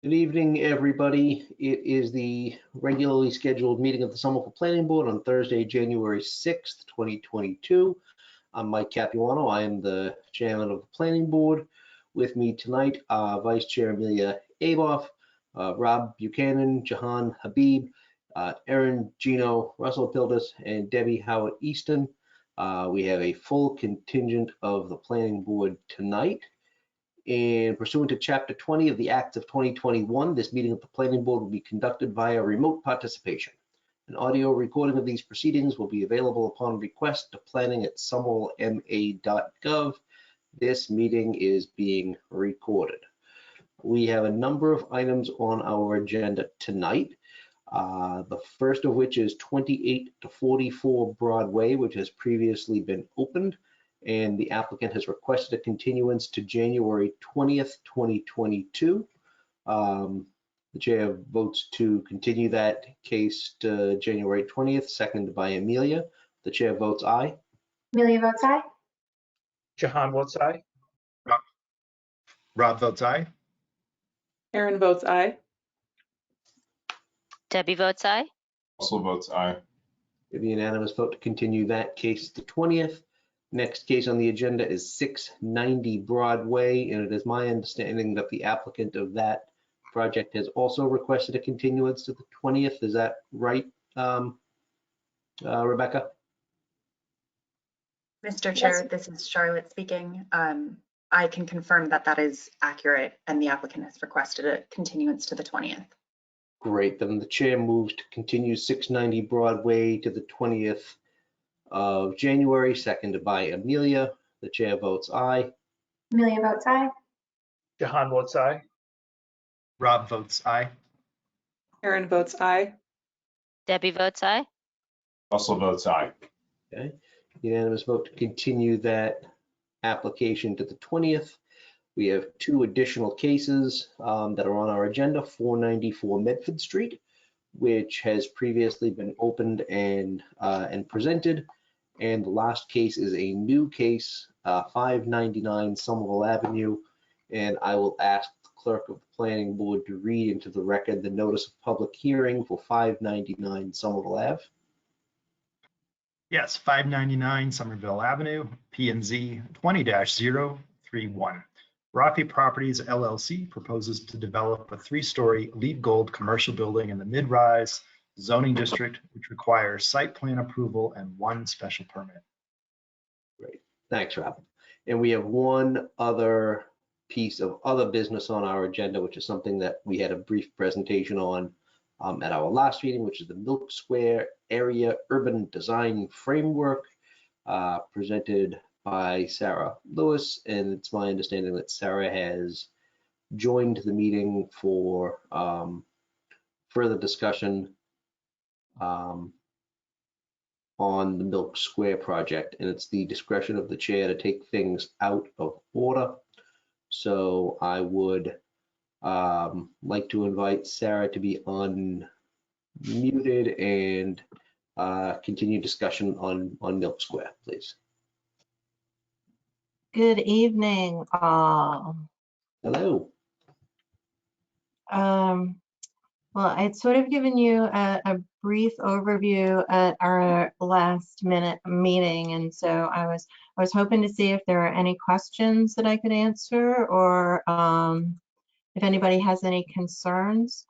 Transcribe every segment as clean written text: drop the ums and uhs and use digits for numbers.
Good evening, everybody. It is the regularly scheduled meeting of the Somerville Planning Board on Thursday, January 6th, 2022. I'm Mike Capuano. I am the chairman of the Planning Board. With me tonight, Vice Chair Amelia Aboff, Rob Buchanan, Jahan Habib, Erin Gino, Russell Pildes, and Debbie Howard Easton. We have a full contingent of the Planning Board tonight. And pursuant to Chapter 20 of the Acts of 2021, this meeting of the Planning Board will be conducted via remote participation. An audio recording of these proceedings will be available upon request to planning@somervillema.gov. This meeting is being recorded. We have a number of items on our agenda tonight. The first of which is 28 to 44 Broadway, which has previously been opened, and the applicant has requested a continuance to January 20th, 2022. The chair votes to continue that case to January 20th, seconded by Amelia. The chair votes aye. Amelia votes aye. Jahan votes aye. Rob votes aye. Erin votes aye. Debbie votes aye. Also votes aye. We have a unanimous vote to continue that case to 20th. Next case on the agenda is 690 Broadway, and it is my understanding that the applicant of that project has also requested a continuance to the 20th. Is that right, Rebecca? Mr. Chair, this is Charlotte speaking. I can confirm that that is accurate and the applicant has requested a continuance to the 20th. Great, then the chair moves to continue 690 Broadway to the 20th of January, seconded by Amelia. The chair votes aye. Amelia votes aye. Jahan votes aye. Rob votes aye. Erin votes aye. Debbie votes aye. Also votes aye. Okay, unanimous vote to continue that application to the 20th. We have two additional cases that are on our agenda. 494 Medford Street, which has previously been opened and presented. And the last case is a new case, 599 Somerville Avenue. And I will ask the clerk of the planning board to read into the record the notice of public hearing for 599 Somerville Ave. Yes, 599 Somerville Avenue, P&Z 20-031. Rafi Properties LLC proposes to develop a 3-story LEED Gold commercial building in the mid-rise zoning district, which requires site plan approval and 1 special permit. Great, thanks, Rob. And we have one other piece of other business on our agenda, which is something that we had a brief presentation on at our last meeting, which is the Milk Square Area Urban Design Framework, presented by Sarah Lewis. And it's my understanding that Sarah has joined the meeting for further discussion on the Milk Square project, and it's the discretion of the chair to take things out of order. So I would like to invite Sarah to be unmuted and continue discussion on Milk Square, please. Good evening, all. Hello. Well, I'd sort of given you a brief overview at our last minute meeting, and so I was hoping to see if there are any questions that I could answer, or if anybody has any concerns.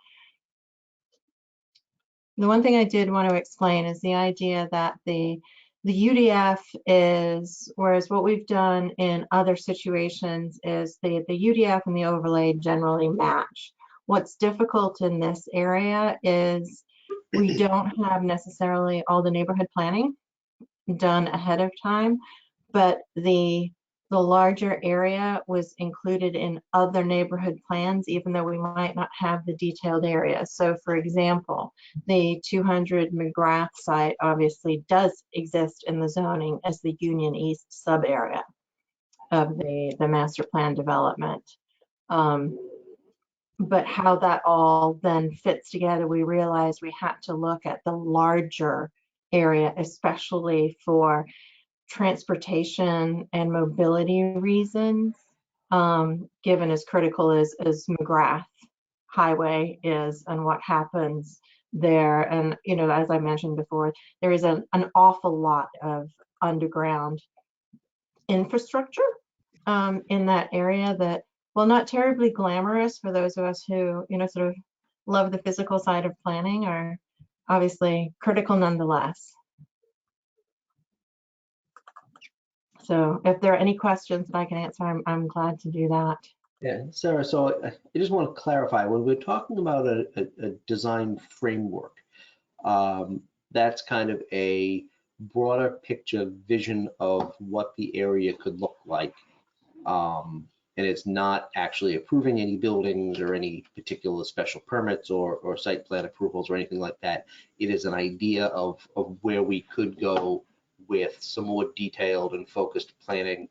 The one thing I did want to explain is the idea that the UDF is, whereas what we've done in other situations is the UDF and the overlay generally match. What's difficult in this area is we don't have necessarily all the neighborhood planning done ahead of time, but the larger area was included in other neighborhood plans, even though we might not have the detailed area. So for example, the 200 McGrath site obviously does exist in the zoning as the Union East sub area of the master plan development. But how that all then fits together, we realized we had to look at the larger area, especially for transportation and mobility reasons, given as critical as McGrath highway is and what happens there. And, you know, as I mentioned before, there is an awful lot of underground infrastructure in that area that, while not terribly glamorous for those of us who, you know, sort of love the physical side of planning, are obviously critical nonetheless. So if there are any questions that I can answer, I'm glad to do that. Yeah, Sarah, so I just want to clarify, when we're talking about a design framework, that's kind of a broader picture vision of what the area could look like. And it's not actually approving any buildings or any particular special permits or site plan approvals or anything like that. It is an idea of where we could go with some more detailed and focused planning,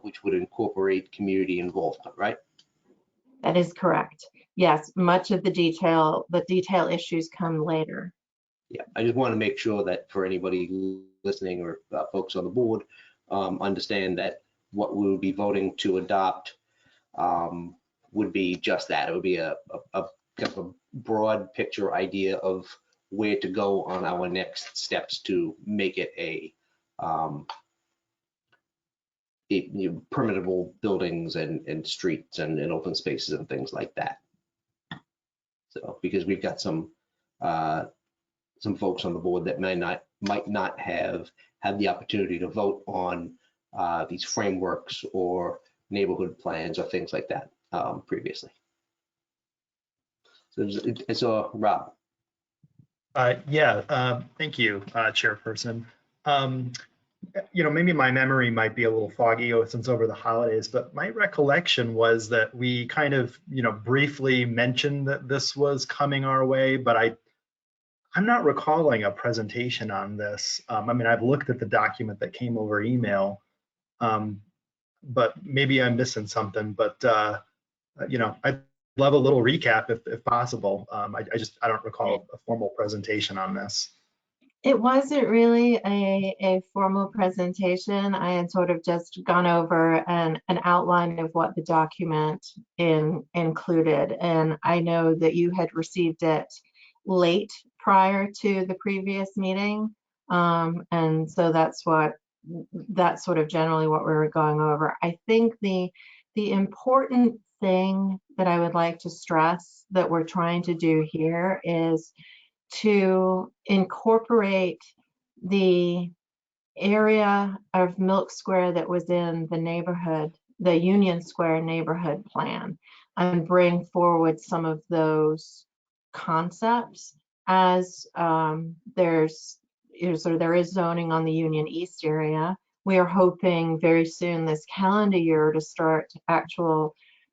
which would incorporate community involvement, right? That is correct. Yes, much of the detail issues come later. Yeah, I just want to make sure that for anybody listening or folks on the board understand that what we would be voting to adopt would be just that. It would be a kind of a broad picture idea of where to go on our next steps to make it permittable buildings and streets and open spaces and things like that. So because we've got some folks on the board that might not have had the opportunity to vote on these frameworks or neighborhood plans or things like that previously. So Rob. Thank you, Chairperson. You know, maybe my memory might be a little foggy since over the holidays, but my recollection was that we kind of, you know, briefly mentioned that this was coming our way, but I'm not recalling a presentation on this. I mean, I've looked at the document that came over email, but maybe I'm missing something. But you know, I'd love a little recap if possible. I don't recall a formal presentation on this. It wasn't really a formal presentation. I had sort of just gone over an outline of what the document included. And I know that you had received it late prior to the previous meeting. And so that's sort of generally what we were going over. I think the important thing that I would like to stress that we're trying to do here is to incorporate the area of Milk Square that was in the neighborhood, the Union Square neighborhood plan, and bring forward some of those concepts as there is zoning on the Union East area. We are hoping very soon this calendar year to start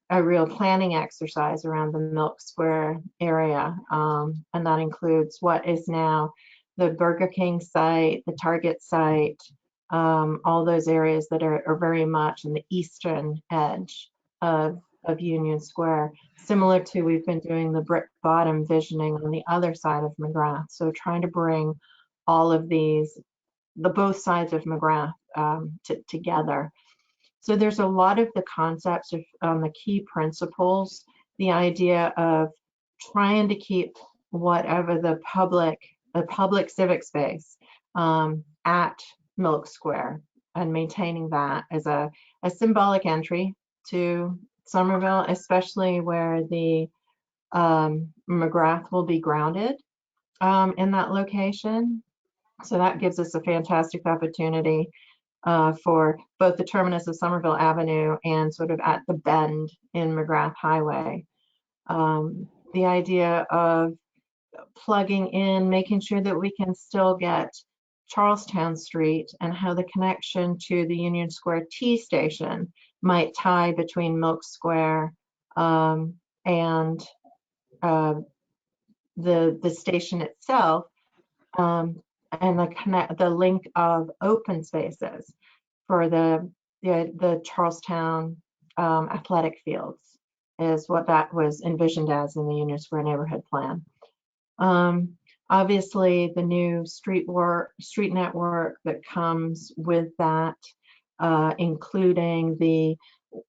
a real planning exercise around the Milk Square area. And that includes what is now the Burger King site, the Target site, all those areas that are very much in the eastern edge of Union Square, similar to we've been doing the brick bottom visioning on the other side of McGrath. So trying to bring all of these, both sides of McGrath together. So there's a lot of the concepts of the key principles, the idea of trying to keep whatever the public civic space at Milk Square and maintaining that as a symbolic entry to Somerville, especially where the McGrath will be grounded in that location. So that gives us a fantastic opportunity for both the terminus of Somerville Avenue and sort of at the bend in McGrath Highway. The idea of plugging in, making sure that we can still get Charlestown Street and how the connection to the Union Square T station might tie between Milk Square and the station itself, and the link of open spaces for the Charlestown athletic fields is what that was envisioned as in the Union Square neighborhood plan. Obviously, the new street network that comes with that, including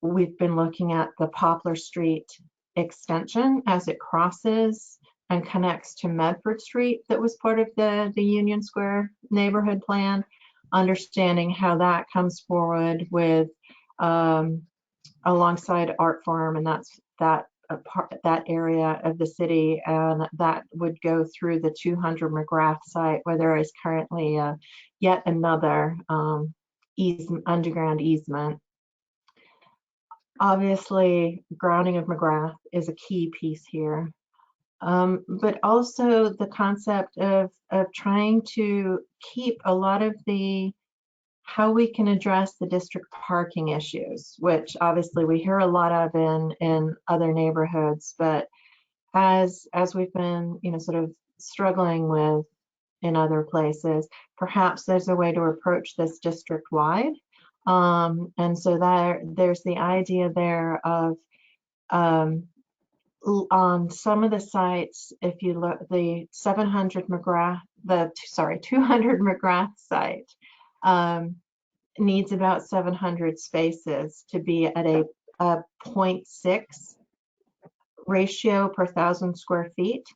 we've been looking at the Poplar Street extension as it crosses and connects to Medford Street that was part of the Union Square neighborhood plan, understanding how that comes forward with alongside Art Farm, and that's that that area of the city, and that would go through the 200 McGrath site where there is currently yet another underground easement. Obviously, grounding of McGrath is a key piece here, but also the concept of trying to keep a lot of how we can address the district parking issues, which obviously we hear a lot of in other neighborhoods, but as we've been, sort of struggling with in other places, perhaps there's a way to approach this district-wide. And so there's the idea there of on some of the sites, if you look, the 200 McGrath site needs about 700 spaces to be at a 0.6 ratio per 1,000 square feet.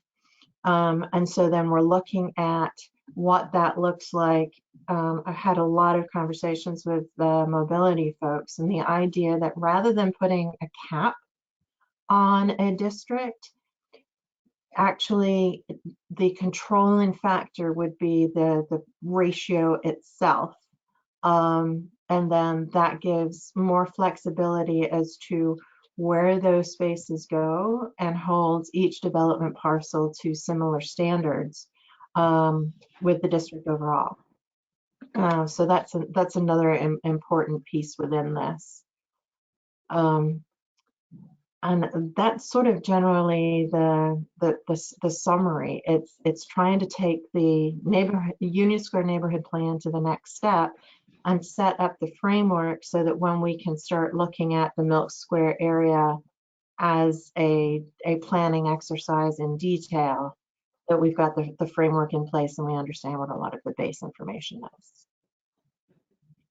And so then we're looking at what that looks like. I had a lot of conversations with the mobility folks, and the idea that rather than putting a cap on a district, actually the controlling factor would be the ratio itself. And then that gives more flexibility as to where those spaces go and holds each development parcel to similar standards with the district overall. So that's another important piece within this. And that's sort of generally the summary. It's trying to take the Union Square neighborhood plan to the next step and set up the framework so that when we can start looking at the Milk Square area as a planning exercise in detail, that we've got the framework in place and we understand what a lot of the base information is. Is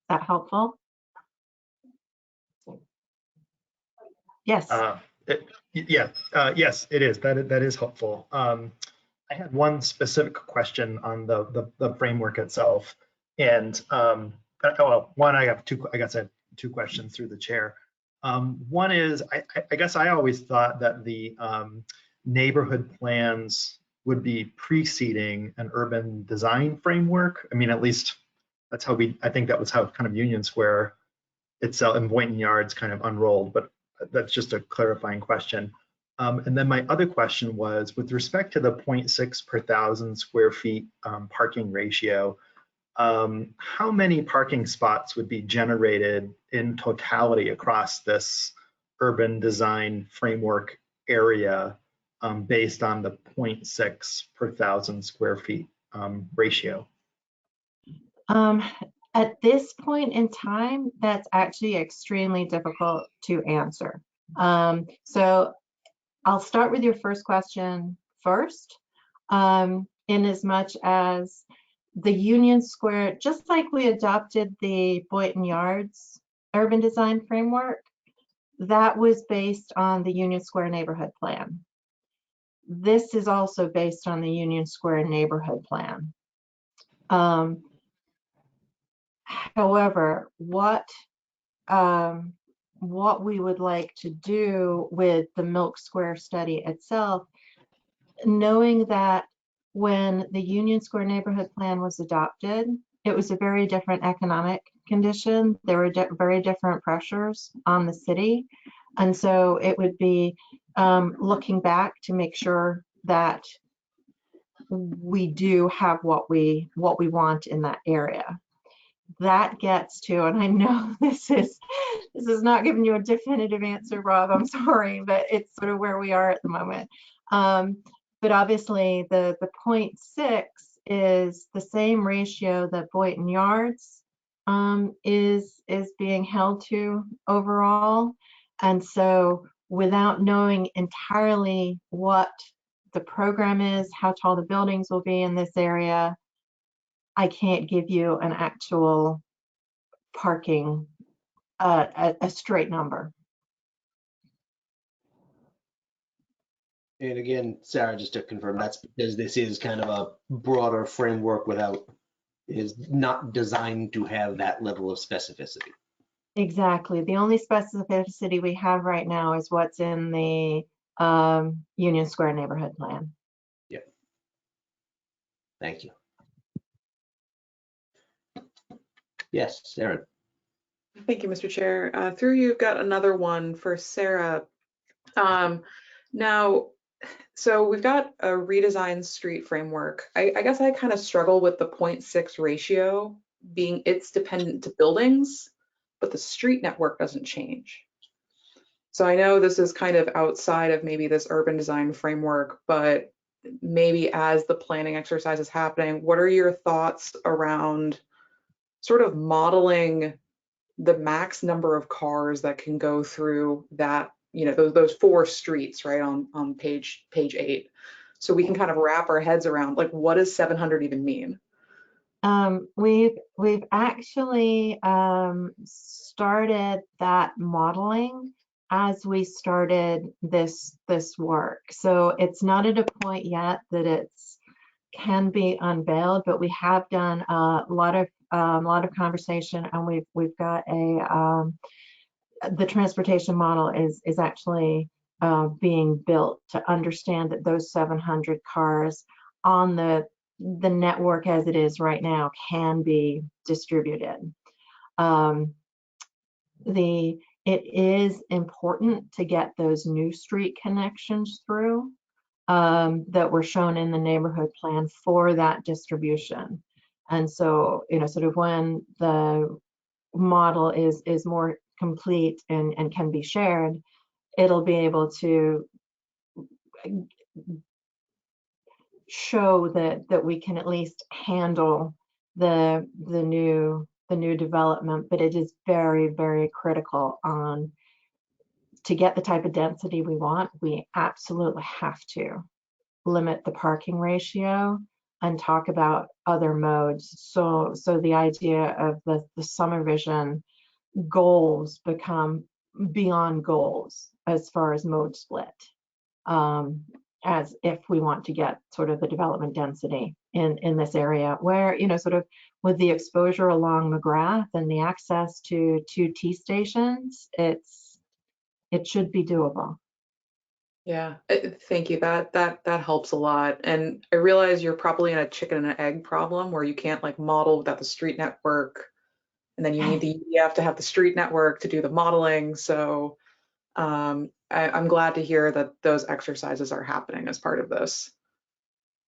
that helpful? Yes. Yes, it is. That is helpful. I had one specific question on the framework itself, and one I have two. I guess I have two questions through the chair. One is, I guess I always thought that the neighborhood plans would be preceding an urban design framework. I mean, at least that's how I think that was how kind of Union Square itself and Boynton Yards kind of unrolled, but that's just a clarifying question. And then my other question was, with respect to the 0.6 per 1,000 square feet parking ratio, how many parking spots would be generated in totality across this urban design framework area based on the 0.6 per 1,000 square feet ratio? At this point in time, that's actually extremely difficult to answer. So I'll start with your first question first, in as much as the Union Square, just like we adopted the Boynton Yards urban design framework, that was based on the Union Square neighborhood plan. This is also based on the Union Square neighborhood plan. However, what we would like to do with the Milk Square study itself, knowing that when the Union Square neighborhood plan was adopted, it was a very different economic condition. There were very different pressures on the city. And so it would be looking back to make sure that we do have what we want in that area. That gets to, and I know this is not giving you a definitive answer, Rob, I'm sorry, but it's sort of where we are at the moment. But obviously the 0.6 is the same ratio that Boynton Yards is being held to overall. And so without knowing entirely what the program is, how tall the buildings will be in this area, I can't give you an actual parking, a straight number. And again, Sarah, just to confirm, that's because this is kind of a broader framework is not designed to have that level of specificity. Exactly. The only specificity we have right now is what's in the Union Square neighborhood plan. Thank you. Yes, Aaron. Thank you, Mr. Chair. Through you've got another one for Sarah. Now, so we've got a redesigned street framework. I guess I kind of struggle with the 0.6 ratio being it's dependent to buildings, but the street network doesn't change. So I know this is kind of outside of maybe this urban design framework, but maybe as the planning exercise is happening, what are your thoughts around sort of modeling the max number of cars that can go through that, you know, those 4 streets, right, on page 8, so we can kind of wrap our heads around, like, what does 700 even mean? We've actually started that modeling as we started this work. So it's not at a point yet that it's can be unveiled, but we have done a lot of conversation, and we've got the transportation model is actually being built to understand that those 700 cars on the network as it is right now can be distributed. It is important to get those new street connections through that were shown in the neighborhood plan for that distribution. And so, you know, sort of when the model is more complete and can be shared, it'll be able to show that we can at least handle the new development, but it is very, very critical to get the type of density we want. We absolutely have to limit the parking ratio and talk about other modes. So the idea of the summer vision goals become beyond goals as far as mode split, as if we want to get sort of the development density in this area where, you know, sort of with the exposure along McGrath and the access to 2 T stations, it should be doable. Yeah, thank you. That helps a lot. And I realize you're probably in a chicken and an egg problem where you can't like model without the street network, and then you need the UDF to have the street network to do the modeling. So I'm glad to hear that those exercises are happening as part of this.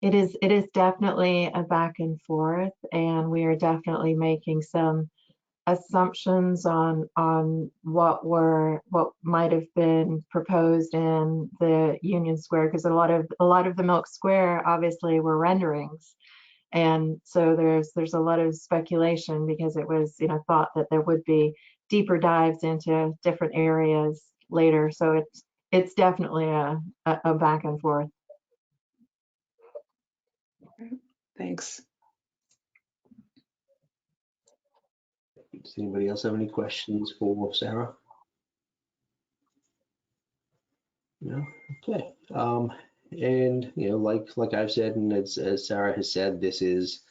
It is definitely a back and forth, and we are definitely making some assumptions on what might have been proposed in the Union Square, because a lot of the Milk Square obviously were renderings, and so there's a lot of speculation because it was, you know, thought that there would be deeper dives into different areas later. So it's definitely a back and forth. Thanks. Does anybody else have any questions for Sarah? No? Okay. And, you know, like I've said, and as Sarah has said, this is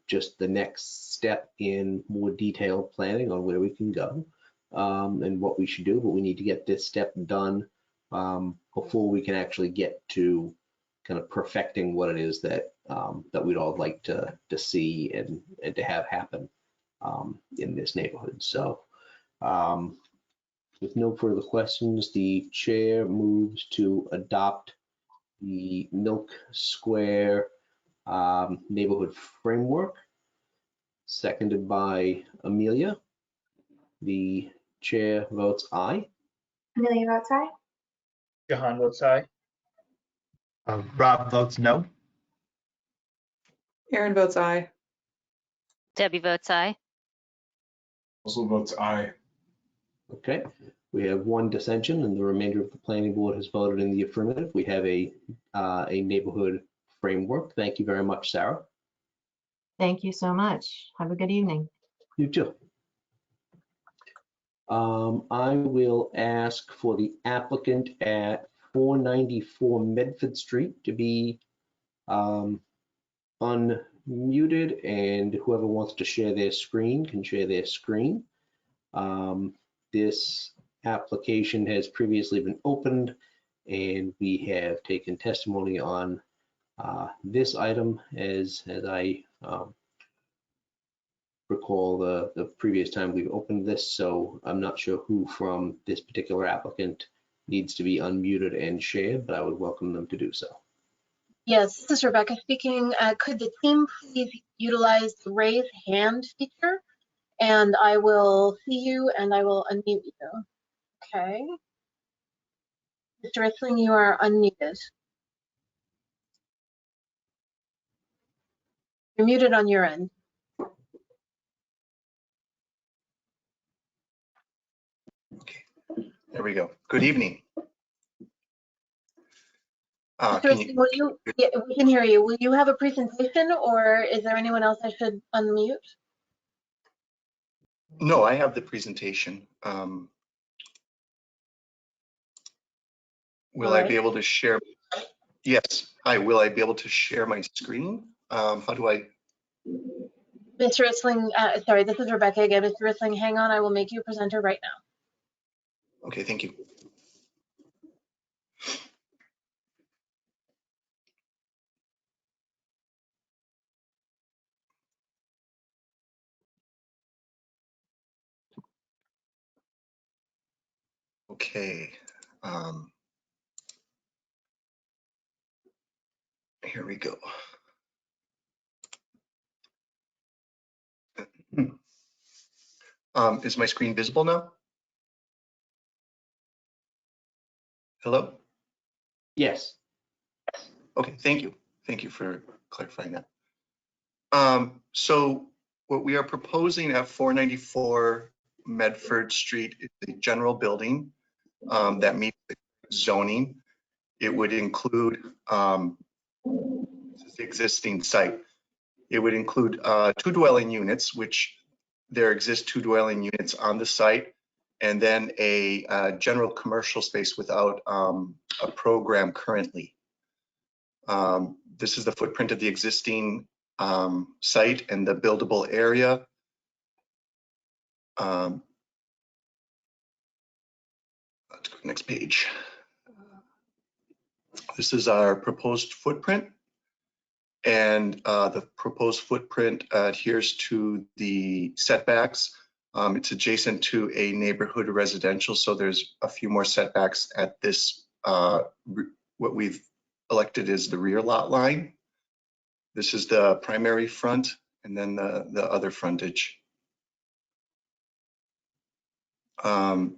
just the next step in more detailed planning on where we can go and what we should do, but we need to get this step done before we can actually get to kind of perfecting what it is that we'd all like to see and to have happen in this neighborhood. So with no further questions, the chair moves to adopt the Milk Square neighborhood framework, seconded by Amelia. The chair votes aye. Amelia votes aye. Jahan votes aye. Rob votes no. Aaron votes aye. Debbie votes aye. Russell votes aye. Okay, we have 1 dissension, and the remainder of the planning board has voted in the affirmative. We have a neighborhood framework. Thank you very much, Sarah. Thank you so much. Have a good evening. You too. I will ask for the applicant 494 Medford Street to be unmuted, and whoever wants to share their screen can share their screen. This application has previously been opened, and we have taken testimony on this item as I recall the previous time we've opened this, so I'm not sure who from this particular applicant needs to be unmuted and shared, but I would welcome them to do so. Yes, this is Rebecca speaking. Could the team please utilize the raise hand feature? And I will see you and I will unmute you. Okay. Mr. Rissling, you are unmuted. You're muted on your end. Okay, there we go. Good evening. Mr. Can Rissling, will you, yeah, we can hear you. Will you have a presentation or is there anyone else I should unmute? No, I have the presentation. Will I be able to share? Yes, will I be able to share my screen? How do I? Mr. Rissling, sorry, this is Rebecca again. Mr. Rissling, hang on, I will make you a presenter right now. Okay, thank you. Okay. Here we go. Is my screen visible now? Hello? Yes. Okay, thank you. Thank you for clarifying that. So what we are proposing at 494 Medford Street is a general building that meets the zoning. It would include the existing site. It would include 2 dwelling units, which there exist 2 dwelling units on the site, and then a general commercial space without a program currently. This is the footprint of the existing site and the buildable area. Let's go to the next page. This is our proposed footprint, and the proposed footprint adheres to the setbacks. It's adjacent to a neighborhood residential, so there's a few more setbacks at this, what we've elected is the rear lot line. This is the primary front, and then the other frontage. Let's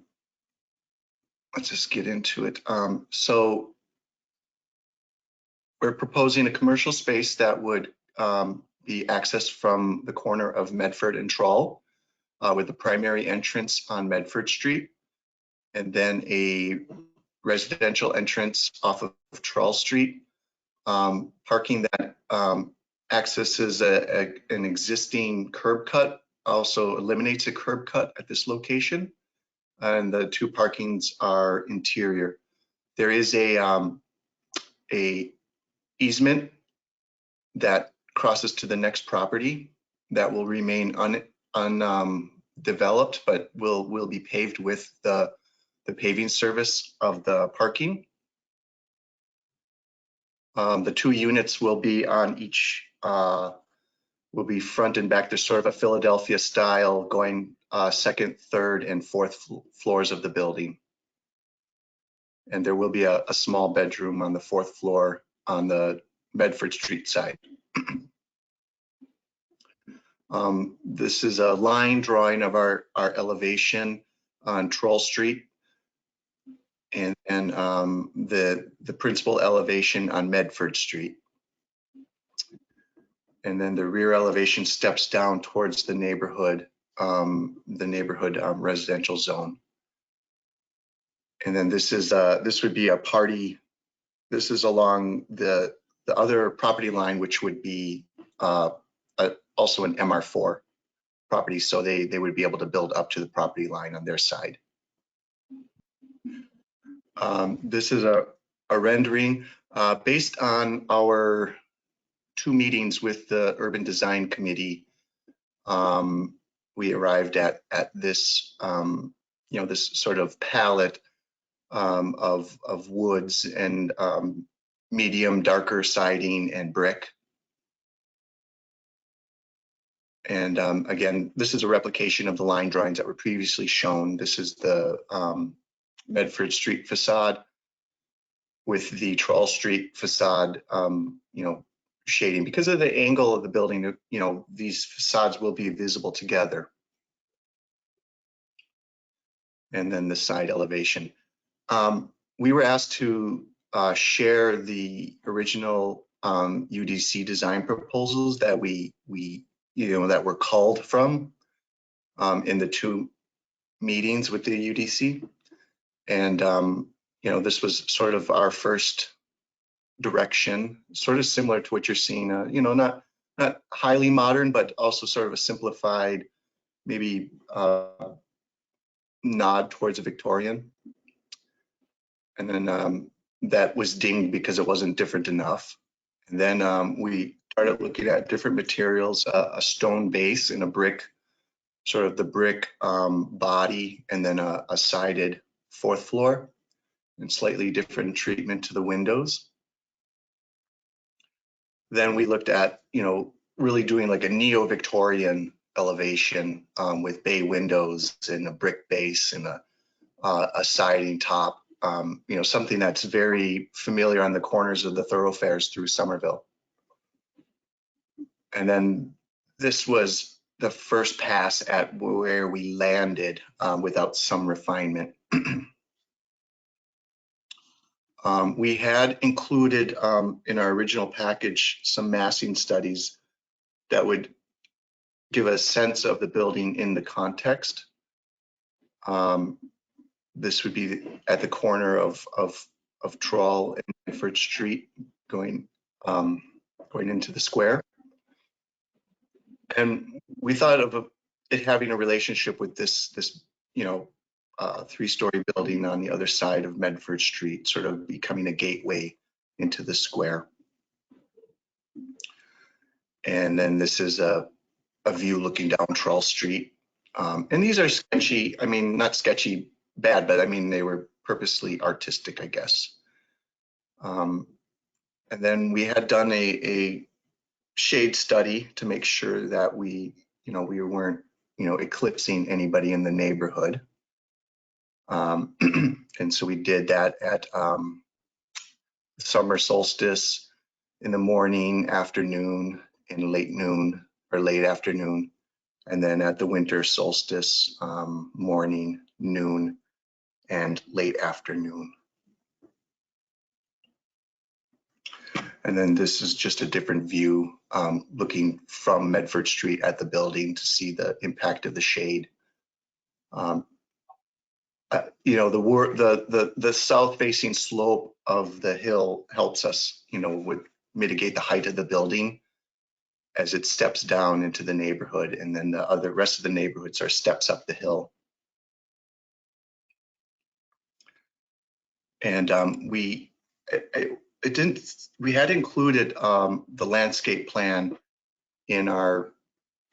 just get into it. So we're proposing a commercial space that would be accessed from the corner of Medford and Trull, with the primary entrance on Medford Street, and then a residential entrance off of Trull Street. Parking that accesses an existing curb cut also eliminates a curb cut at this location, and the 2 parkings are interior. There is a easement that crosses to the next property that will remain undeveloped, but will be paved with the paving service of the parking. The 2 units will be on each, will be front and back. There's sort of a Philadelphia style going 2nd, 3rd, and 4th floors of the building. And there will be a small bedroom on the 4th floor on the Medford Street side. This is a line drawing of our elevation on Trull Street, and the principal elevation on Medford Street. And then the rear elevation steps down towards the neighborhood residential zone. And then this would be a party. This is along the other property line, which would be also an MR4 property. So they would be able to build up to the property line on their side. This is a rendering based on our 2 meetings with the Urban Design Committee. We arrived at this, this sort of palette of woods and medium darker siding and brick. And again, this is a replication of the line drawings that were previously shown. This is the Medford Street facade with the Troll Street facade, shading. Because of the angle of the building, these facades will be visible together. And then the side elevation. We were asked to share the original UDC design proposals that that were called from in the 2 meetings with the UDC. And, this was sort of our first direction, sort of similar to what you're seeing, not highly modern, but also sort of a simplified, maybe nod towards a Victorian. And then that was dinged because it wasn't different enough. And then we started looking at different materials, a stone base and a brick, sort of the brick body, and then a sided 4th floor and slightly different treatment to the windows. Then we looked at, really doing like a neo-Victorian elevation with bay windows and a brick base and a siding top, something that's very familiar on the corners of the thoroughfares through Somerville. And then this was the first pass at where we landed without some refinement. We had included in our original package some massing studies that would give a sense of the building in the context. This would be at the corner of Troll and Medford Street, going into the square. And we thought of it having a relationship with this 3-story building on the other side of Medford Street, sort of becoming a gateway into the square. And then this is a view looking down Troll Street. And these are sketchy, not sketchy bad, but they were purposely artistic, I guess. And then we had done a shade study to make sure that we weren't, eclipsing anybody in the neighborhood. And so we did that at summer solstice, in the morning, afternoon, and late noon or late afternoon, and then at the winter solstice, morning, noon, and late afternoon. And then this is just a different view, looking from Medford Street at the building to see the impact of the shade. The south-facing slope of the hill helps us, would mitigate the height of the building as it steps down into the neighborhood, and then the rest of the neighborhoods are steps up the hill. And we had included the landscape plan in our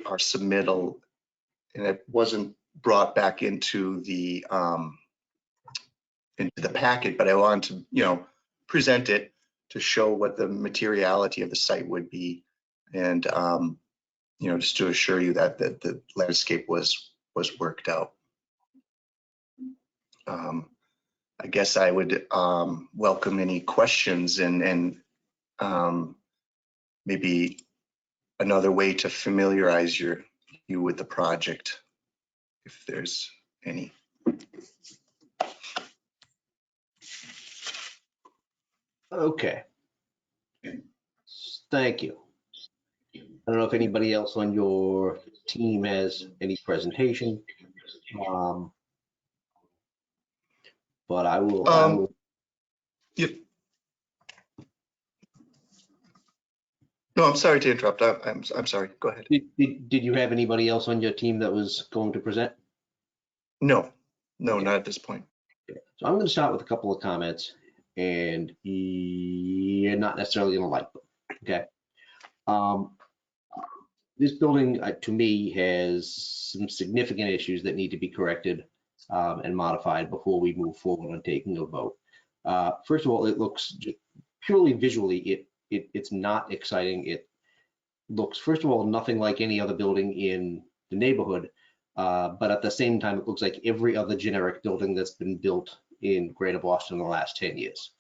submittal, and it wasn't brought back into the packet, but I wanted to present it to show what the materiality of the site would be, and just to assure you that the landscape was worked out. I guess I would welcome any questions and maybe another way to familiarize you with the project, if there's any. Okay. Thank you. I don't know if anybody else on your team has any presentation. But I will. Yep. No, I'm sorry to interrupt. I'm sorry. Go ahead. Did you have anybody else on your team that was going to present? No, not at this point. So I'm going to start with a couple of comments. and you're not necessarily gonna like them, okay? This building, to me, has some significant issues that need to be corrected and modified before we move forward on taking a vote. First of all, it looks just purely visually, it's not exciting. It looks, first of all, nothing like any other building in the neighborhood, but at the same time, it looks like every other generic building that's been built in Greater Boston in the last 10 years.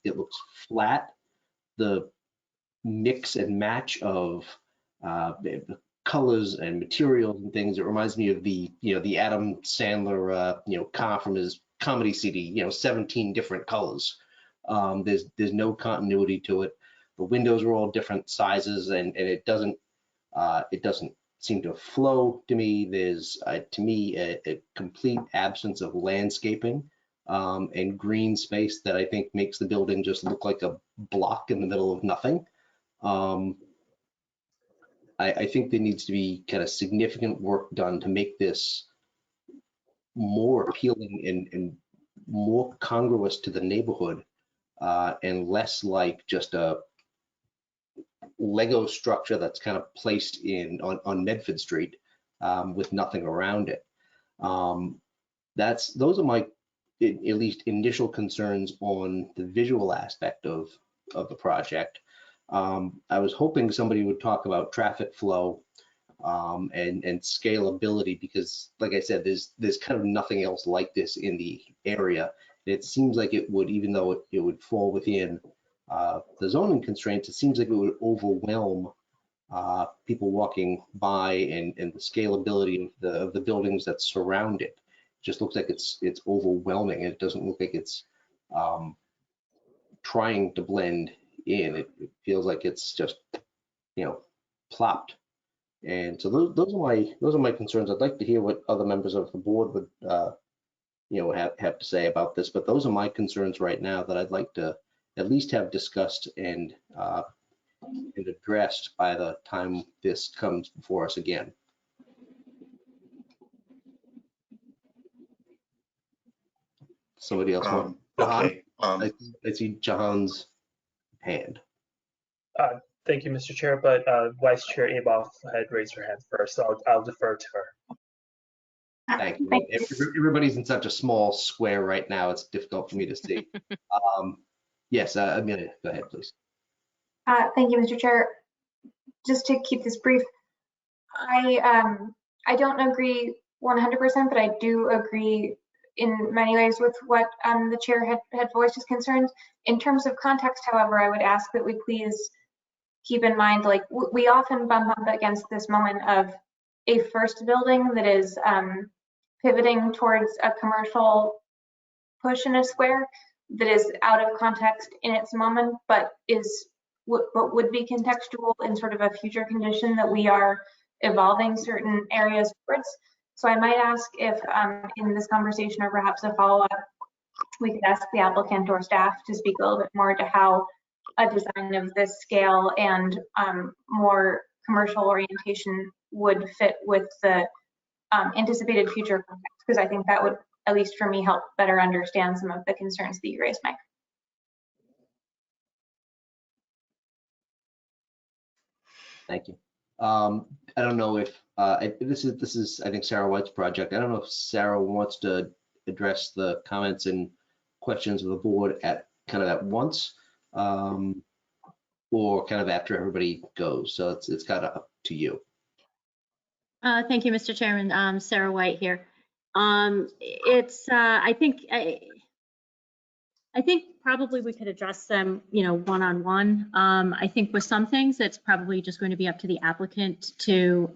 It looks flat. The mix and match of colors and materials and things, it reminds me of the Adam Sandler car from his comedy CD, 17 different colors. There's no continuity to it. The windows are all different sizes, and it doesn't seem to flow to me. There's to me a complete absence of landscaping and green space that I think makes the building just look like a block in the middle of nothing. I think there needs to be kind of significant work done to make this more appealing and more congruous to the neighborhood, and less like just a Lego structure that's kind of placed on Medford Street with nothing around it. Those are my at least initial concerns on the visual aspect of the project. I was hoping somebody would talk about traffic flow and scalability, because like I said, there's kind of nothing else like this in the area. It seems like it would, even though it would fall within the zoning constraints, it seems like it would overwhelm people walking by, and the scalability of the buildings that surround it. Just looks like it's overwhelming. It doesn't look like it's trying to blend in. It feels like it's just plopped. And so those are my concerns. I'd like to hear what other members of the board would have to say about this, but those are my concerns right now that I'd like to at least have discussed and addressed by the time this comes before us again. Somebody else want? Okay. I see Jahan's hand. Thank you, Mr. Chair, but Vice Chair Aboff had raised her hand first, so I'll defer to her. Thank you. Everybody's in such a small square right now, it's difficult for me to see. Yes, Amelia, go ahead, please. Thank you, Mr. Chair. Just to keep this brief, I don't agree 100%, but I do agree in many ways with what the chair had voiced his concerns. In terms of context, however, I would ask that we please keep in mind, like, we often bump up against this moment of a first building that is pivoting towards a commercial push in a square that is out of context in its moment, but would be contextual in sort of a future condition that we are evolving certain areas towards. So I might ask if in this conversation, or perhaps a follow-up, we could ask the applicant or staff to speak a little bit more to how a design of this scale and more commercial orientation would fit with the anticipated future context, because I think that would, at least for me, help better understand some of the concerns that you raised, Mike. Thank you. I don't know if this is I think Sarah White's project. I don't know if Sarah wants to address the comments and questions of the board at once, or kind of after everybody goes. So it's kind of up to you. Thank you, Mr. Chairman. Sarah White here. I think probably we could address them, one-on-one. I think with some things, it's probably just going to be up to the applicant to,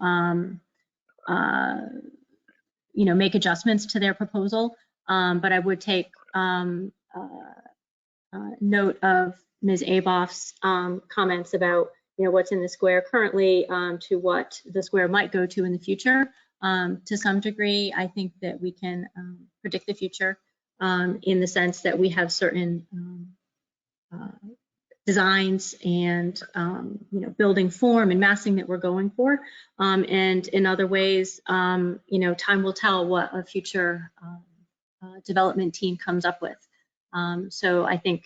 make adjustments to their proposal. But I would take note of Ms. Aboff's comments about, what's in the square currently to what the square might go to in the future. To some degree, I think that we can predict the future in the sense that we have certain designs and building form and massing that we're going for. And in other ways, time will tell what a future development team comes up with. So I think,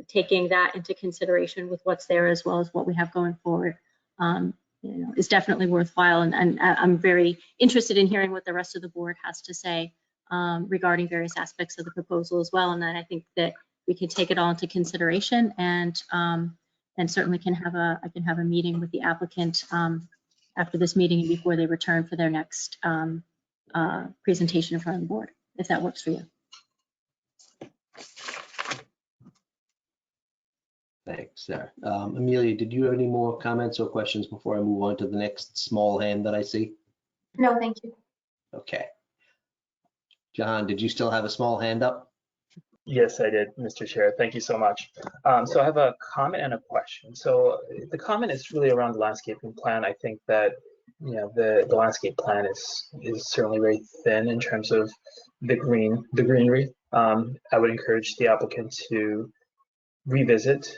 taking that into consideration with what's there as well as what we have going forward, is definitely worthwhile. And I'm very interested in hearing what the rest of the board has to say regarding various aspects of the proposal as well. And then I think that we can take it all into consideration and certainly I can have a meeting with the applicant after this meeting and before they return for their next presentation in front of the board, if that works for you. Thanks, Sarah. Amelia, did you have any more comments or questions before I move on to the next small hand that I see? No, thank you. Okay. John, did you still have a small hand up? Yes, I did, Mr. Chair. Thank you so much. So I have a comment and a question. So the comment is really around the landscaping plan. I think that the landscape plan is certainly very thin in terms of the greenery. I would encourage the applicant to revisit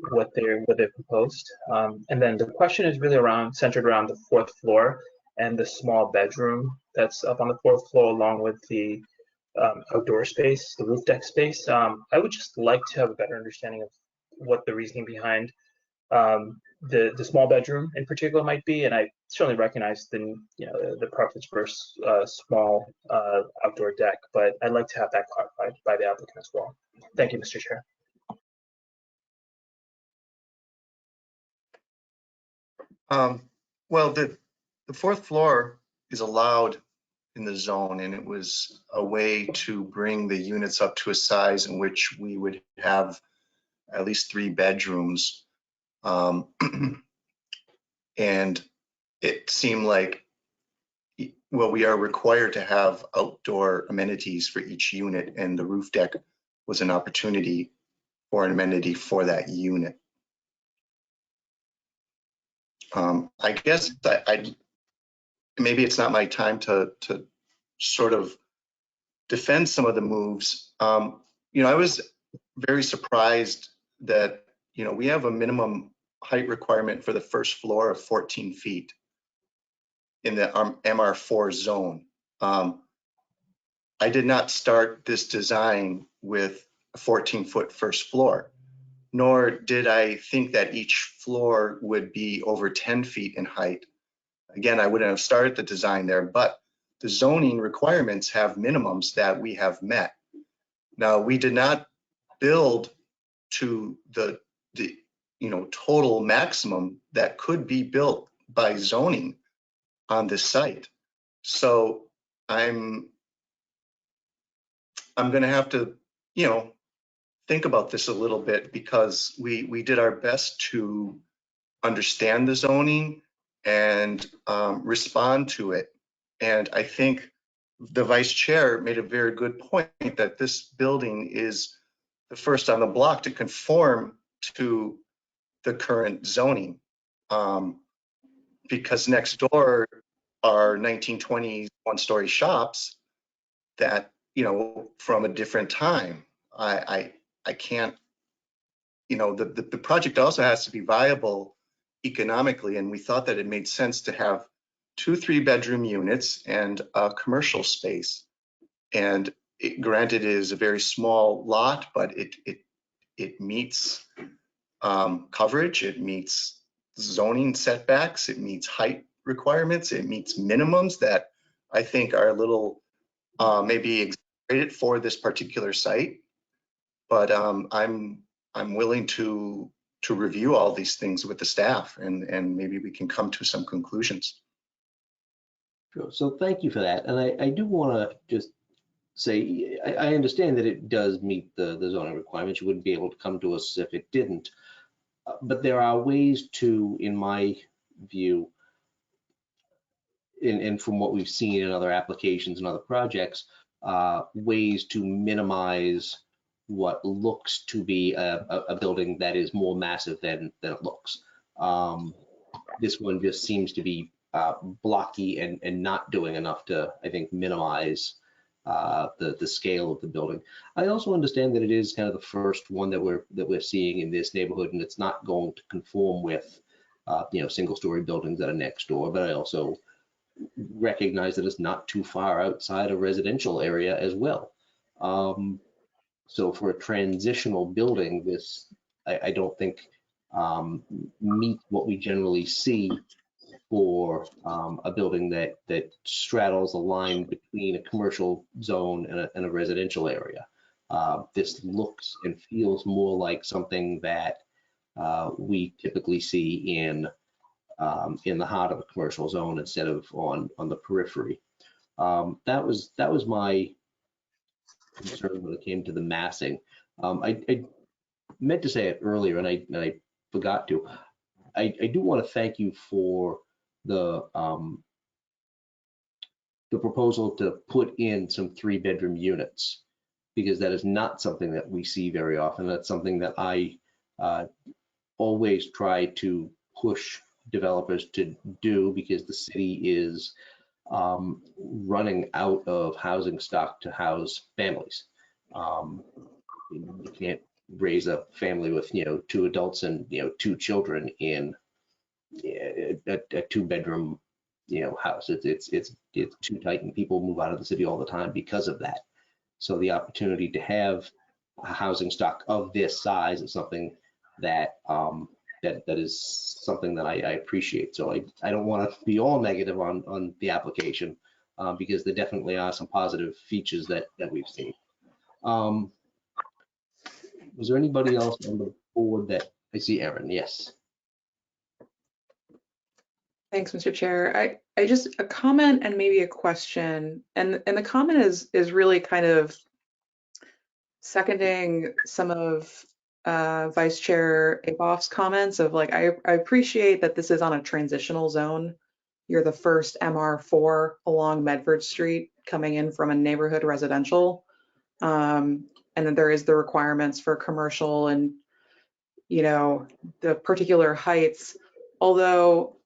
what they've proposed. And then the question is really centered around the 4th floor and the small bedroom that's up on the 4th floor, along with the outdoor space, the roof deck space. I would just like to have a better understanding of what the reasoning behind the small bedroom in particular might be. And I certainly recognize the preference for small outdoor deck, but I'd like to have that clarified by the applicant as well. Thank you, Mr. Chair. Well, the 4th floor is allowed in the zone, and it was a way to bring the units up to a size in which we would have at least 3 bedrooms. And it seemed like, well, we are required to have outdoor amenities for each unit, and the roof deck was an opportunity for an amenity for that unit. I guess maybe it's not my time to sort of defend some of the moves. I was very surprised that, we have a minimum height requirement for the 1st floor of 14 feet in the MR4 zone. I did not start this design with a 14-foot 1st floor, nor did I think that each floor would be over 10 feet in height. Again, I wouldn't have started the design there, but the zoning requirements have minimums that we have met. Now, we did not build to the total maximum that could be built by zoning on this site. So I'm going to have to, think about this a little bit, because we did our best to understand the zoning and respond to it. And I think the vice chair made a very good point that this building is the first on the block to conform to the current zoning, because next door are 1920s 1-story shops that, from a different time. I can't, the project also has to be viable economically, and we thought that it made sense to have 2 3-bedroom units and a commercial space. And granted, it is a very small lot, but it meets coverage, it meets zoning setbacks, it meets height requirements, it meets minimums that I think are a little maybe exaggerated for this particular site. But I'm willing to review all these things with the staff, and maybe we can come to some conclusions. Sure. So thank you for that. And I do want to just say, I understand that it does meet the zoning requirements. You wouldn't be able to come to us if it didn't. But there are ways to, in my view, and from what we've seen in other applications and other projects, ways to minimize what looks to be a building that is more massive than it looks. This one just seems to be blocky and not doing enough to, I think, minimize the scale of the building. I also understand that it is kind of the first one that we're seeing in this neighborhood, and it's not going to conform with single-story buildings that are next door. But I also recognize that it's not too far outside a residential area as well. So for a transitional building, this, I don't think meets what we generally see for a building that straddles a line between a commercial zone and a residential area. This looks and feels more like something that we typically see in the heart of a commercial zone instead of on the periphery. That was my concern when it came to the massing. I meant to say it earlier and I forgot to. I do want to thank you for the proposal to put in some 3-bedroom units, because that is not something that we see very often. That's something that I always try to push developers to do, because the city is running out of housing stock to house families. You can't raise a family with 2 adults and 2 children in a 2-bedroom house. It's too tight, and people move out of the city all the time because of that. So the opportunity to have a housing stock of this size is something that that is something that I appreciate. So I don't want to be all negative on the application, because there definitely are some positive features that we've seen. Was there anybody else on the board that I see? Erin, yes. Thanks, Mr. Chair. I just a comment and maybe a question, and the comment is really kind of seconding some of Vice Chair Aboff's comments of like, I appreciate that this is on a transitional zone. You're the first MR4 along Medford Street coming in from a neighborhood residential. And then there is the requirements for commercial and, the particular heights. Although,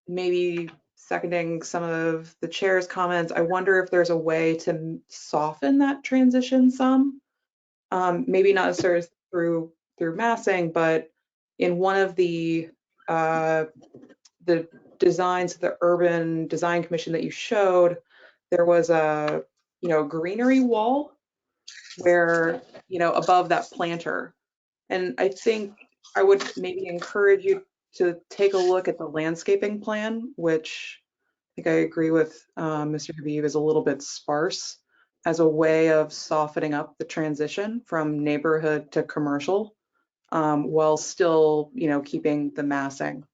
maybe seconding some of the chair's comments, I wonder if there's a way to soften that transition some. Maybe not necessarily through massing, but in one of the designs, the Urban Design Commission that you showed, there was a greenery wall where above that planter. And I think I would maybe encourage you to take a look at the landscaping plan, which I think I agree with Mr. Habib is a little bit sparse, as a way of softening up the transition from neighborhood to commercial, while still, keeping the massing.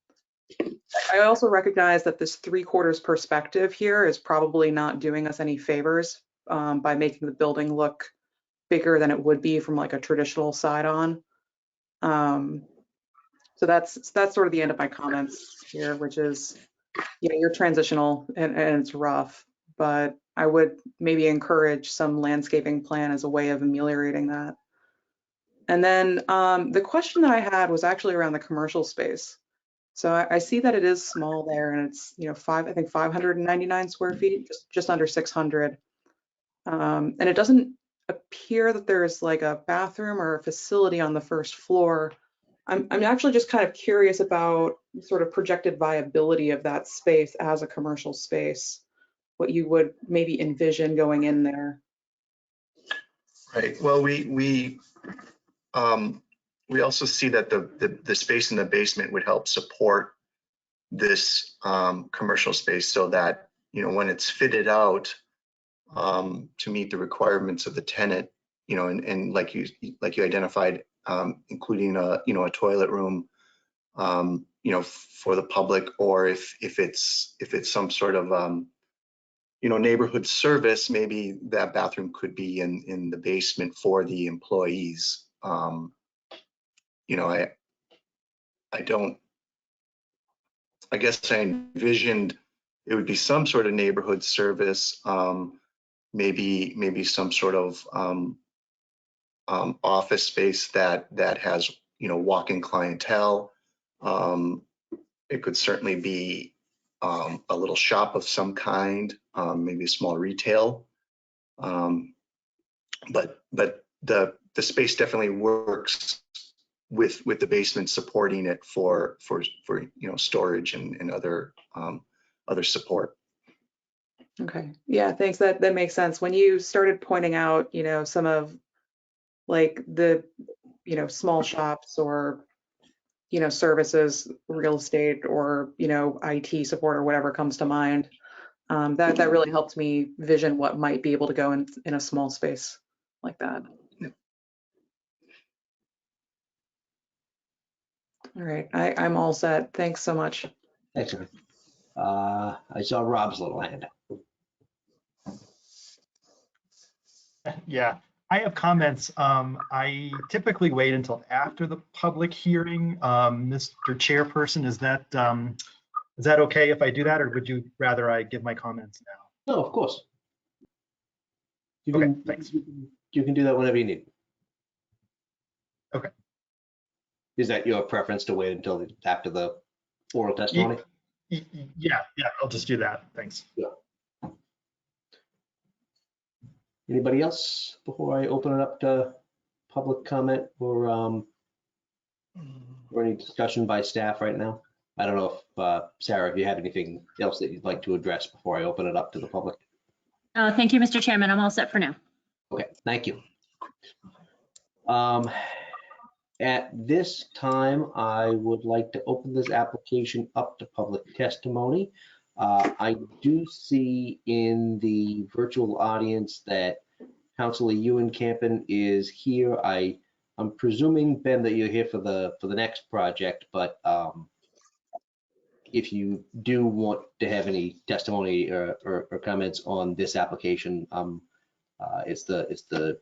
I also recognize that this 3/4 perspective here is probably not doing us any favors by making the building look bigger than it would be from like a traditional side on. So that's sort of the end of my comments here, which is, you're transitional and it's rough, but I would maybe encourage some landscaping plan as a way of ameliorating that. And then the question that I had was actually around the commercial space. So I see that it is small there, and it's 599 square feet, just under 600. And it doesn't appear that there's like a bathroom or a facility on the first floor. I'm actually just kind of curious about sort of projected viability of that space as a commercial space, what you would maybe envision going in there. Right. Well, we also see that the space in the basement would help support this commercial space, so that when it's fitted out to meet the requirements of the tenant, and like you identified, including a toilet room, for the public, or if it's some sort of neighborhood service, maybe that bathroom could be in the basement for the employees. I guess I envisioned it would be some sort of neighborhood service, maybe some sort of office space that has walk-in clientele. It could certainly be a little shop of some kind, maybe a small retail. But the space definitely works with the basement supporting it for storage and other support. Okay, yeah, thanks. That makes sense. When you started pointing out, some of like the, small shops or, services, real estate, or, IT support or whatever comes to mind. That really helped me vision what might be able to go in a small space like that. All right, I'm all set. Thanks so much. Thanks, Aaron. I saw Rob's little hand. Yeah, I have comments. I typically wait until after the public hearing. Mr. Chairperson, is that okay if I do that, or would you rather I give my comments now? No, of course. You Okay, can, thanks. You can do that whenever you need. Okay. Is that your preference to wait until after the oral testimony? Yeah, I'll just do that. Thanks. Yeah. Anybody else before I open it up to public comment or any discussion by staff right now? I don't know if, Sarah, if you have anything else that you'd like to address before I open it up to the public. Thank you, Mr. Chairman. I'm all set for now. Okay, thank you. At this time, I would like to open this application up to public testimony. I do see in the virtual audience that Councilor Ewan Campen is here. I'm presuming, Ben, that you're here for the next project, but if you do want to have any testimony or comments on this application, it's the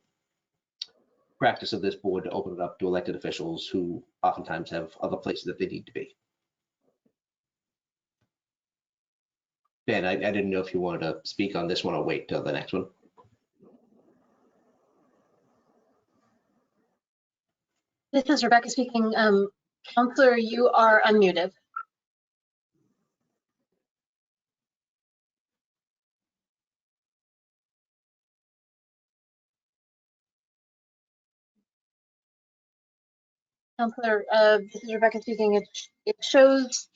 practice of this board to open it up to elected officials who oftentimes have other places that they need to be. Ben, I didn't know if you wanted to speak on this one or wait till the next one. This is Rebecca speaking. Counselor, you are unmuted. Counselor, this is Rebecca speaking. It shows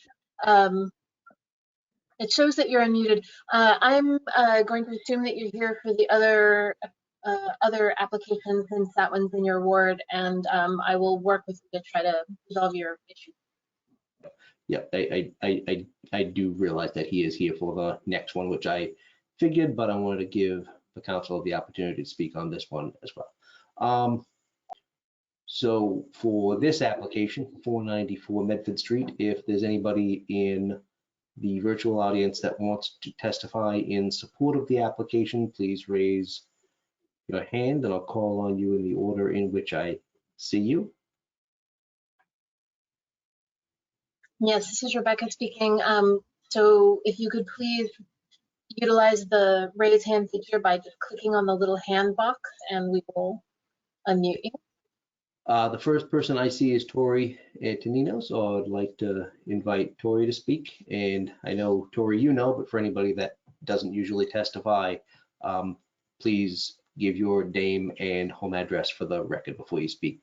that you're unmuted. I'm going to assume that you're here for the other application since that one's in your ward, and I will work with you to try to resolve your issue. Yeah, I do realize that he is here for the next one, which I figured, but I wanted to give the council the opportunity to speak on this one as well. So for this application, 494 Medford Street, if there's anybody in the virtual audience that wants to testify in support of the application, please raise your hand and I'll call on you in the order in which I see you. Yes, this is Rebecca speaking. So if you could please utilize the raise hand feature by just clicking on the little hand box and we will unmute you. The first person I see is Tori Antonino, so I'd like to invite Tori to speak. And I know, Tori, you know, but for anybody that doesn't usually testify, please give your name and home address for the record before you speak.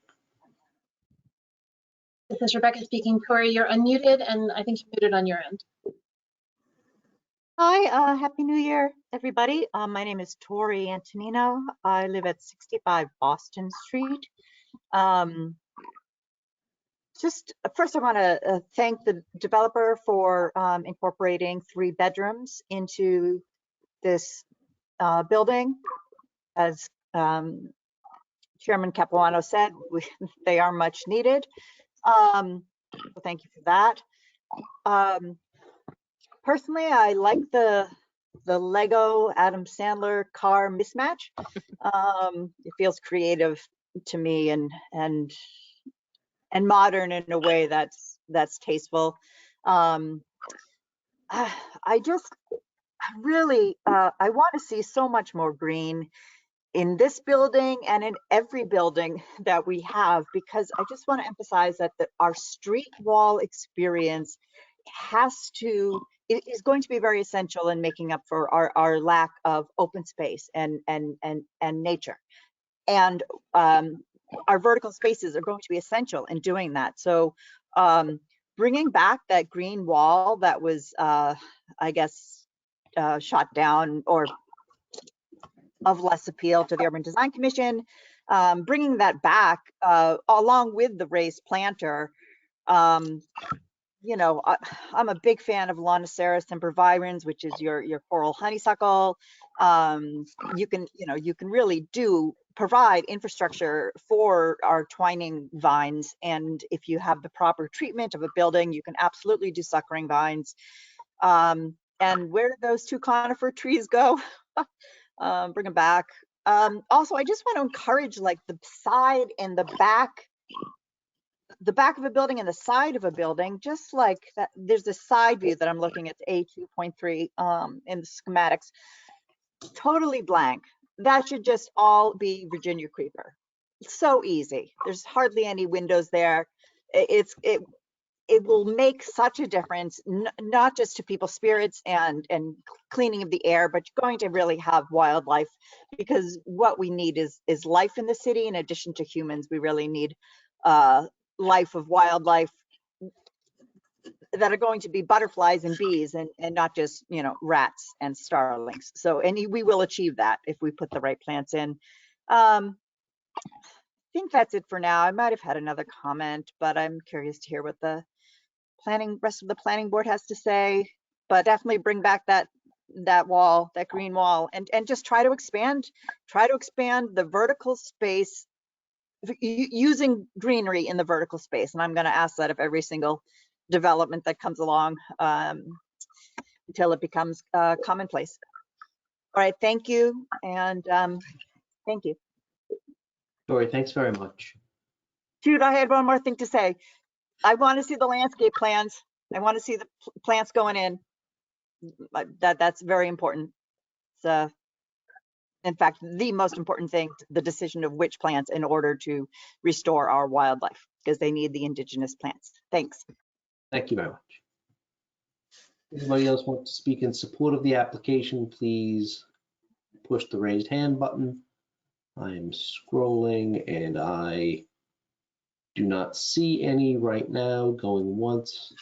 This is Rebecca speaking. Tori, you're unmuted and I think you're muted on your end. Hi, Happy New Year, everybody. My name is Tori Antonino. I live at 65 Boston Street. Just first, I want to thank the developer for incorporating 3 bedrooms into this building. As Chairman Capuano said, they are much needed. So thank you for that. Personally, I like the Lego Adam Sandler car mismatch. It feels creative to me and modern in a way that's tasteful. I want to see so much more green in this building and in every building that we have, because I just want to emphasize that our street wall experience is going to be very essential in making up for our lack of open space and nature. And our vertical spaces are going to be essential in doing that. So bringing back that green wall that was, I guess, shot down or of less appeal to the Urban Design Commission. Bringing that back along with the raised planter. You know, I'm a big fan of Lonoceros sempervirens, which is your coral honeysuckle. You can really provide infrastructure for our twining vines. And if you have the proper treatment of a building, you can absolutely do suckering vines. And where did those 2 conifer trees go? Bring them back. Also, I just want to encourage like the side and the back of a building and the side of a building, just like that. There's a side view that I'm looking at, A2.3 in the schematics, totally blank. That should just all be Virginia creeper. It's so easy. There's hardly any windows there. It will make such a difference, not just to people's spirits and cleaning of the air, but you're going to really have wildlife, because what we need is life in the city. In addition to humans, we really need life of wildlife that are going to be butterflies and bees and not just, you know, rats and starlings. So, and we will achieve that if we put the right plants in. I think that's it for now. I might have had another comment, but I'm curious to hear what the rest of the planning board has to say. But definitely bring back that wall, that green wall, and just try to expand the vertical space using greenery in the vertical space. And I'm going to ask that of every single development that comes along until it becomes commonplace. All right, thank you. And thank you. Dory, thanks very much. Jude, I had one more thing to say. I want to see the landscape plans. I want to see the plants going in. That's very important. So, in fact, the most important thing, the decision of which plants in order to restore our wildlife, because they need the indigenous plants. Thanks. Thank you very much. Anybody else want to speak in support of the application, please push the raised hand button. I am scrolling and I do not see any right now. Going once,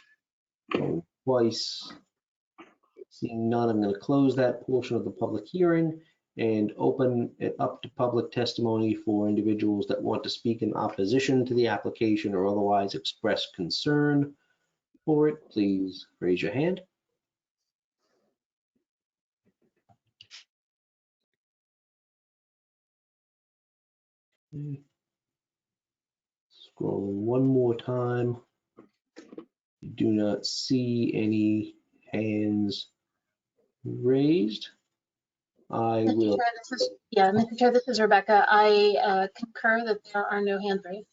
going twice. Seeing none, I'm going to close that portion of the public hearing and open it up to public testimony for individuals that want to speak in opposition to the application or otherwise express concern for it. Please raise your hand. Scrolling one more time. Do not see any hands raised. Mr. Chair, this is Rebecca. I concur that there are no hands raised.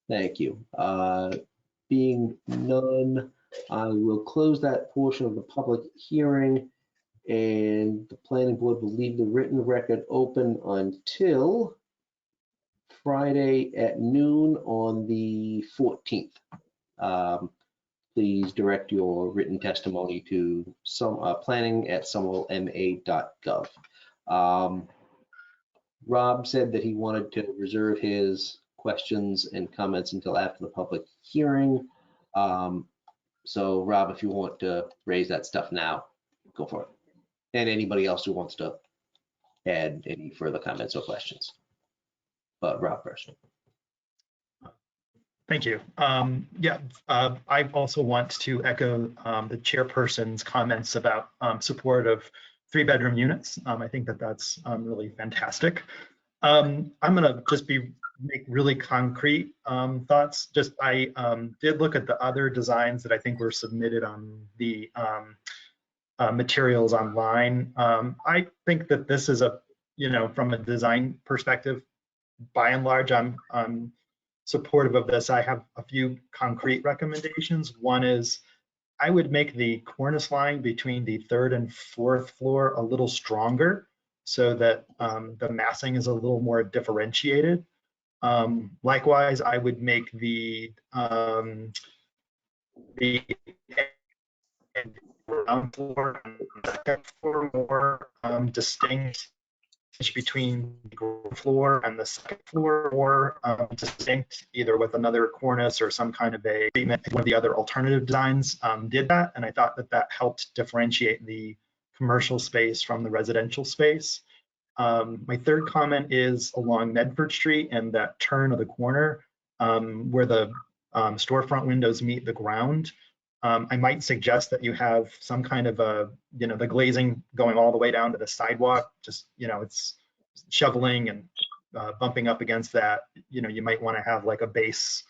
Thank you. Being none, I will close that portion of the public hearing, and the planning board will leave the written record open until Friday at noon on the 14th. Please direct your written testimony to planning@somervillema.gov. Rob said that he wanted to reserve his questions and comments until after the public hearing. So Rob, if you want to raise that stuff now, go for it. And anybody else who wants to add any further comments or questions. But Rob first. Thank you. I also want to echo the chairperson's comments about support of 3-bedroom units. I think that that's really fantastic. I'm gonna just make really concrete thoughts. I did look at the other designs that I think were submitted on the materials online. I think that this is from a design perspective, by and large, I'm supportive of this. I have a few concrete recommendations. One is I would make the cornice line between the 3rd and 4th floor a little stronger so that the massing is a little more differentiated. Likewise, I would make the ground floor and the 2nd floor more distinct between the ground floor and the 2nd floor, or distinct, either with another cornice or some kind of a treatment. One of the other alternative designs did that, and I thought that helped differentiate the commercial space from the residential space. My third comment is along Medford Street and that turn of the corner where the storefront windows meet the ground. I might suggest that you have some kind of a, the glazing going all the way down to the sidewalk, just, it's shoveling and bumping up against that. You might want to have like a base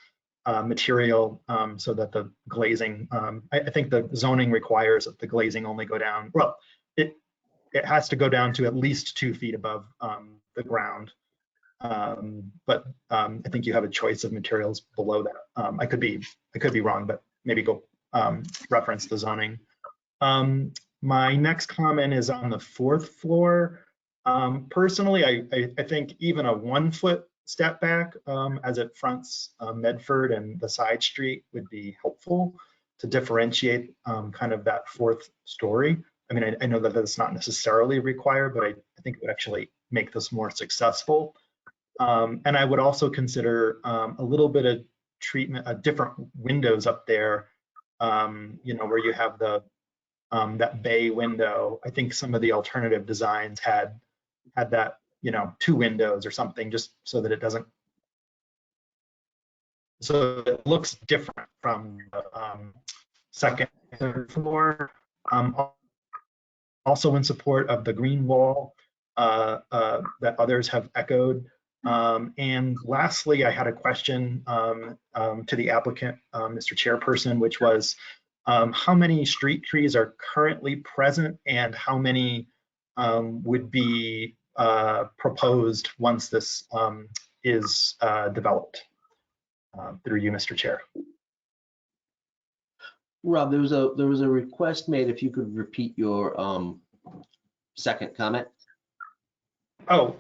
material so that the glazing, I think the zoning requires that the glazing only go down, well, it has to go down to at least 2 feet above the ground. But I think you have a choice of materials below that. I could be wrong, but maybe go reference the zoning. My next comment is on the 4th floor. Personally, I think even a 1 foot step back as it fronts Medford and the side street would be helpful to differentiate kind of that 4th story. I mean, I know that that's not necessarily required, but I think it would actually make this more successful. And I would also consider a little bit of treatment, different windows up there, where you have the that bay window. I think some of the alternative designs had that, 2 windows or something, just so that it doesn't, so it looks different from the 2nd, 3rd floor. Also in support of the green wall that others have echoed. And lastly, I had a question to the applicant, Mr. Chairperson, which was how many street trees are currently present and how many would be proposed once this is developed? Through you, Mr. Chair. Rob, there was a request made if you could repeat your second comment. Oh,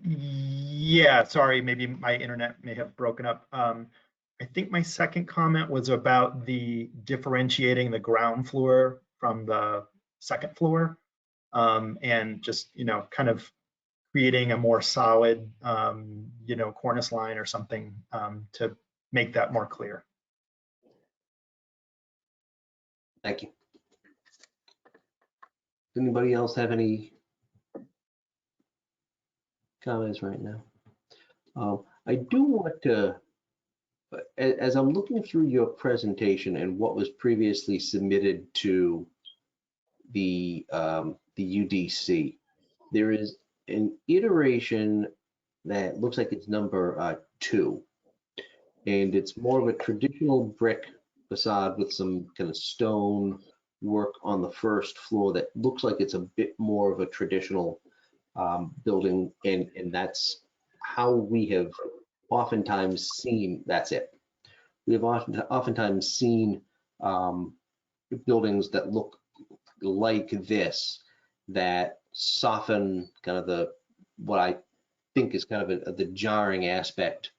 yeah, sorry, maybe my internet may have broken up. I think my second comment was about the differentiating the ground floor from the 2nd floor and just, kind of creating a more solid, cornice line or something to make that more clear. Thank you. Does anybody else have any comments right now? I do want to, as I'm looking through your presentation and what was previously submitted to the UDC, there is an iteration that looks like it's number 2, and it's more of a traditional brick facade with some kind of stone work on the 1st floor that looks like it's a bit more of a traditional building, and that's how we have oftentimes seen, that's it. We have oftentimes seen buildings that look like this, that soften kind of what I think is kind of the jarring aspect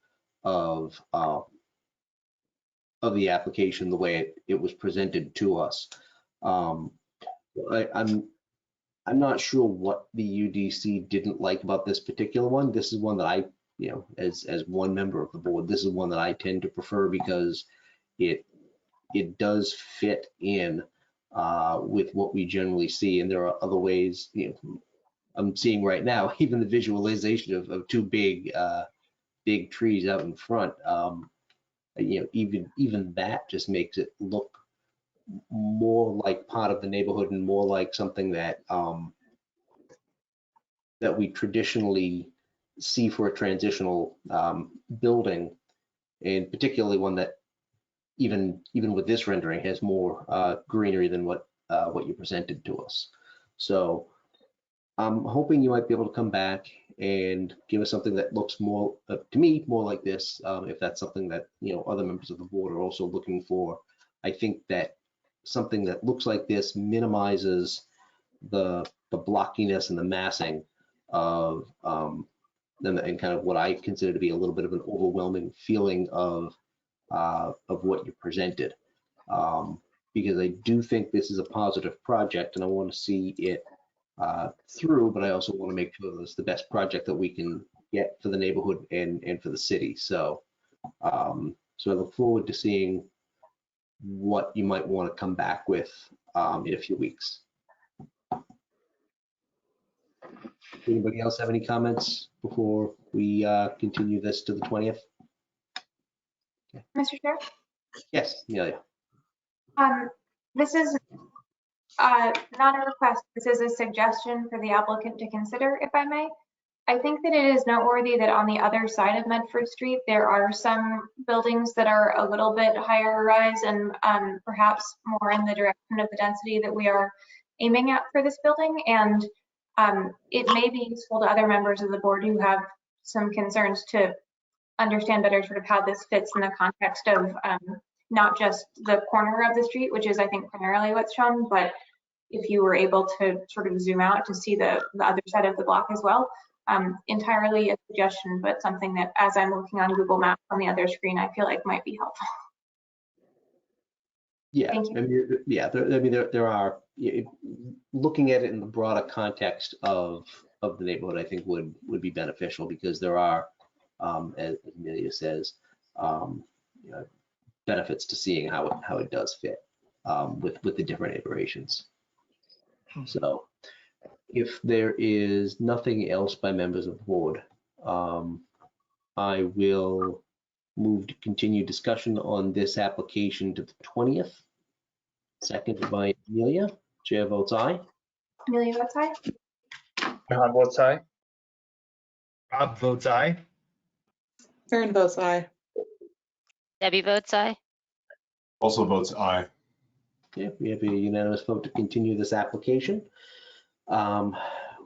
of the application, the way it was presented to us. I'm not sure what the UDC didn't like about this particular one. This is one that I, as one member of the board, this is one that I tend to prefer because it does fit in with what we generally see, and there are other ways. I'm seeing right now even the visualization of 2 big trees out in front. Even that just makes it look more like part of the neighborhood and more like something that that we traditionally see for a transitional building, and particularly one that even with this rendering has more greenery than what you presented to us. So I'm hoping you might be able to come back and give us something that looks more, to me, more like this, if that's something that other members of the board are also looking for. I think that something that looks like this minimizes the blockiness and the massing of and kind of what I consider to be a little bit of an overwhelming feeling of what you presented, because I do think this is a positive project and I want to see it through, but I also want to make sure that it's the best project that we can get for the neighborhood and for the city. So so I look forward to seeing what you might want to come back with in a few weeks. Anybody else have any comments before we continue this to the 20th? Mr. Chair, Yes, Amelia. this is not a request. This is a suggestion for the applicant to consider, if I may. I think that it is noteworthy that on the other side of Medford Street, there are some buildings that are a little bit higher rise and perhaps more in the direction of the density that we are aiming at for this building. And it may be useful to other members of the board who have some concerns to understand better sort of how this fits in the context of not just the corner of the street, which is I think primarily what's shown, but if you were able to sort of zoom out to see the other side of the block as well. Entirely a suggestion, but something that as I'm looking on Google Maps on the other screen, I feel like might be helpful. Yeah, Thank you. I mean, yeah, there are, looking at it in the broader context of the neighborhood, I think would be beneficial because there are, as Amelia says, benefits to seeing how it does fit with the different iterations. So if there is nothing else by members of the board, I will move to continue discussion on this application to the 20th. Seconded by Amelia. Chair votes aye. Amelia votes aye. John votes aye. Rob votes aye. Karen votes aye. Debbie votes aye. Also votes aye. Okay, we have a unanimous vote to continue this application. We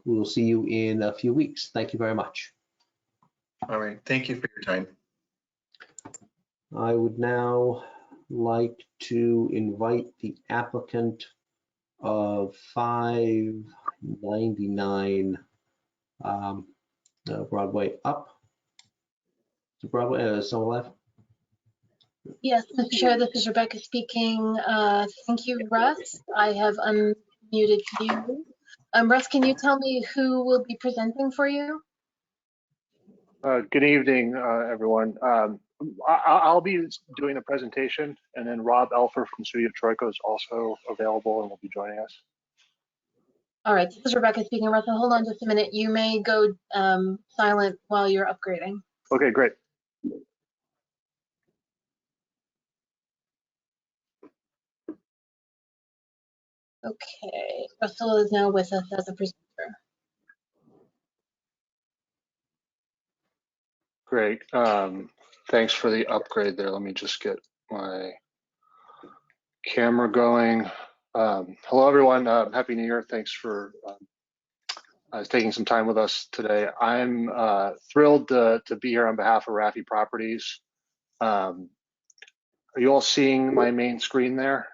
will see you in a few weeks. Thank you very much. All right, thank you for your time. I would now like to invite the applicant of 599 Broadway up. To Broadway, someone left? Yes, Mr. Chair, this is Rebecca speaking. Thank you, Russ. I have unmuted you. Russ, can you tell me who will be presenting for you? Good evening, everyone. I'll be doing the presentation, and then Rob Elfer from Studio Troika is also available and will be joining us. All right, this is Rebecca speaking. Russell, hold on just a minute. You may go silent while you're upgrading. Okay, great. Okay, Russell is now with us as a presenter. Great. Thanks for the upgrade there. Let me just get my camera going. Hello, everyone. Happy New Year. Thanks for taking some time with us today. I'm thrilled to be here on behalf of Raffi Properties. Are you all seeing my main screen there?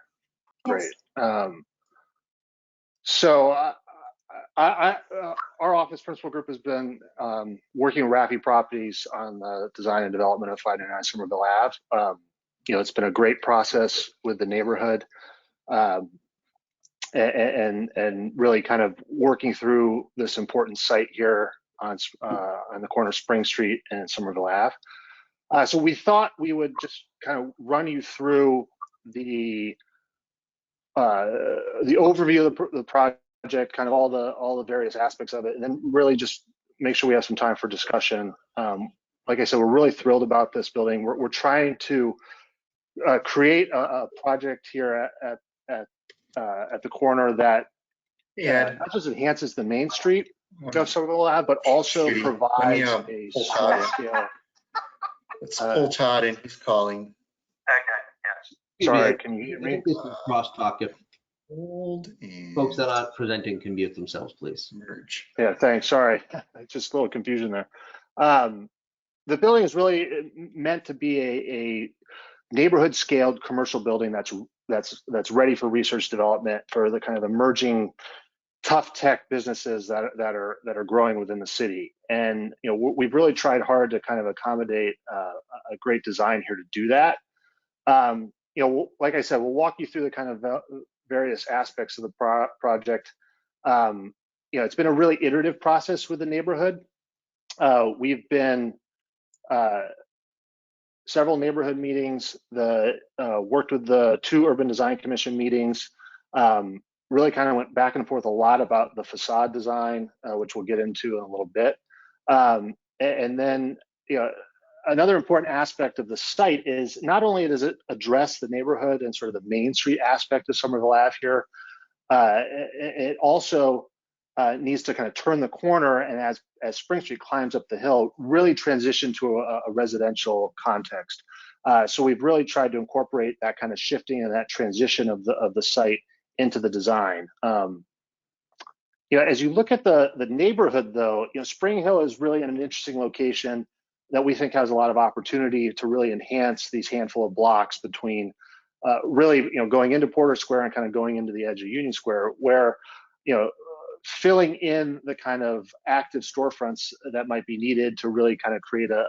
Great. So our office principal group has been working with Raffi Properties on the design and development of 599 Somerville Ave. It's been a great process with the neighborhood and really kind of working through this important site here on the corner of Spring Street and Somerville Ave. So we thought we would just kind of run you through the overview of the project, kind of all the various aspects of it, and then really just make sure we have some time for discussion. Like I said, we're really thrilled about this building. We're trying to create a project here at the corner that not just enhances the main street of Somerville Ave, but also provides a small scale. Let's pull Todd in. He's calling. Sorry, can you hear I me? think this is crosstalk. If Hold and folks that aren't presenting can mute themselves, please. merge. Yeah, thanks. Sorry, just a little confusion there. The building is really meant to be a neighborhood-scaled commercial building that's ready for research development for the kind of emerging tough tech businesses that are growing within the city. And we've really tried hard to kind of accommodate a great design here to do that. Like I said, we'll walk you through the kind of various aspects of the project. It's been a really iterative process with the neighborhood. We've been several neighborhood meetings, worked with the 2 Urban Design Commission meetings, really kind of went back and forth a lot about the facade design, which we'll get into in a little bit. And then, another important aspect of the site is not only does it address the neighborhood and sort of the Main Street aspect of Somerville Ave here, it also needs to kind of turn the corner, and as Spring Street climbs up the hill, really transition to a residential context. So we've really tried to incorporate that kind of shifting and that transition of the site into the design. As you look at the neighborhood, though, Spring Hill is really in an interesting location that we think has a lot of opportunity to really enhance these handful of blocks between really, going into Porter Square and kind of going into the edge of Union Square, where, filling in the kind of active storefronts that might be needed to really kind of create a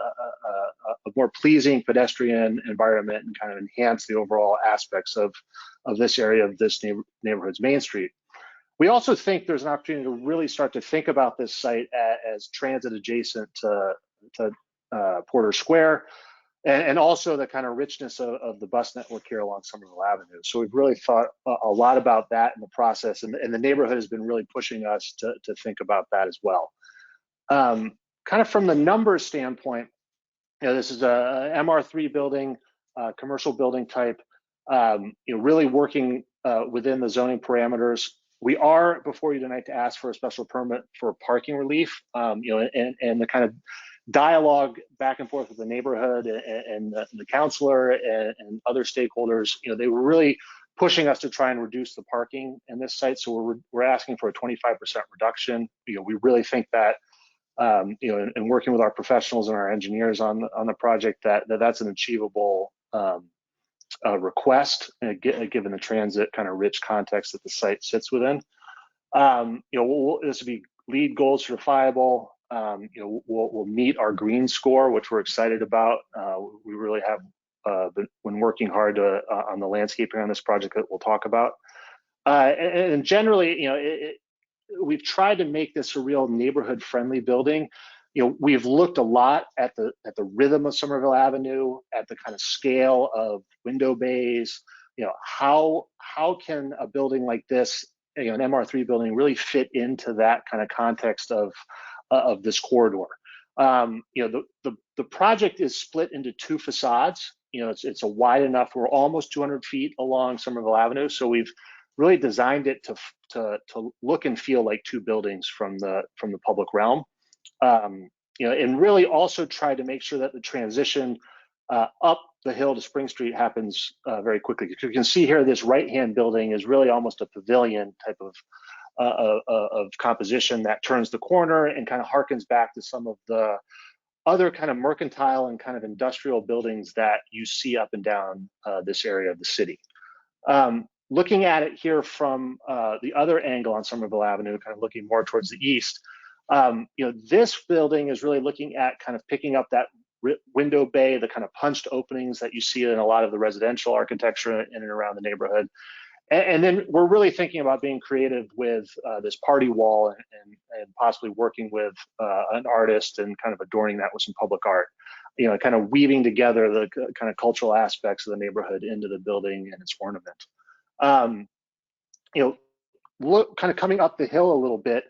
more pleasing pedestrian environment and kind of enhance the overall aspects of this area of this neighborhood's Main Street. We also think there's an opportunity to really start to think about this site as transit adjacent to Porter Square, and also the kind of richness of the bus network here along Somerville Avenue. So we've really thought a lot about that in the process, and the neighborhood has been really pushing us to think about that as well. Kind of from the numbers standpoint, this is a MR3 building, commercial building type, really working within the zoning parameters. We are before you tonight to ask for a special permit for parking relief, and the kind of dialogue back and forth with the neighborhood and the counselor and other stakeholders. They were really pushing us to try and reduce the parking in this site. So we're asking for a 25% reduction. We really think that, and working with our professionals and our engineers on the project, that's an achievable request, given the transit kind of rich context that the site sits within. This would be LEED Gold certifiable. We'll meet our green score, which we're excited about. We really have been working hard on the landscaping on this project that we'll talk about. And generally, we've tried to make this a real neighborhood-friendly building. We've looked a lot at the rhythm of Somerville Avenue, at the kind of scale of window bays. How can a building like this, an MR3 building, really fit into that kind of context of this corridor? The project is split into two facades. It's a wide enough. We're almost 200 feet along Somerville Avenue, so we've really designed it to look and feel like two buildings from the public realm. And really also try to make sure that the transition up the hill to Spring Street happens very quickly. You can see here, this right-hand building is really almost a pavilion type of composition that turns the corner and kind of harkens back to some of the other kind of mercantile and kind of industrial buildings that you see up and down this area of the city. Looking at it here from the other angle on Somerville Avenue, kind of looking more towards the east, this building is really looking at kind of picking up that window bay, the kind of punched openings that you see in a lot of the residential architecture in and around the neighborhood. And then we're really thinking about being creative with this party wall and possibly working with an artist and kind of adorning that with some public art, kind of weaving together the kind of cultural aspects of the neighborhood into the building and its ornament. Kind of coming up the hill a little bit,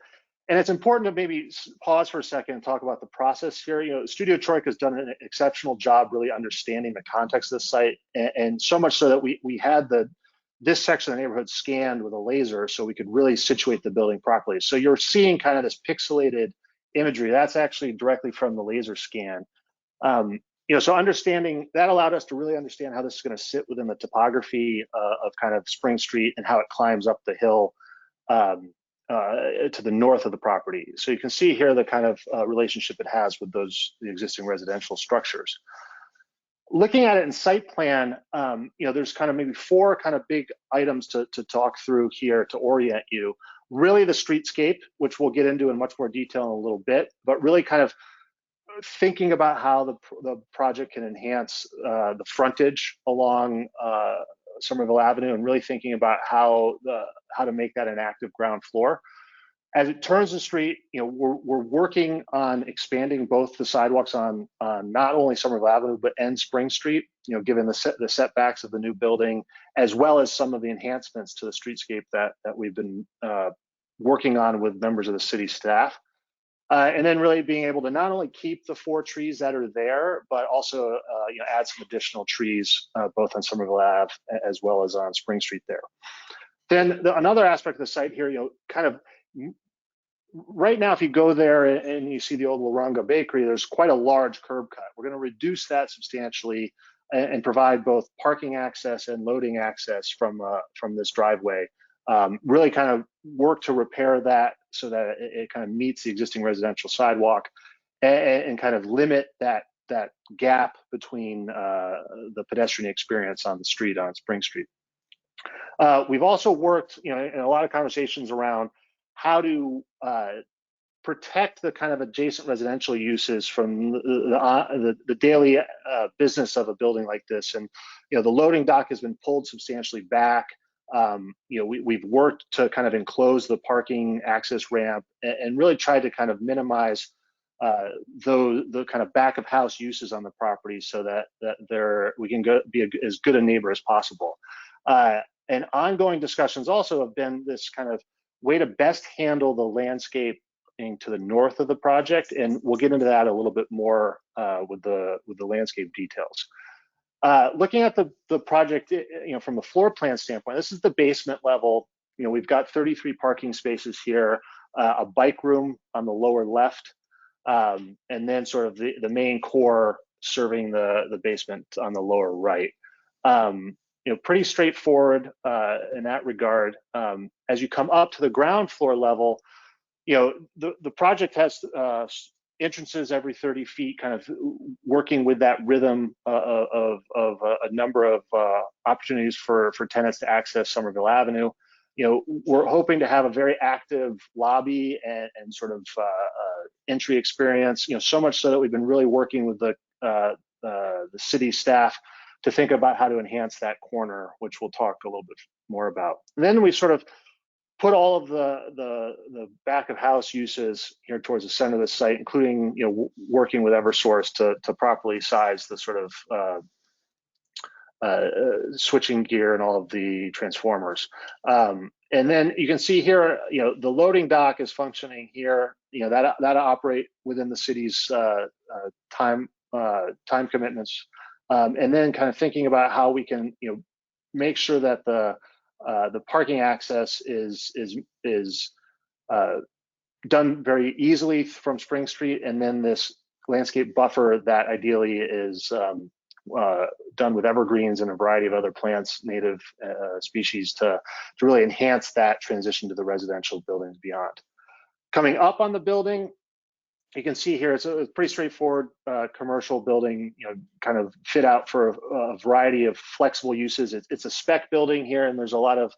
and it's important to maybe pause for a second and talk about the process here. Studio Troika has done an exceptional job really understanding the context of the site, and so much so that we had this section of the neighborhood scanned with a laser so we could really situate the building properly. So you're seeing kind of this pixelated imagery. That's actually directly from the laser scan. So understanding that allowed us to really understand how this is going to sit within the topography of kind of Spring Street and how it climbs up the hill to the north of the property. So you can see here the kind of relationship it has with the existing residential structures. Looking at it in site plan, there's kind of maybe four kind of big items to talk through here to orient you. Really the streetscape, which we'll get into in much more detail in a little bit, but really kind of thinking about how the project can enhance the frontage along Somerville Avenue, and really thinking about how to make that an active ground floor. As it turns the street, we're working on expanding both the sidewalks on not only Somerville Avenue, but and Spring Street, given the setbacks of the new building, as well as some of the enhancements to the streetscape that we've been working on with members of the city staff. And then really being able to not only keep the 4 trees that are there, but also add some additional trees both on Somerville Ave as well as on Spring Street there. Then another aspect of the site here, kind of right now, if you go there and you see the old Laranga Bakery, there's quite a large curb cut. We're going to reduce that substantially and provide both parking access and loading access from this driveway. Really kind of work to repair that so that it kind of meets the existing residential sidewalk and kind of limit that gap between the pedestrian experience on the street on Spring Street. We've also worked, in a lot of conversations around how to protect the kind of adjacent residential uses from the daily business of a building like this. And the loading dock has been pulled substantially back. We've worked to kind of enclose the parking access ramp and really tried to kind of minimize the kind of back of house uses on the property so that we can be as good a neighbor as possible. And ongoing discussions also have been this kind of way to best handle the landscape to the north of the project, and we'll get into that a little bit more with the landscape details. Looking at the project, from a floor plan standpoint, this is the basement level. We've got 33 parking spaces here, a bike room on the lower left, and then sort of the main core serving the basement on the lower right. Pretty straightforward in that regard. As you come up to the ground floor level, the project has entrances every 30 feet, kind of working with that rhythm of a number of opportunities for tenants to access Somerville Avenue. We're hoping to have a very active lobby and sort of entry experience. So much so that we've been really working with the city staff to think about how to enhance that corner, which we'll talk a little bit more about. And then we sort of put all of the back of house uses here towards the center of the site, including working with Eversource to properly size the sort of switching gear and all of the transformers. And then you can see here, the loading dock is functioning here. That operate within the city's time commitments. And then kind of thinking about how we can make sure that the parking access is done very easily from Spring Street, and then this landscape buffer that ideally is done with evergreens and a variety of other plants, native species to really enhance that transition to the residential buildings beyond. Coming up on the building, you can see here it's a pretty straightforward commercial building, kind of fit out for a variety of flexible uses. It's a spec building here, and there's a lot of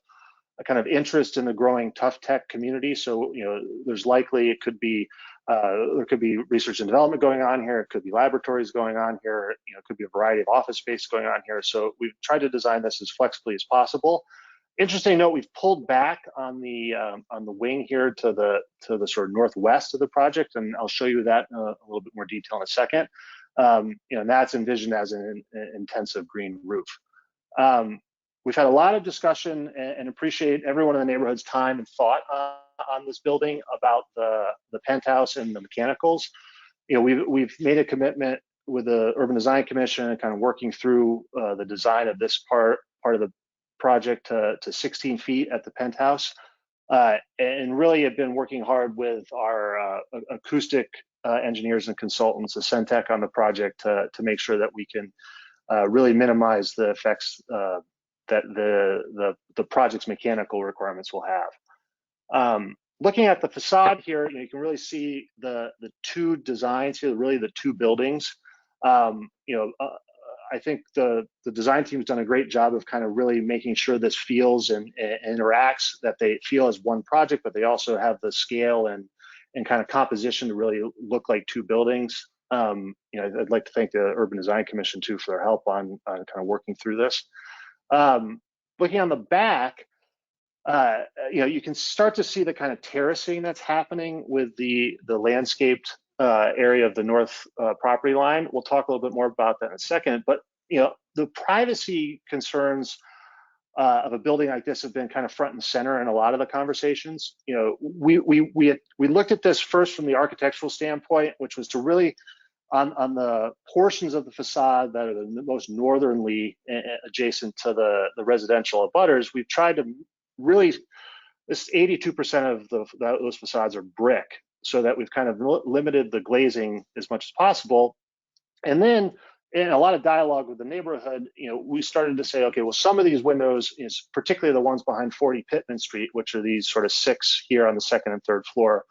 kind of interest in the growing tough tech community. So there's likely there could be research and development going on here. It could be laboratories going on here. It could be a variety of office space going on here. So we've tried to design this as flexibly as possible. Interesting note, we've pulled back on the wing here to the sort of northwest of the project, and I'll show you that in a little bit more detail in a second. And that's envisioned as an intensive green roof. We've had a lot of discussion and appreciate everyone in the neighborhood's time and thought on this building about the penthouse and the mechanicals. We've made a commitment with the Urban Design Commission and kind of working through the design of this part of the project to 16 feet at the penthouse, and really have been working hard with our acoustic engineers and consultants, the Centec, on the project to make sure that we can really minimize the effects that the project's mechanical requirements will have. Looking at the facade here, you can really see the two designs here, really the two buildings. I think the design team's done a great job of kind of really making sure this feels and interacts, that they feel as one project, but they also have the scale and kind of composition to really look like two buildings. I'd like to thank the Urban Design Commission too for their help on kind of working through this. Looking on the back, you can start to see the kind of terracing that's happening with the landscaped area of the north property line. We'll talk a little bit more about that in a second, but the privacy concerns of a building like this have been kind of front and center in a lot of the conversations. We looked at this first from the architectural standpoint, which was to really on the portions of the facade that are the most northernly adjacent to the residential abutters. We've tried to really, this 82% of those facades are brick, so that we've kind of limited the glazing as much as possible. And then in a lot of dialogue with the neighborhood, we started to say, okay, well, some of these windows, particularly the ones behind 40 Pittman Street, which are these sort of 6 here on the second and third floor,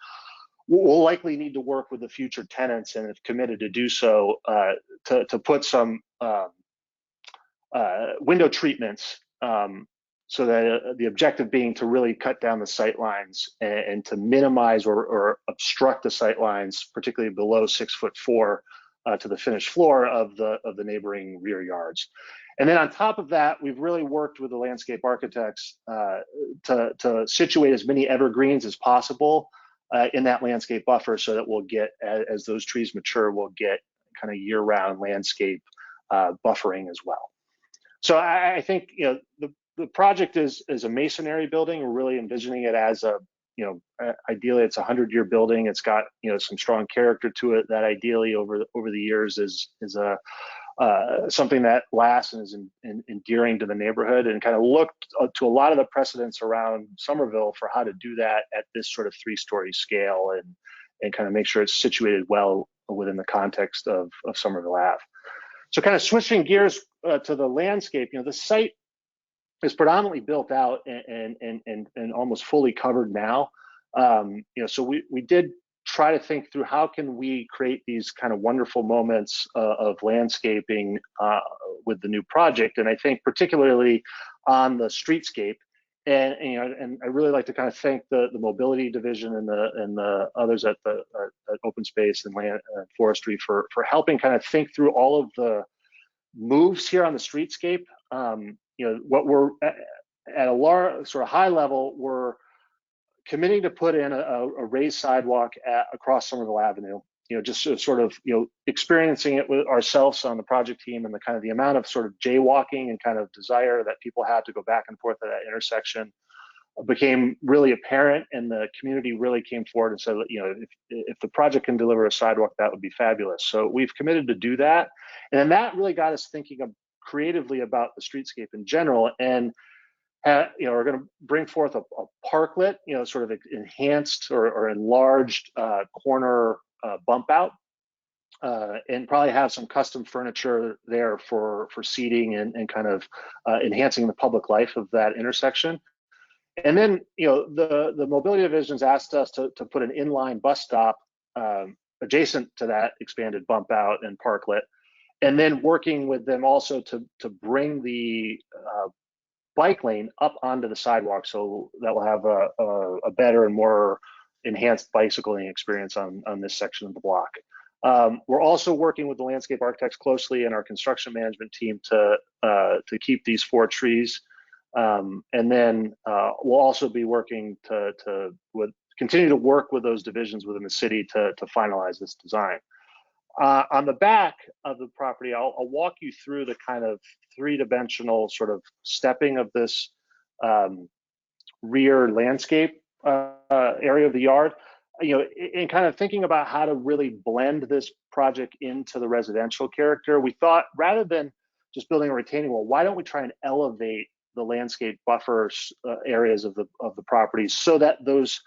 we'll likely need to work with the future tenants, and have committed to do so, to put some window treatments, so that the objective being to really cut down the sight lines and to minimize or obstruct the sight lines, particularly below 6'4", to the finished floor of the neighboring rear yards. And then on top of that, we've really worked with the landscape architects to situate as many evergreens as possible in that landscape buffer, so that we'll get, as those trees mature, we'll get kind of year-round landscape buffering as well. So I think the project is a masonry building. We're really envisioning it as a, ideally it's a 100-year building. It's got some strong character to it that ideally over the years is something that lasts and is endearing to the neighborhood, and kind of looked to a lot of the precedents around Somerville for how to do that at this sort of 3-story scale, and kind of make sure it's situated well within the context of Somerville Ave. So kind of switching gears to the landscape, the site is predominantly built out and almost fully covered now. So we did try to think through how can we create these kind of wonderful moments of landscaping with the new project, and I think particularly on the streetscape. And I really like to kind of thank the mobility division and the others at Open Space and Land Forestry for helping kind of think through all of the moves here on the streetscape. What we're at a large sort of high level, we're committing to put in a raised sidewalk across Somerville Avenue. Just sort of experiencing it with ourselves on the project team, and the kind of the amount of sort of jaywalking and kind of desire that people have to go back and forth at that intersection became really apparent, and the community really came forward and said, if the project can deliver a sidewalk, that would be fabulous. So we've committed to do that, and then that really got us thinking creatively about the streetscape in general, and we're going to bring forth a parklet, sort of enhanced or enlarged corner bump out, and probably have some custom furniture there for seating and kind of enhancing the public life of that intersection. And then, the mobility divisions asked us to put an inline bus stop adjacent to that expanded bump out and parklet, and then working with them also to bring the bike lane up onto the sidewalk, so that will have a better and more enhanced bicycling experience on this section of the block. We're also working with the landscape architects closely and our construction management team to keep these 4 trees. And then we'll also be working to continue to work with those divisions within the city to finalize this design. On the back of the property, I'll walk you through the kind of 3-dimensional sort of stepping of this rear landscape area of the yard. In kind of thinking about how to really blend this project into the residential character, we thought rather than just building a retaining wall, why don't we try and elevate the landscape buffers areas of the properties, so that those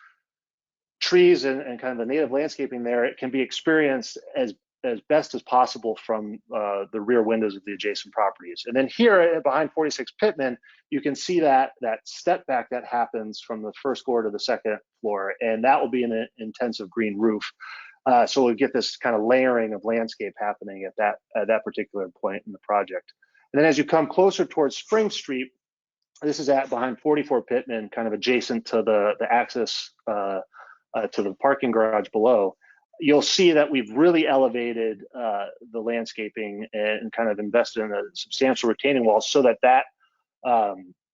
trees and kind of the native landscaping there, it can be experienced as best as possible from the rear windows of the adjacent properties. And then here behind 46 Pittman, you can see that step back that happens from the first floor to the second floor, and that will be an intensive green roof. So we'll get this kind of layering of landscape happening at that particular point in the project. And then as you come closer towards Spring Street, this is behind 44 Pittman, kind of adjacent to the access to the parking garage below. You'll see that we've really elevated the landscaping and kind of invested in a substantial retaining wall, so that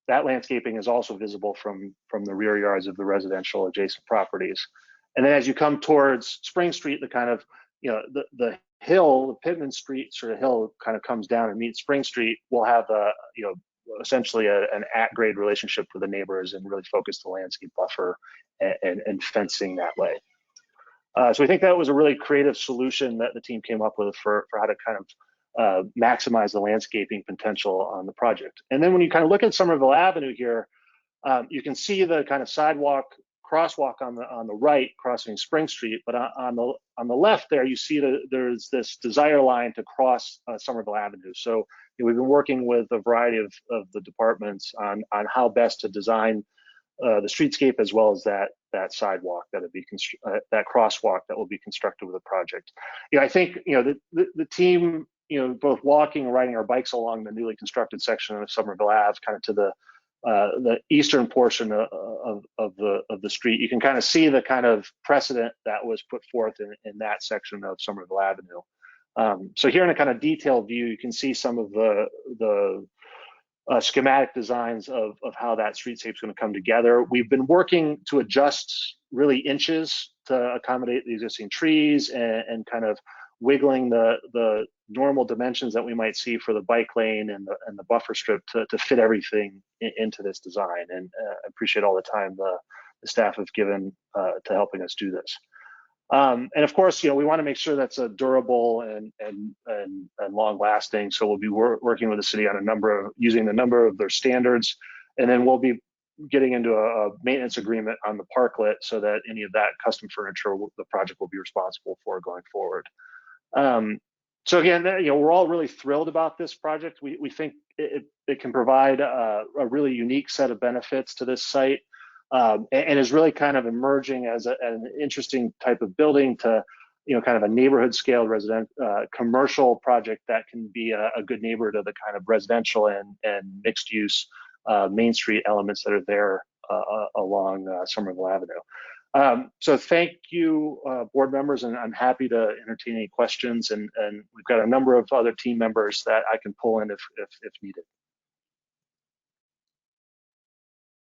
that landscaping is also visible from the rear yards of the residential adjacent properties. And then as you come towards Spring Street, the kind of, the hill, the Pittman Street sort of hill kind of comes down and meets Spring Street, will have essentially an at-grade relationship with the neighbors and really focus the landscape buffer and fencing that way. So we think that was a really creative solution that the team came up with for how to kind of maximize the landscaping potential on the project. And then when you kind of look at Somerville Avenue here, you can see the kind of crosswalk on the right crossing Spring Street, but on the left there, you see there's this desire line to cross Somerville Avenue. So we've been working with a variety of the departments on how best to design the streetscape as well as that sidewalk that crosswalk that will be constructed with the project. I think the team, both walking and riding our bikes along the newly constructed section of Somerville Ave, kind of to the eastern portion of the street, you can kind of see the kind of precedent that was put forth in that section of Somerville Avenue. So here in a kind of detailed view, you can see some of the schematic designs of how that streetscape is going to come together. We've been working to adjust really inches to accommodate the existing trees and kind of wiggling the normal dimensions that we might see for the bike lane and the buffer strip to fit everything into this design. And I appreciate all the time the staff have given to helping us do this. And of course, we want to make sure that's a durable and long lasting. So we'll be working with the city on using a number of their standards, and then we'll be getting into a maintenance agreement on the parklet so that any of that custom furniture the project will be responsible for going forward. So again, we're all really thrilled about this project. We think it can provide a really unique set of benefits to this site. And is really kind of emerging as an interesting type of building to, kind of a neighborhood scale commercial project that can be a good neighbor to the kind of residential and mixed use Main Street elements that are there along Somerville Avenue. So thank you, board members, and I'm happy to entertain any questions. And we've got a number of other team members that I can pull in if needed.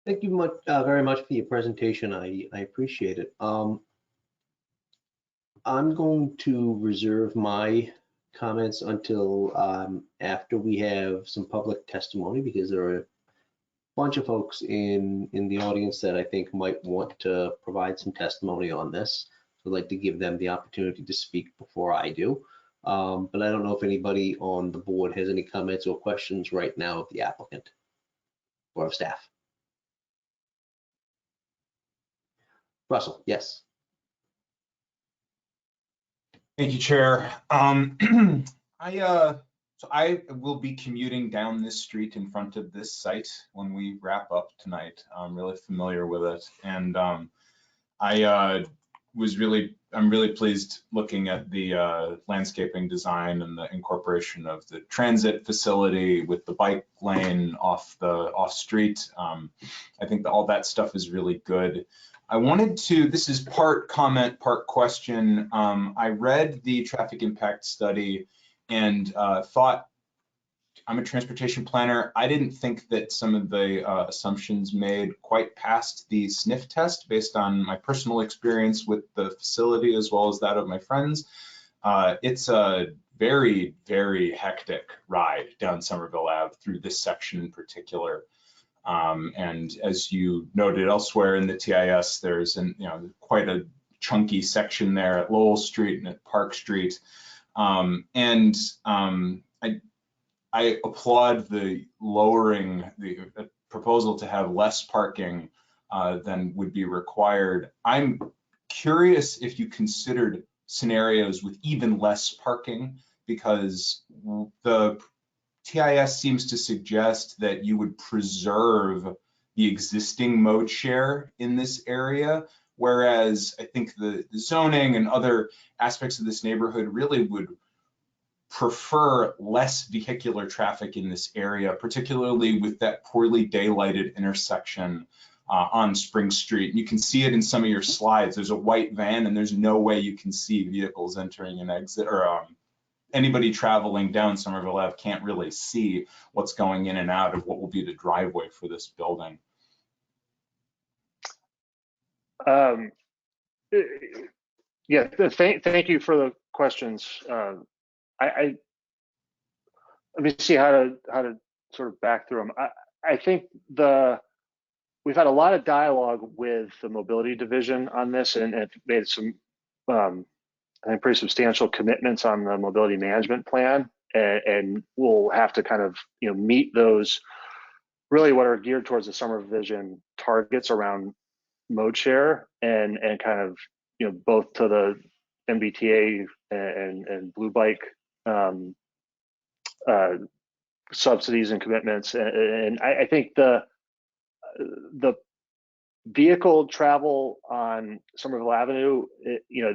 Thank you very much for your presentation. I appreciate it. I'm going to reserve my comments until after we have some public testimony, because there are a bunch of folks in the audience that I think might want to provide some testimony on this. So I'd like to give them the opportunity to speak before I do. But I don't know if anybody on the board has any comments or questions right now of the applicant or of staff. Russell, yes. Thank you, Chair. So I will be commuting down this street in front of this site when we wrap up tonight. I'm really familiar with it, and I'm really pleased looking at the landscaping design and the incorporation of the transit facility with the bike lane off street. I think that all that stuff is really good. I wanted to, this is part comment, part question. I read the traffic impact study and thought, I'm a transportation planner. I didn't think that some of the assumptions made quite passed the sniff test based on my personal experience with the facility as well as that of my friends. It's a very, very hectic ride down Somerville Ave through this section in particular. And as you noted elsewhere in the TIS, there's quite a chunky section there at Lowell Street and at Park Street. I applaud the lowering, the proposal to have less parking than would be required. I'm curious if you considered scenarios with even less parking, because the TIS seems to suggest that you would preserve the existing mode share in this area, whereas I think the zoning and other aspects of this neighborhood really would prefer less vehicular traffic in this area, particularly with that poorly daylighted intersection on Spring Street. You can see it in some of your slides. There's a white van and there's no way you can see vehicles entering and exit or anybody traveling down Somerville Ave can't really see what's going in and out of what will be the driveway for this building. Yeah, thank you for the questions. Let me see how to sort of back through them. I think we've had a lot of dialogue with the mobility division on this, and made some I think pretty substantial commitments on the mobility management plan, and we'll have to kind of meet those really what are geared towards the summer vision targets around mode share and kind of both to the MBTA and Blue Bike subsidies and commitments, and I think the vehicle travel on Somerville Avenue,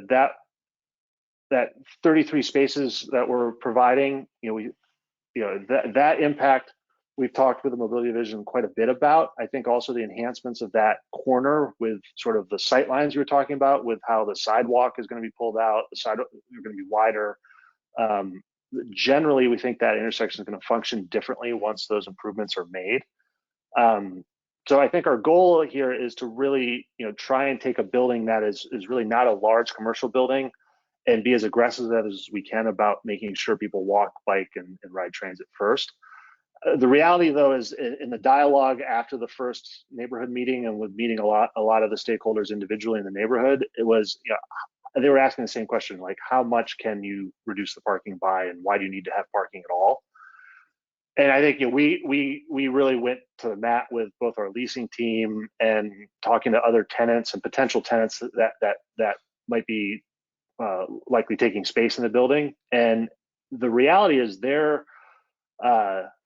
that 33 spaces that we're providing, that impact we've talked with the mobility division quite a bit about. I think also the enhancements of that corner with sort of the sight lines you were talking about, with how the sidewalk is going to be pulled out, the sidewalk are going to be wider. Generally, we think that intersection is going to function differently once those improvements are made. So I think our goal here is to really, try and take a building that is really not a large commercial building and be as aggressive as we can about making sure people walk, bike, and ride transit first. The reality, though, is in the dialogue after the first neighborhood meeting and with meeting a lot of the stakeholders individually in the neighborhood, it was, they were asking the same question, like, how much can you reduce the parking by, and why do you need to have parking at all? And I think we really went to the mat with both our leasing team and talking to other tenants and potential tenants that might be likely taking space in the building. And the reality is their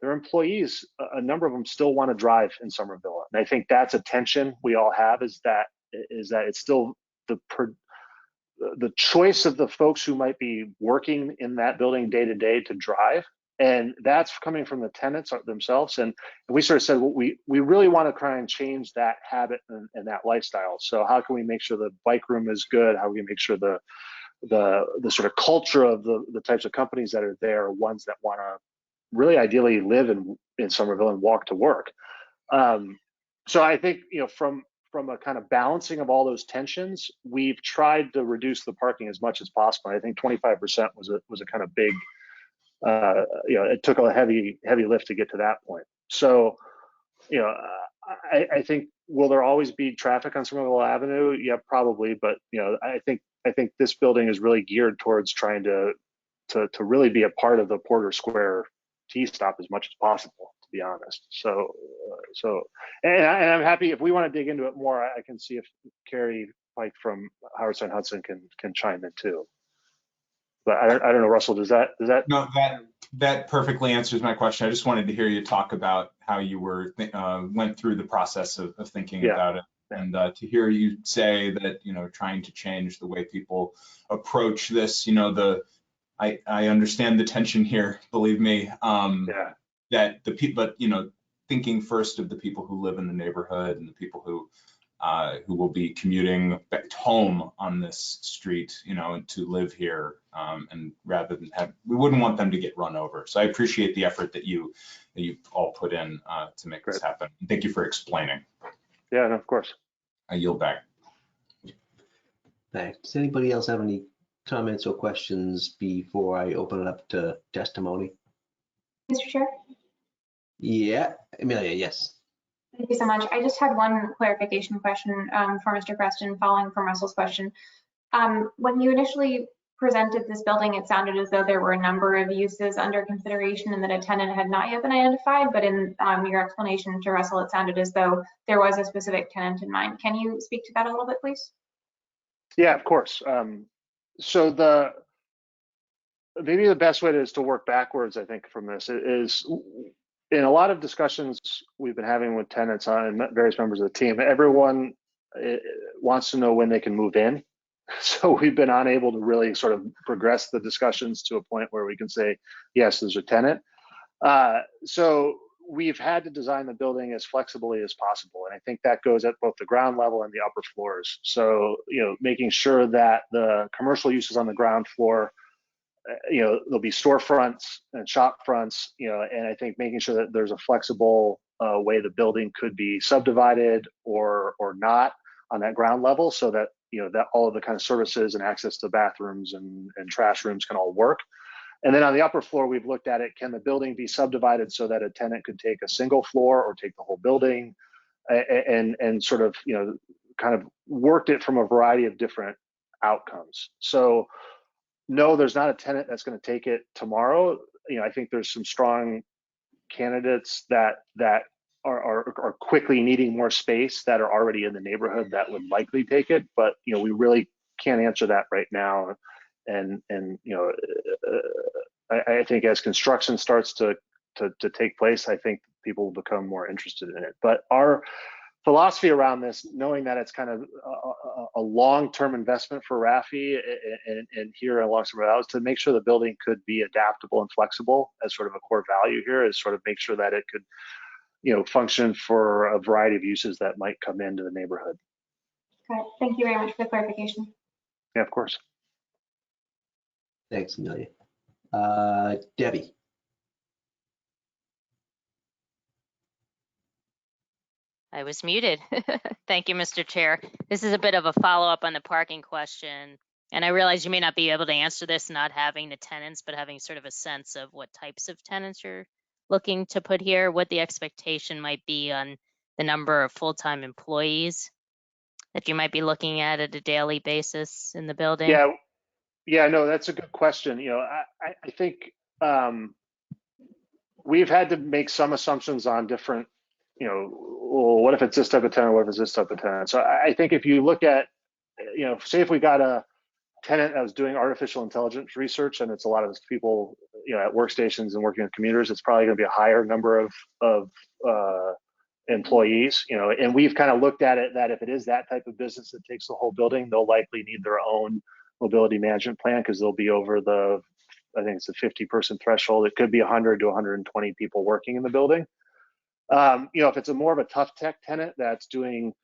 employees, a number of them still want to drive in Somerville. And I think that's a tension we all have, is that it's still the choice of the folks who might be working in that building day to day to drive. And that's coming from the tenants themselves. And we sort of said, well, we really want to try and change that habit and that lifestyle. So how can we make sure the bike room is good? How can we make sure the sort of culture of the types of companies that are there are ones that want to really ideally live in Somerville and walk to work. So I think, from a kind of balancing of all those tensions, we've tried to reduce the parking as much as possible. I think 25% was a kind of big, it took a heavy lift to get to that point. So, I think, will there always be traffic on Somerville Avenue? Yeah, probably. But, I think this building is really geared towards trying to really be a part of the Porter Square T-stop as much as possible, to be honest. So, and I'm happy, if we want to dig into it more, I can see if Carrie Pike from Howard Stein Hudson can chime in too. But I don't know, Russell, does that? No, that perfectly answers my question. I just wanted to hear you talk about how you went through the process of thinking about it, and to hear you say that, trying to change the way people approach this, I understand the tension here, believe me, that the people, but, thinking first of the people who live in the neighborhood and the people who will be commuting back home on this street, to live here, and rather than we wouldn't want them to get run over. So I appreciate the effort that you all put in to make this happen. Thank you for explaining. Yeah, no, of course. I yield back. Thanks. Does anybody else have any comments or questions before I open it up to testimony? Mr. Chair? Yeah, Amelia, yes. Thank you so much. I just had one clarification question for Mr. Preston, following from Russell's question. When you initially presented this building, it sounded as though there were a number of uses under consideration and that a tenant had not yet been identified, but in your explanation to Russell, it sounded as though there was a specific tenant in mind. Can you speak to that a little bit, please? Yeah, of course. So maybe the best way is to work backwards, I think, from this is, in a lot of discussions we've been having with tenants and various members of the team, everyone wants to know when they can move in. So we've been unable to really sort of progress the discussions to a point where we can say, yes, there's a tenant. So we've had to design the building as flexibly as possible. And I think that goes at both the ground level and the upper floors. So, making sure that the commercial uses on the ground floor there'll be storefronts and shop fronts, and I think making sure that there's a flexible way the building could be subdivided or not on that ground level, so that that all of the kind of services and access to bathrooms and trash rooms can all work. And then on the upper floor, we've looked at it, can the building be subdivided so that a tenant could take a single floor or take the whole building, and sort of kind of worked it from a variety of different outcomes. So no, there's not a tenant that's going to take it tomorrow. I think there's some strong candidates that are quickly needing more space that are already in the neighborhood that would likely take it, but we really can't answer that right now. And I think as construction starts to take place, I think people will become more interested in it. But our philosophy around this, knowing that it's kind of a long-term investment for Rafi and here alongside ours, to make sure the building could be adaptable and flexible as sort of a core value here, is sort of make sure that it could function for a variety of uses that might come into the neighborhood. Okay, thank you very much for the clarification. Yeah, of course. Thanks, Amelia. Debbie. I was muted. Thank you, Mr. Chair. This is a bit of a follow-up on the parking question. And I realize you may not be able to answer this not having the tenants, but having sort of a sense of what types of tenants you're looking to put here, what the expectation might be on the number of full-time employees that you might be looking at a daily basis in the building. Yeah, no, that's a good question. I think we've had to make some assumptions on different, well, what if it's this type of tenant, what if it's this type of tenant? So I think if you look at, say if we got a tenant that was doing artificial intelligence research, and it's a lot of people, at workstations and working with commuters, it's probably going to be a higher number of employees, and we've kind of looked at it that if it is that type of business that takes the whole building, they'll likely need their own mobility management plan, because they'll be over the, I think it's a 50-person threshold. It could be 100 to 120 people working in the building. If it's a more of a tough tech tenant that's doing,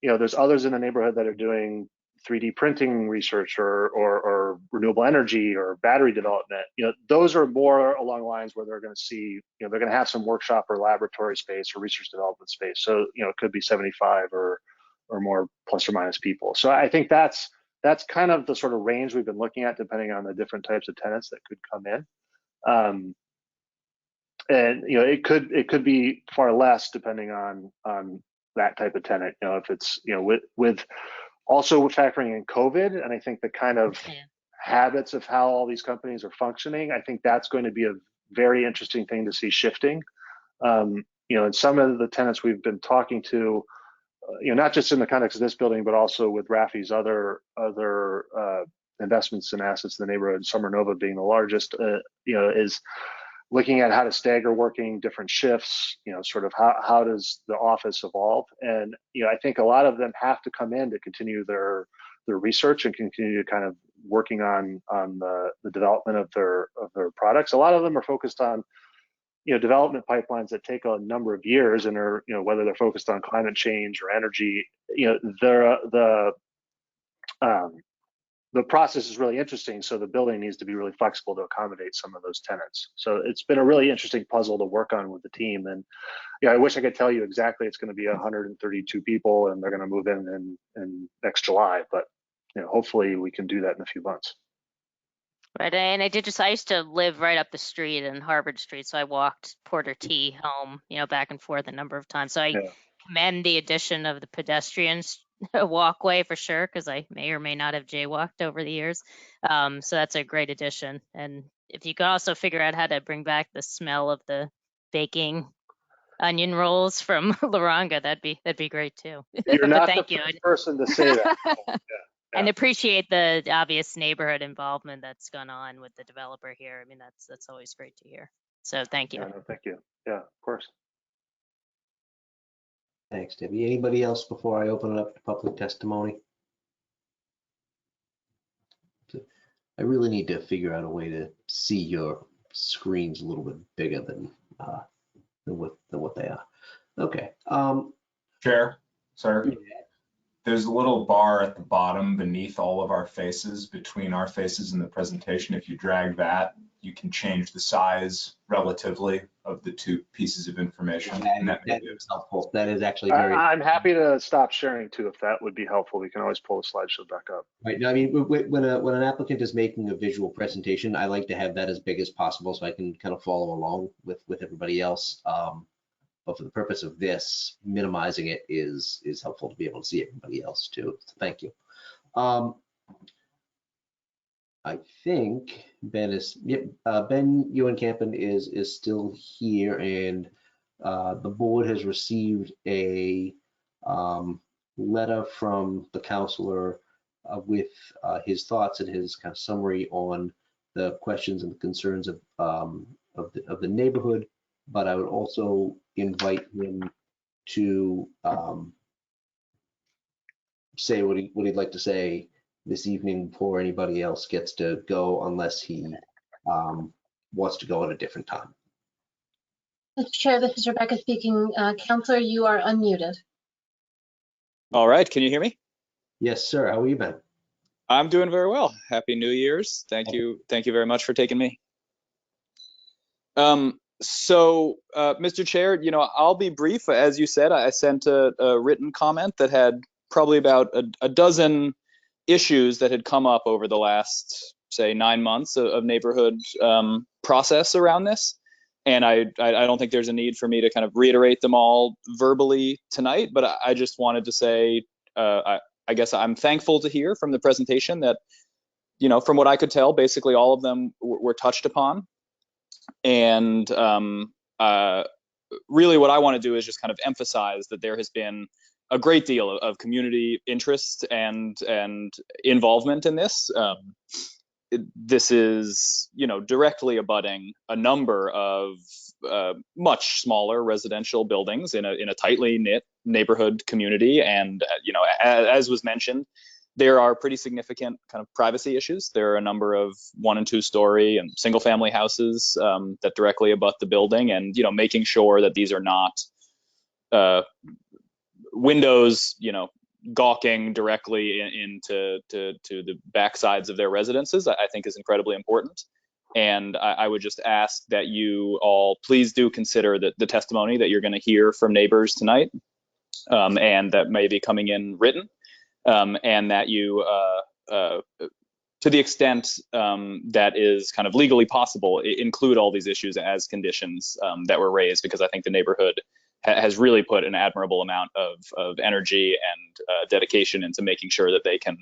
there's others in the neighborhood that are doing 3D printing research or renewable energy or battery development. Those are more along the lines where they're going to see, they're going to have some workshop or laboratory space or research development space. So, it could be 75 or more plus or minus people. So I think that's kind of the sort of range we've been looking at, depending on the different types of tenants that could come in. And it could be far less depending on that type of tenant. If it's with also factoring in COVID, and I think the kind of habits of how all these companies are functioning, I think that's going to be a very interesting thing to see shifting. And some of the tenants we've been talking to, not just in the context of this building, but also with Rafi's other investments and assets in the neighborhood, Summer Nova being the largest, is looking at how to stagger working, different shifts, sort of how does the office evolve? And, I think a lot of them have to come in to continue their research and continue to kind of working on the development of their products. A lot of them are focused on, development pipelines that take a number of years and are, whether they're focused on climate change or energy, the process is really interesting. So the building needs to be really flexible to accommodate some of those tenants. So it's been a really interesting puzzle to work on with the team. And I wish I could tell you exactly it's going to be 132 people and they're going to move in next July, but hopefully we can do that in a few months. Right, and I used to live right up the street in Harvard Street, so I walked Porter T home, back and forth a number of times. So I commend the addition of the pedestrians walkway for sure, because I may or may not have jaywalked over the years. So that's a great addition. And if you could also figure out how to bring back the smell of the baking onion rolls from Laranga, that'd be great too. You're not thank the you. first person to say that. And appreciate the obvious neighborhood involvement that's gone on with the developer here. I mean, that's always great to hear. So thank you. Yeah, no, thank you. Yeah, of course. Thanks, Debbie. Anybody else before I open it up to public testimony? I really need to figure out a way to see your screens a little bit bigger than what they are. Okay. Chair, sir. there's a little bar at the bottom beneath all of our faces, between our faces and the presentation. If you drag that, you can change the size relatively of the two pieces of information. And that may That be is helpful. That is actually very I'm happy to stop sharing too, if that would be helpful. We can always pull the slideshow back up. right. Now, I mean, when an applicant is making a visual presentation, I like to have that as big as possible so I can kind of follow along with everybody else. But for the purpose of this, minimizing it is helpful to be able to see everybody else too. So thank you. I think Ben is, Ben Ewan-Campen is still here, and the board has received a letter from the counselor with his thoughts and his kind of summary on the questions and the concerns of the neighborhood. But I would also invite him to say what he'd like to say this evening before anybody else gets to go, unless he wants to go at a different time. Mr. Chair, this is Rebecca speaking. Counselor, you are unmuted. All right, can you hear me? Yes, sir. How are you, Ben? I'm doing very well. Happy New Year's. Thank you very much for taking me. So, Mr. Chair, I'll be brief. As you said, I sent a written comment that had probably about a dozen issues that had come up over the last, say, 9 months of neighborhood process around this. And I don't think there's a need for me to kind of reiterate them all verbally tonight, but I just wanted to say, I guess I'm thankful to hear from the presentation that, from what I could tell, basically all of them were touched upon. And really what I want to do is just kind of emphasize that there has been a great deal of community interest and involvement in this. This is, directly abutting a number of much smaller residential buildings in a tightly knit neighborhood community. And, as was mentioned, there are pretty significant kind of privacy issues. There are a number of 1- and 2-story and single family houses that directly abut the building, and, making sure that these are not windows, gawking directly into the backsides of their residences, I think is incredibly important. And I would just ask that you all please do consider the testimony that you're going to hear from neighbors tonight, and that may be coming in written, and that you, to the extent that is kind of legally possible, include all these issues as conditions that were raised, because I think the neighborhood has really put an admirable amount of energy and dedication into making sure that they can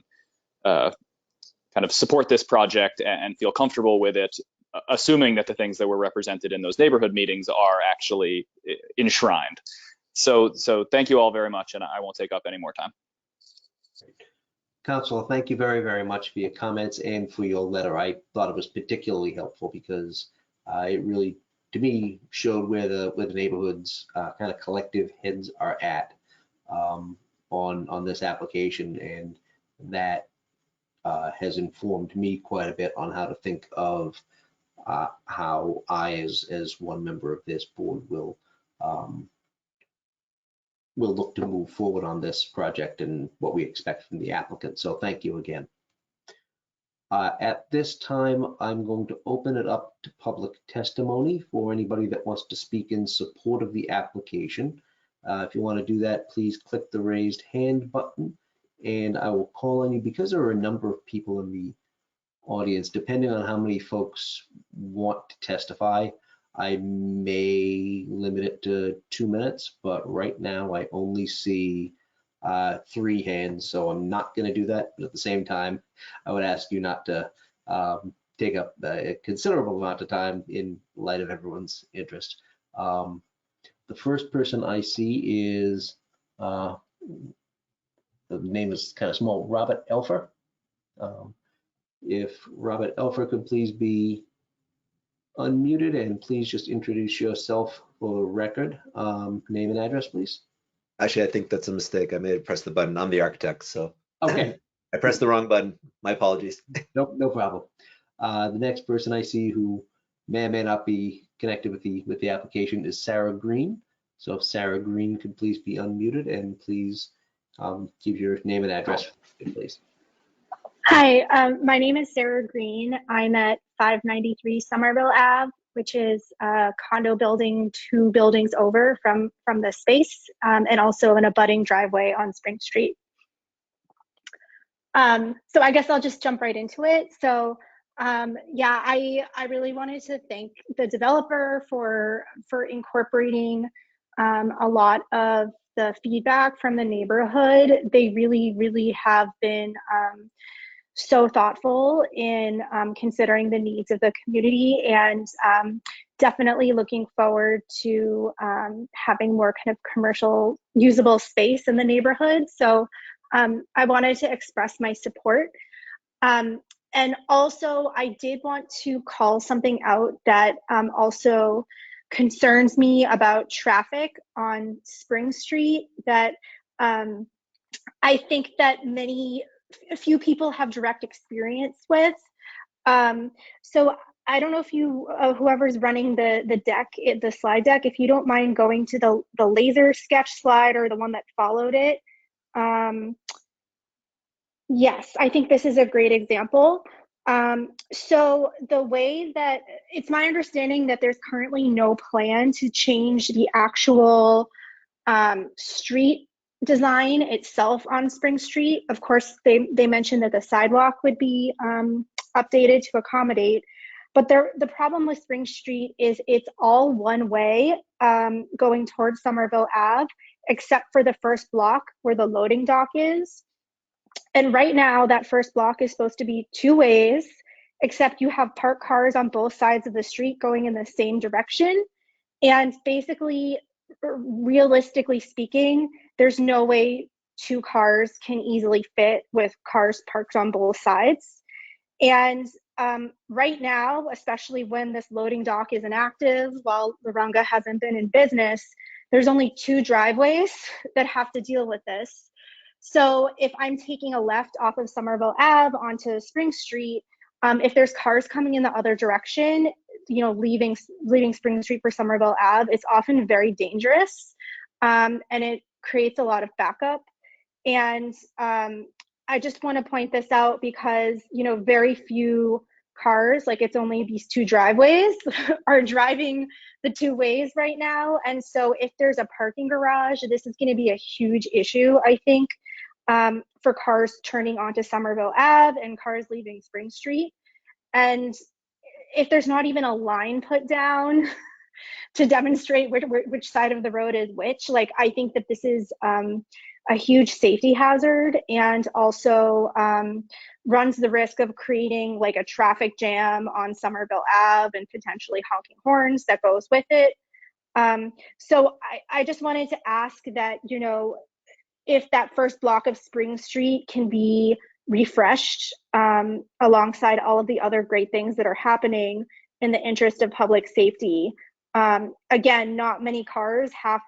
kind of support this project and feel comfortable with it, assuming that the things that were represented in those neighborhood meetings are actually enshrined. So thank you all very much, and I won't take up any more time. Councilor, thank you very, very much for your comments and for your letter. I thought it was particularly helpful because it really, to me, showed where the neighborhood's kind of collective heads are at on this application, and that has informed me quite a bit on how to think of how I, as one member of this board, will look to move forward on this project and what we expect from the applicant. So thank you again. At this time, I'm going to open it up to public testimony for anybody that wants to speak in support of the application. If you want to do that, please click the raised hand button, and I will call on you. Because there are a number of people in the audience, depending on how many folks want to testify, I may limit it to 2 minutes, but right now I only see 3 hands, so I'm not going to do that. But at the same time, I would ask you not to take up a considerable amount of time in light of everyone's interest. The first person I see is, the name is kind of small, Robert Elfer. If Robert Elfer could please be unmuted, and please just introduce yourself for the record. Name and address, please. Actually, I think that's a mistake. I may have pressed the button. I'm the architect, so. Okay. I pressed the wrong button. My apologies. Nope, no problem. The next person I see who may or may not be connected with the application is Sarah Green. So if Sarah Green could please be unmuted and please Give your name and address, please. Hi, my name is Sarah Green. I'm at 593 Somerville Ave, which is a condo building 2 buildings over from the space, and also an abutting driveway on Spring Street. So I guess I'll just jump right into it. So yeah, I really wanted to thank the developer for incorporating a lot of the feedback from the neighborhood. They really have been so thoughtful in considering the needs of the community, and definitely looking forward to having more kind of commercial usable space in the neighborhood. So I wanted to express my support. And also I did want to call something out that also concerns me about traffic on Spring Street, that I think that a few people have direct experience with. So I don't know if you, whoever's running the deck, the slide deck, if you don't mind going to the laser sketch slide or the one that followed it. Yes, I think this is a great example. So the way that, it's my understanding that there's currently no plan to change the actual street design itself on Spring Street. Of course, they mentioned that the sidewalk would be updated to accommodate, but the problem with Spring Street is it's all one way going towards Somerville Ave, except for the first block where the loading dock is. And right now that first block is supposed to be 2 ways, except you have parked cars on both sides of the street going in the same direction. And basically, realistically speaking, there's no way 2 cars can easily fit with cars parked on both sides. And right now, especially when this loading dock isn't active, while Lorunga hasn't been in business, there's only 2 driveways that have to deal with this. So if I'm taking a left off of Somerville Ave onto Spring Street, if there's cars coming in the other direction, you know, leaving Spring Street for Somerville Ave, it's often very dangerous, and it creates a lot of backup. And I just want to point this out because, you know, very few cars, like it's only these 2 driveways, are driving the 2 ways right now. And so if there's a parking garage, this is going to be a huge issue, I think, for cars turning onto Somerville Ave and cars leaving Spring Street. And if there's not even a line put down to demonstrate which side of the road is which, like, I think that this is a huge safety hazard, and also runs the risk of creating like a traffic jam on Somerville Ave and potentially honking horns that goes with it. So I just wanted to ask that, you know, if that first block of Spring Street can be refreshed alongside all of the other great things that are happening in the interest of public safety. Again, not many cars have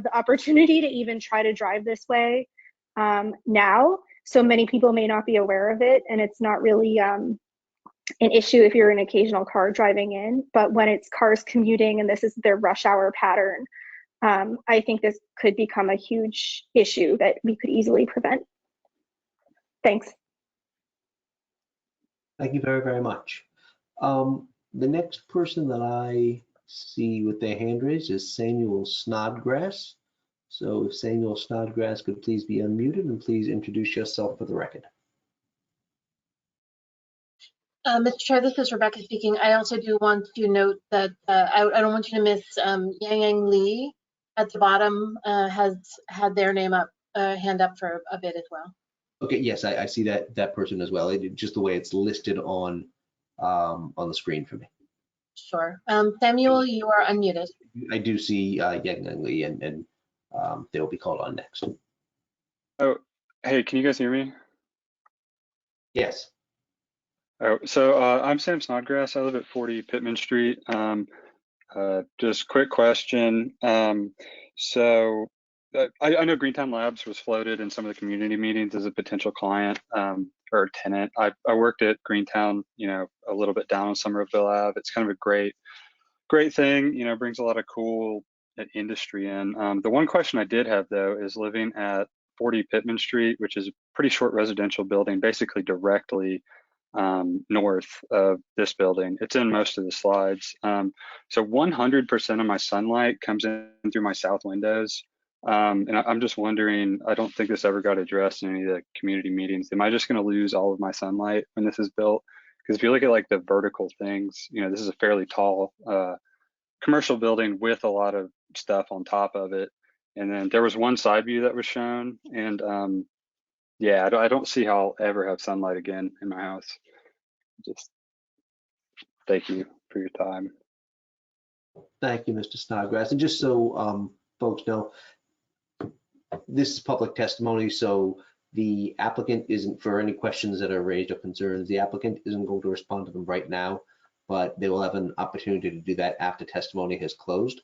the opportunity to even try to drive this way now. So many people may not be aware of it, and it's not really an issue if you're an occasional car driving in, but when it's cars commuting and this is their rush hour pattern, I think this could become a huge issue that we could easily prevent. Thanks. Thank you very, very much. The next person that I see with their hand raised is Samuel Snodgrass. So if Samuel Snodgrass could please be unmuted and please introduce yourself for the record. Mr. Chair, this is Rebecca speaking. I also do want to note that I don't want you to miss Yang Lee at the bottom has had their name up, hand up for a bit as well. Okay, yes, I see that person as well. Just the way it's listed on the screen for me. Sure. Samuel, you are unmuted. I do see Yang Lee, and they'll be called on next. Oh, hey, can you guys hear me? Yes. Oh, so I'm Sam Snodgrass. I live at 40 Pittman Street. Just quick question. So I know Greentown Labs was floated in some of the community meetings as a potential client or tenant. I worked at Greentown, you know, a little bit down on Somerville Ave. It's kind of a great thing, you know, brings a lot of cool industry in. The one question I did have though is living at 40 Pittman Street, which is a pretty short residential building, basically directly north of this building. It's in most of the slides. So 100% of my sunlight comes in through my south windows. And I'm just wondering, I don't think this ever got addressed in any of the community meetings. Am I just going to lose all of my sunlight when this is built? Because if you look at like the vertical things, you know, this is a fairly tall commercial building with a lot of stuff on top of it. And then there was one side view that was shown, and yeah, I don't see how I'll ever have sunlight again in my house. Just thank you for your time. Thank you, Mr. Snodgrass. And just so folks know, this is public testimony, so the applicant isn't, for any questions that are raised or concerns, the applicant isn't going to respond to them right now, but they will have an opportunity to do that after testimony has closed.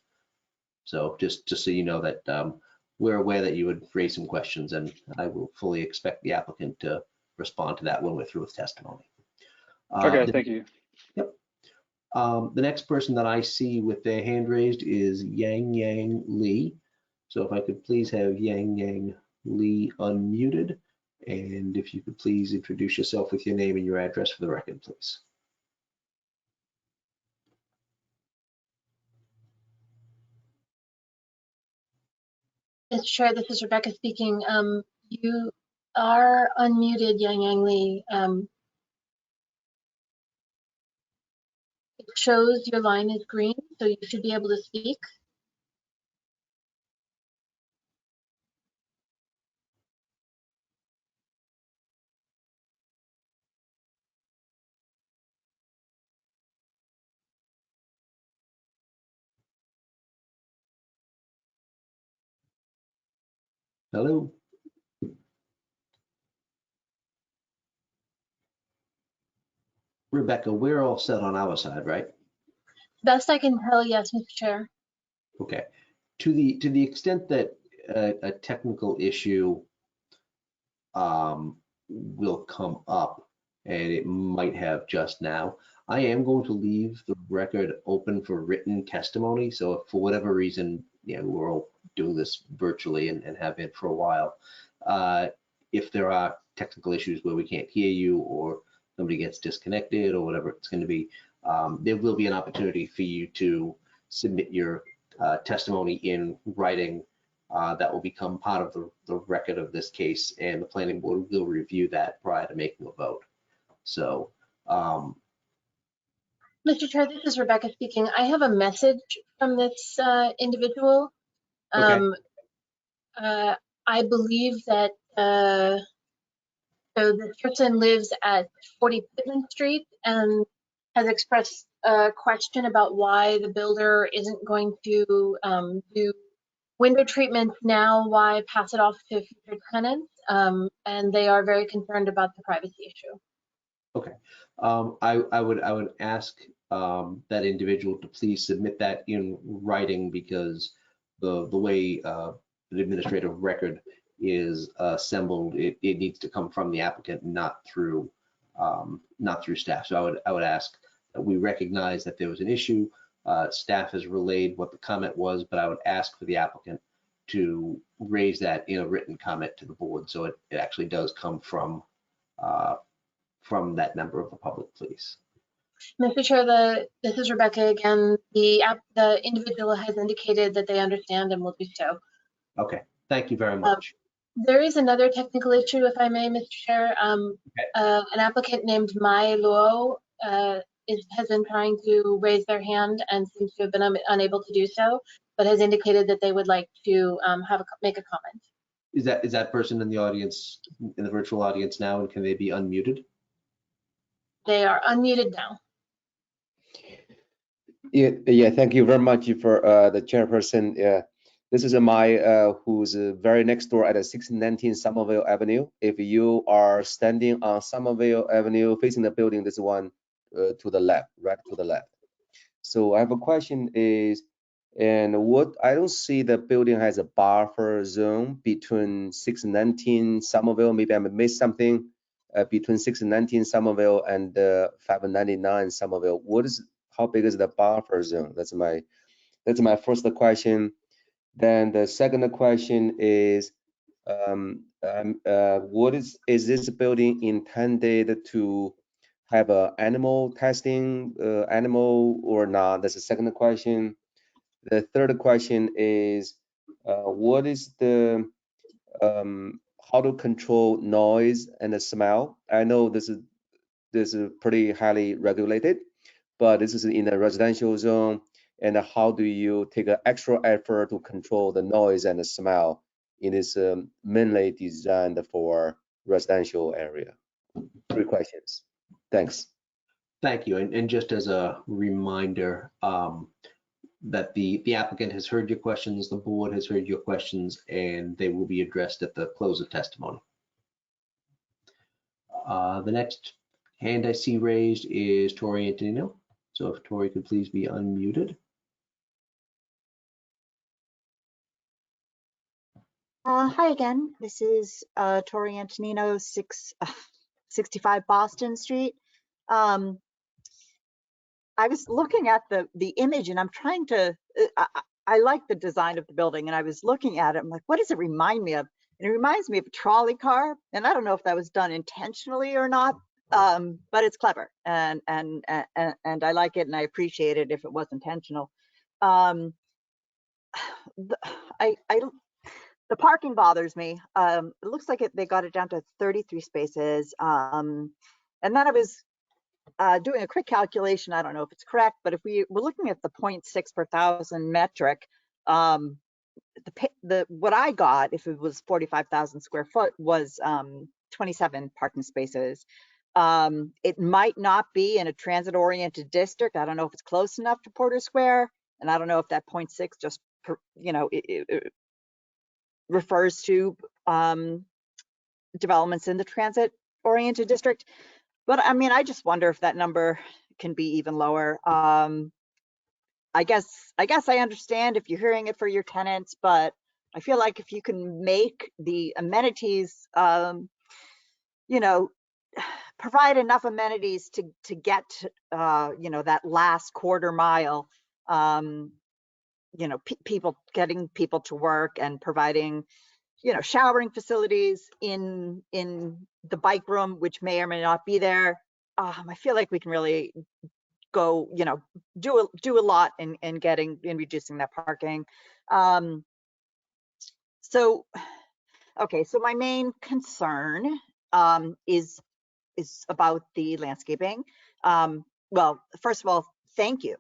So just so you know that we're aware that you would raise some questions, and I will fully expect the applicant to respond to that when we're through with testimony. Okay, thank you. Yep. The next person that I see with their hand raised is Yang Yang Lee. So if I could please have Yang Yang Lee unmuted, and if you could please introduce yourself with your name and your address for the record, please. Mr. Chair, this is Rebecca speaking. You are unmuted, Yang Yang Lee. It shows your line is green, so you should be able to speak. Hello. Rebecca, we're all set on our side, right? Best I can tell, yes, Mr. Chair. Okay. To the extent that a technical issue will come up, and it might have just now, I am going to leave the record open for written testimony. So if for whatever reason, you know, we're all doing this virtually and have been for a while, if there are technical issues where we can't hear you or somebody gets disconnected or whatever it's going to be, there will be an opportunity for you to submit your testimony in writing that will become part of the record of this case, and the planning board will review that prior to making a vote. So, Mr. Chair, this is Rebecca speaking. I have a message from this individual. okay. I believe that so this person lives at 40 Pittman Street and has expressed a question about why the builder isn't going to do window treatments now, why pass it off to future tenants, and they are very concerned about the privacy issue. Okay. I would ask that individual to please submit that in writing, because the way the administrative record is assembled, it needs to come from the applicant, not through staff. So I would ask that we recognize that there was an issue. Staff has relayed what the comment was, but I would ask for the applicant to raise that in a written comment to the board, so it actually does come from that member of the public, please. Mr. Chair, this is Rebecca again. The individual has indicated that they understand and will do so. Okay, thank you very much. There is another technical issue, if I may, Mr. Chair. An applicant named Mai Luo has been trying to raise their hand and seems to have been unable to do so, but has indicated that they would like to make a comment. Is that person in the audience, in the virtual audience now, and can they be unmuted? They are unmuted now. Yeah, thank you very much for the chairperson. This is Mai, who's very next door at 1619 Somerville Avenue. If you are standing on Somerville Avenue facing the building, this one to the left, right to the left. So I have a question is, and what I don't see the building has a buffer zone between 619 Somerville. Maybe I missed something between 619 Somerville and 599 Somerville. How big is the buffer zone? That's my first question. Then the second question is, What is this building intended to have a animal testing, animal or not? That's the second question. The third question is, what is the how to control noise and the smell? I know this is pretty highly regulated, but this is in a residential zone. And how do you take an extra effort to control the noise and the smell in this mainly designed for residential area? 3 questions. Thanks. Thank you. And just as a reminder, that the applicant has heard your questions, the board has heard your questions, and they will be addressed at the close of testimony. The next hand I see raised is Tori Antonino. So if Tori could please be unmuted. Hi again. This is Tori Antonino, 65 Boston Street. I was looking at the image and I'm trying to, I like the design of the building, and I was looking at it. I'm like, what does it remind me of? And it reminds me of a trolley car. And I don't know if that was done intentionally or not, but it's clever, and I like it, and I appreciate it if it was intentional. The parking bothers me. It looks like they got it down to 33 spaces. And then I was doing a quick calculation. I don't know if it's correct, but if we're looking at the 0.6 per thousand metric, what I got, if it was 45,000 square foot, was 27 parking spaces. It might not be in a transit-oriented district. I don't know if it's close enough to Porter Square, and I don't know if that 0.6 just, it refers to developments in the transit-oriented district. But I mean, I just wonder if that number can be even lower. I guess I understand if you're hearing it for your tenants, but I feel like if you can make the amenities, provide enough amenities to get, that last quarter mile, getting people to work and providing, showering facilities in the bike room, which may or may not be there. I feel like we can really go, do a lot in reducing that parking. So my main concern is about the landscaping. Well, first of all, thank you.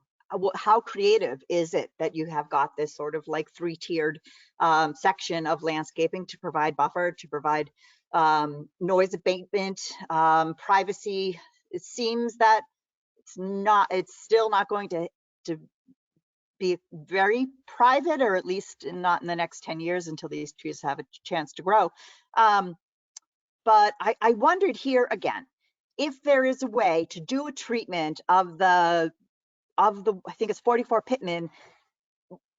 How creative is it that you have got this sort of like 3-tiered section of landscaping to provide buffer, to provide noise abatement, privacy? It seems that it's still not going to be very private, or at least not in the next 10 years until these trees have a chance to grow. But I wondered here again, if there is a way to do a treatment of the I think it's 44 Pittman,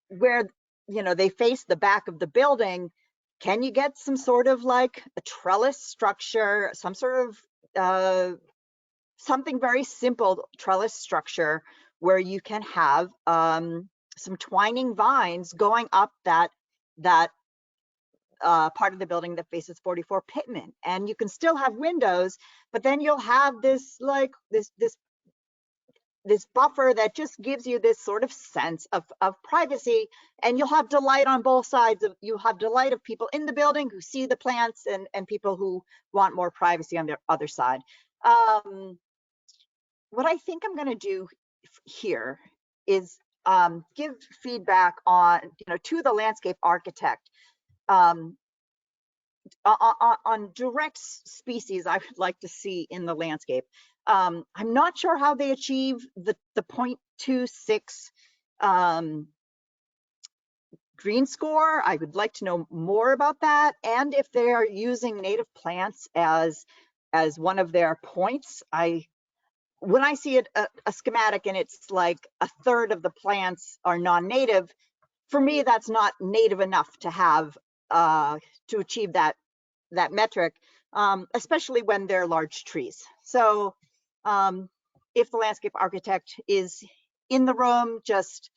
where they face the back of the building. Can you get some sort of like a trellis structure, some sort of something very simple trellis structure, where you can have some twining vines going up that part of the building that faces 44 Pittman, and you can still have windows, but then you'll have this like this buffer that just gives you this sort of sense of privacy, and you'll have delight on both sides. You'll have delight of people in the building who see the plants, and people who want more privacy on the other side. What I think I'm going to do here is give feedback on, to the landscape architect on direct species I would like to see in the landscape. I'm not sure how they achieve the 0.26 green score. I would like to know more about that, and if they are using native plants as one of their points. When I see a schematic and it's like a third of the plants are non-native, for me that's not native enough to have to achieve that metric, especially when they're large trees. So if the landscape architect is in the room, just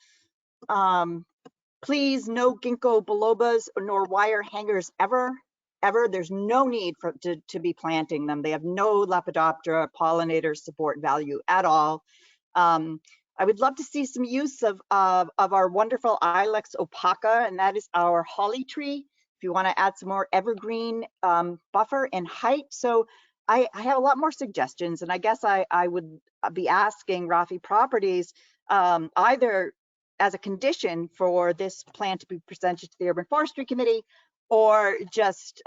please no ginkgo bilobas nor wire hangers ever. ever. There's no need to be planting them. They have no Lepidoptera pollinator support value at all. I would love to see some use of our wonderful Ilex opaca, and that is our holly tree. If you want to add some more evergreen buffer and height. So I have a lot more suggestions, and I guess I would be asking Rafi Properties either as a condition for this plan to be presented to the Urban Forestry Committee, or just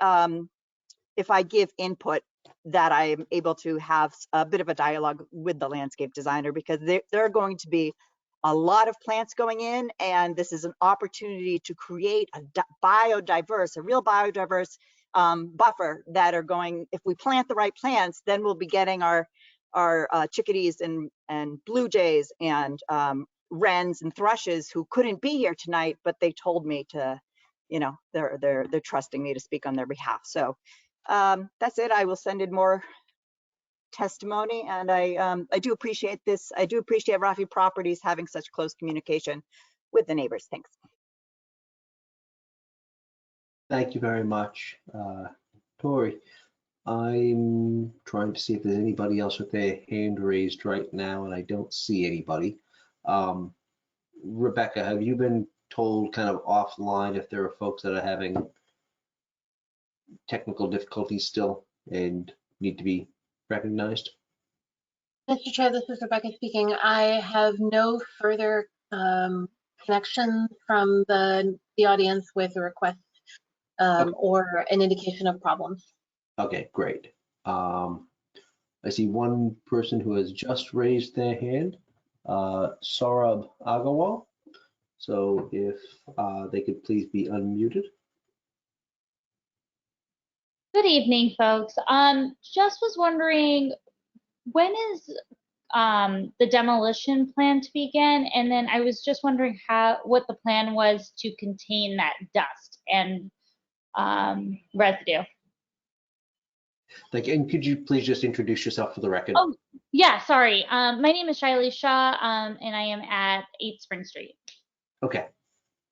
if I give input, that I am able to have a bit of a dialogue with the landscape designer, because there are going to be a lot of plants going in, and this is an opportunity to create a real biodiverse buffer that are going, if we plant the right plants, then we'll be getting our chickadees and blue jays and wrens and thrushes who couldn't be here tonight, but they told me to, you know, they're trusting me to speak on their behalf. So that's it. I will send in more testimony, and I do appreciate this. I do appreciate Rafi Properties having such close communication with the neighbors. Thanks. Thank you very much, Tori. I'm trying to see if there's anybody else with their hand raised right now, and I don't see anybody. Rebecca, have you been told kind of offline if there are folks that are having technical difficulties still and need to be recognized? Mr. Chair, this is Rebecca speaking. I have no further connection from the audience with a request or an indication of problems. Okay, great. I see one person who has just raised their hand, Saurabh Agarwal. So if they could please be unmuted. Good evening, folks. Just was wondering, when is the demolition plan to begin? And then I was just wondering what the plan was to contain that dust and residue. Thank you. And could you please just introduce yourself for the record? Oh, yeah, sorry. My name is Shiley Shaw, and I am at 8 Spring Street. Okay,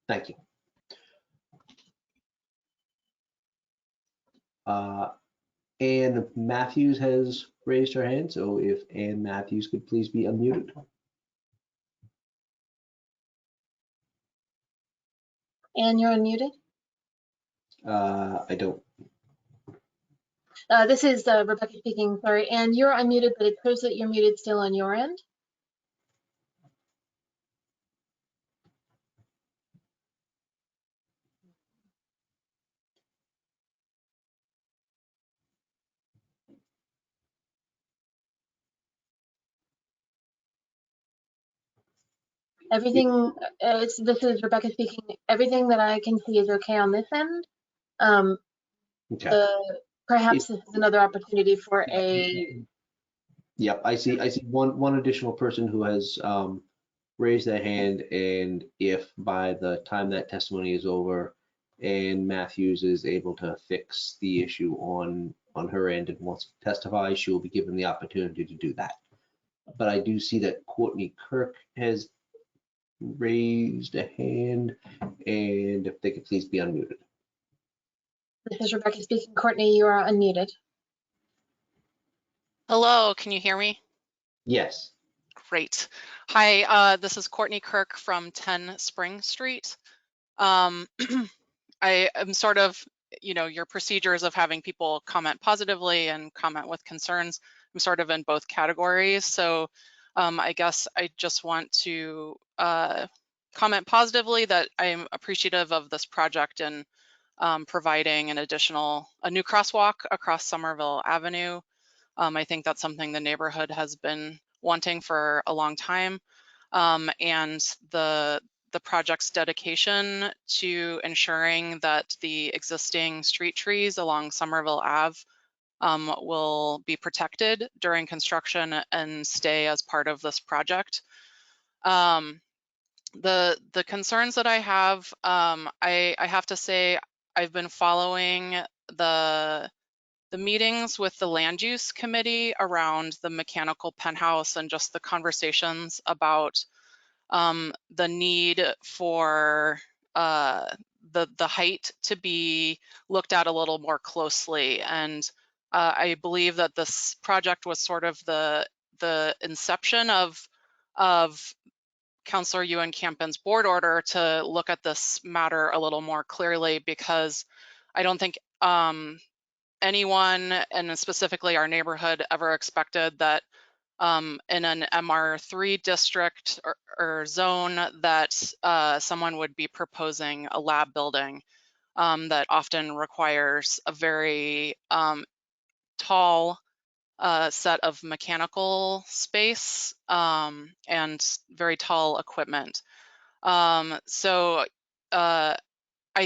thank you. Ann Matthews has raised her hand, so if Ann Matthews could please be unmuted. Ann, you're unmuted. I don't. This is Rebecca speaking. Sorry, Ann, you're unmuted, but it shows that you're muted still on your end. Everything, this is Rebecca speaking. Everything that I can see is okay on this end. Okay. Perhaps this is another opportunity for a. Yep, I see one additional person who has raised their hand, and if by the time that testimony is over and Matthews is able to fix the issue on her end and wants to testify, she will be given the opportunity to do that. But I do see that Courtney Kirk has raised a hand, and if they could please be unmuted. This is Rebecca speaking. Courtney, you are unmuted. Hello, can you hear me? Yes. Great. Hi, this is Courtney Kirk from 10 Spring Street. I am sort of, you know, your procedures of having people comment positively and comment with concerns. I'm sort of in both categories. So I guess I just want to comment positively that I'm appreciative of this project and providing a new crosswalk across Somerville Avenue. I think that's something the neighborhood has been wanting for a long time. And the project's dedication to ensuring that the existing street trees along Somerville Ave will be protected during construction and stay as part of this project. The concerns that I have, I have to say, I've been following the meetings with the land use committee around the mechanical penthouse and just the conversations about the need for the height to be looked at a little more closely. And I believe that this project was sort of the inception of Councillor Ewan Campin's board order to look at this matter a little more clearly, because I don't think anyone, and specifically our neighborhood, ever expected that in an MR3 district or zone that someone would be proposing a lab building that often requires a very tall set of mechanical space and very tall equipment. So I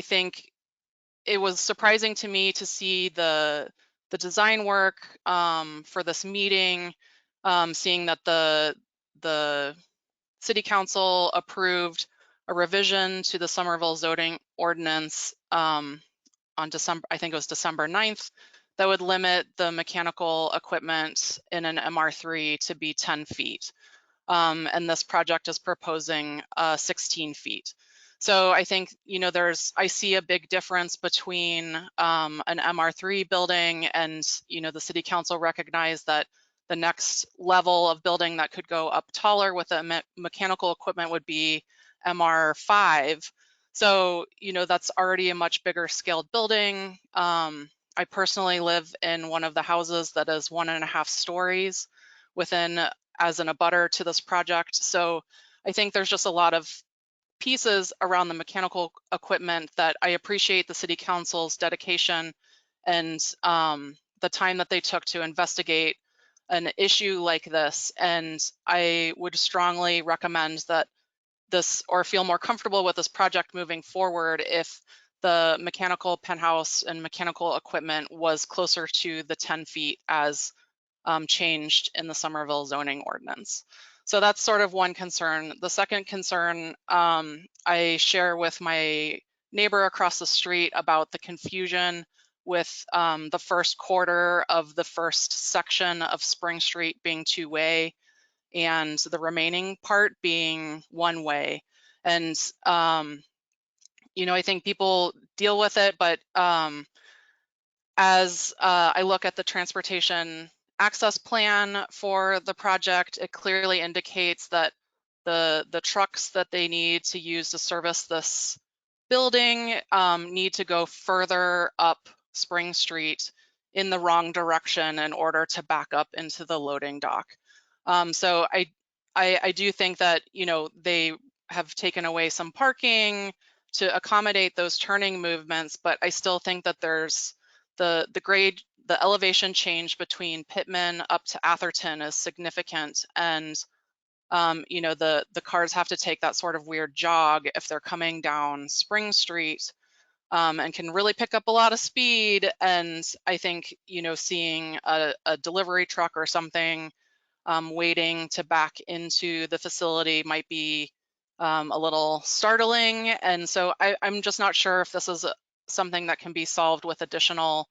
think it was surprising to me to see the design work for this meeting, seeing that the City Council approved a revision to the Somerville zoning ordinance on December, I think it was December 9th, that would limit the mechanical equipment in an MR3 to be 10 feet. And this project is proposing 16 feet. So I think, you know, I see a big difference between an MR3 building and, you know, the City Council recognized that the next level of building that could go up taller with the mechanical equipment would be MR5. So, you know, that's already a much bigger scaled building. I personally live in one of the houses that is 1.5 stories within as an abutter to this project. So I think there's just a lot of pieces around the mechanical equipment that I appreciate the City Council's dedication and the time that they took to investigate an issue like this. And I would strongly recommend that this, or feel more comfortable with this project moving forward, if the mechanical penthouse and mechanical equipment was closer to the 10 feet as changed in the Somerville zoning ordinance. So that's sort of one concern. The second concern I share with my neighbor across the street about the confusion with the first quarter of the first section of Spring Street being two-way and the remaining part being one-way. And you know, I think people deal with it, but as I look at the transportation access plan for the project, it clearly indicates that the trucks that they need to use to service this building need to go further up Spring Street in the wrong direction in order to back up into the loading dock. So I do think that, you know, they have taken away some parking to accommodate those turning movements, but I still think that there's the grade, the elevation change between Pittman up to Atherton is significant, and you know, the cars have to take that sort of weird jog if they're coming down Spring Street, and can really pick up a lot of speed. And I think, you know, seeing a delivery truck or something waiting to back into the facility might be a little startling. And so I'm just not sure if this is something that can be solved with additional,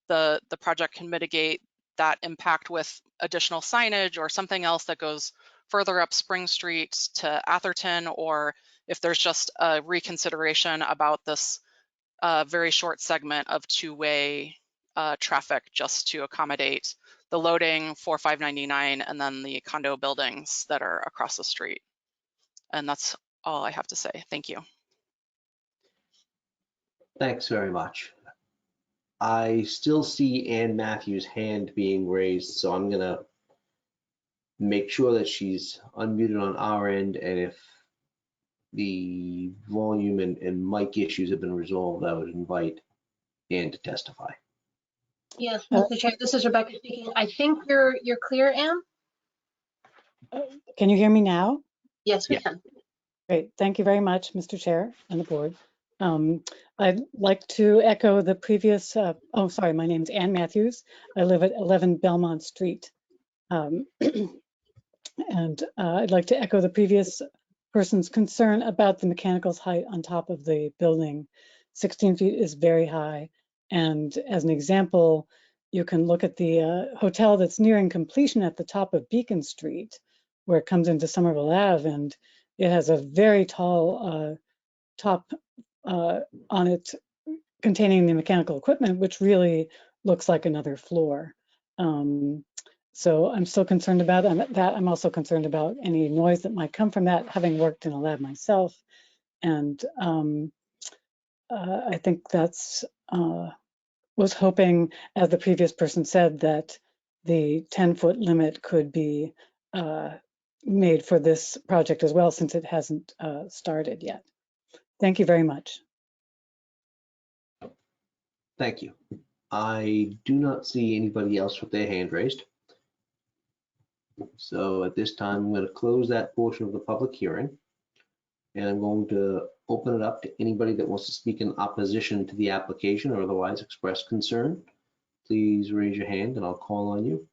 the project can mitigate that impact with additional signage or something else that goes further up Spring Street to Atherton, or if there's just a reconsideration about this very short segment of two-way traffic just to accommodate the loading for 599 and then the condo buildings that are across the street. And that's all I have to say. Thank you. Thanks very much. I still see Ann Matthews' hand being raised, so I'm gonna make sure that she's unmuted on our end, and if the volume and mic issues have been resolved, I would invite Ann to testify. Yes, Mr. Chair, this is Rebecca speaking. I think you're clear, Anne? Can you hear me now? Yes, we can. Great. Thank you very much, Mr. Chair and the board. I'd like to echo the previous, oh, sorry, my name's Ann Matthews. I live at 11 Belmont Street. And I'd like to echo the previous person's concern about the mechanical's height on top of the building. 16 feet is very high. And as an example, you can look at the hotel that's nearing completion at the top of Beacon Street, where it comes into Somerville Ave, and it has a very tall top on it containing the mechanical equipment, which really looks like another floor. So I'm still concerned about that. I'm also concerned about any noise that might come from that, having worked in a lab myself. And I think that's, was hoping, as the previous person said, that the 10-foot limit could be made for this project as well, since it hasn't started yet. Thank you very much. Thank you. I do not see anybody else with their hand raised. So at this time, I'm going to close that portion of the public hearing. And I'm going to open it up to anybody that wants to speak in opposition to the application or otherwise express concern. Please raise your hand and I'll call on you.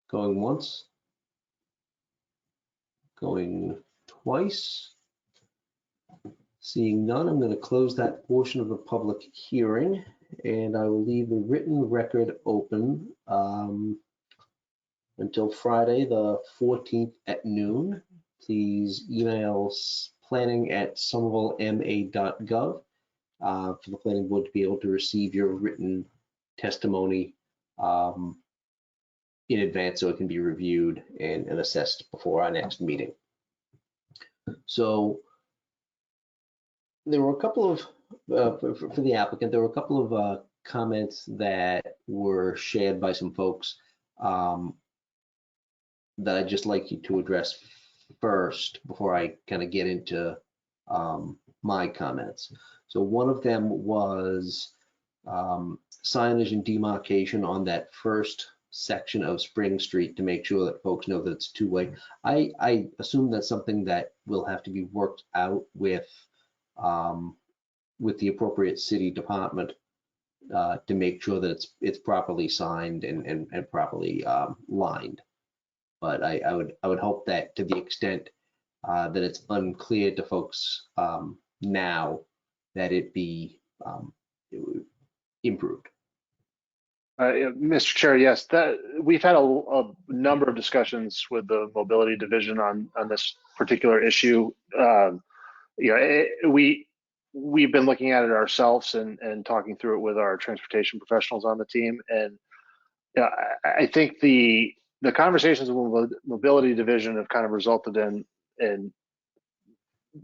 Going once. Going twice. Seeing none, I'm going to close that portion of the public hearing, and I will leave the written record open until Friday, the 14th at noon. Please email planning@somervillema.gov for the planning board to be able to receive your written testimony in advance so it can be reviewed and assessed before our next meeting. So there were a couple of, for the applicant, there were a couple of comments that were shared by some folks that I'd just like you to address first before I kind of get into my comments. So one of them was signage and demarcation on that first section of Spring Street to make sure that folks know that it's two-way. I assume that's something that will have to be worked out with the appropriate city department to make sure that it's properly signed and properly lined. But I would hope that to the extent that it's unclear to folks now, that it be improved. Mr. Chair, yes, we've had a number of discussions with the mobility division on this particular issue. We've been looking at it ourselves and talking through it with our transportation professionals on the team. And I think the conversations with the mobility division have kind of resulted in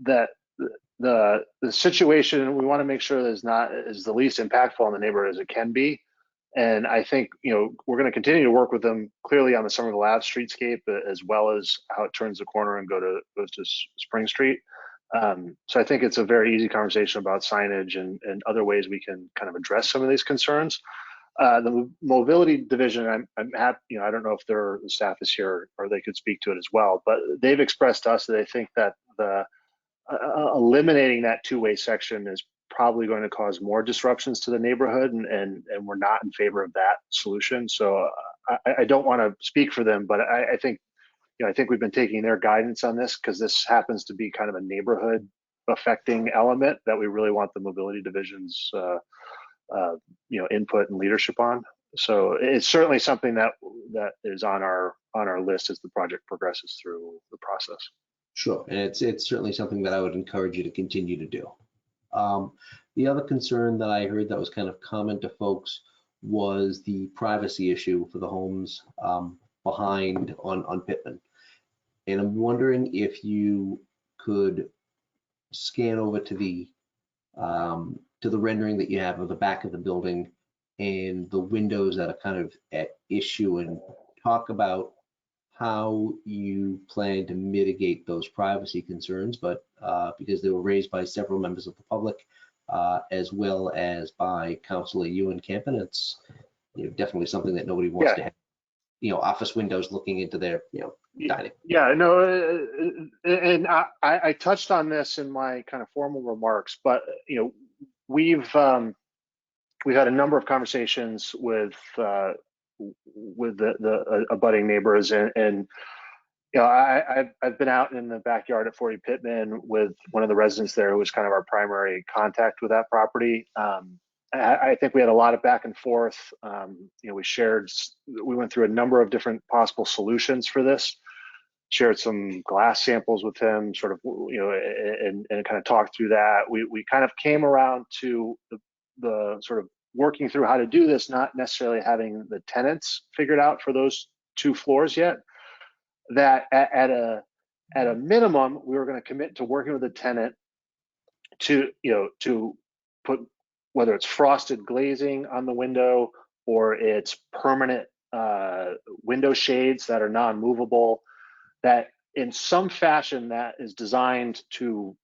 that the situation, we want to make sure that is the least impactful on the neighborhood as it can be. And I think, we're going to continue to work with them clearly on the Somerville Ave streetscape, as well as how it turns the corner and goes to Spring Street. So I think it's a very easy conversation about signage and other ways we can kind of address some of these concerns. The mobility division, I'm happy, I don't know if the staff is here or they could speak to it as well, but they've expressed to us that they think that eliminating that two-way section is probably going to cause more disruptions to the neighborhood, and we're not in favor of that solution. So I don't want to speak for them, but I think we've been taking their guidance on this because this happens to be kind of a neighborhood affecting element that we really want the mobility division's input and leadership on. So it's certainly something that is on our list as the project progresses through the process. Sure, and it's certainly something that I would encourage you to continue to do. The other concern that I heard that was kind of common to folks was the privacy issue for the homes behind on Pittman. And I'm wondering if you could scan over to the rendering that you have of the back of the building and the windows that are kind of at issue, and talk about how you plan to mitigate those privacy concerns, but because they were raised by several members of the public, as well as by Councilor Ewan Campen, it's definitely something that nobody wants to have. Office windows looking into their dining. Yeah, no, and I touched on this in my kind of formal remarks, but we've had a number of conversations with the abutting neighbors, and I've been out in the backyard at 40 Pittman with one of the residents there who was kind of our primary contact with that property. I think we had a lot of back and forth. You know, we went through a number of different possible solutions for this, shared some glass samples with him, sort of, you know, and kind of talked through that. We kind of came around to the sort of working through how to do this, not necessarily having the tenants figured out for those 2 floors yet. That at a minimum, we were going to commit to working with the tenant to, you know, to put, whether it's frosted glazing on the window or it's permanent window shades that are non-movable, that in some fashion that is designed to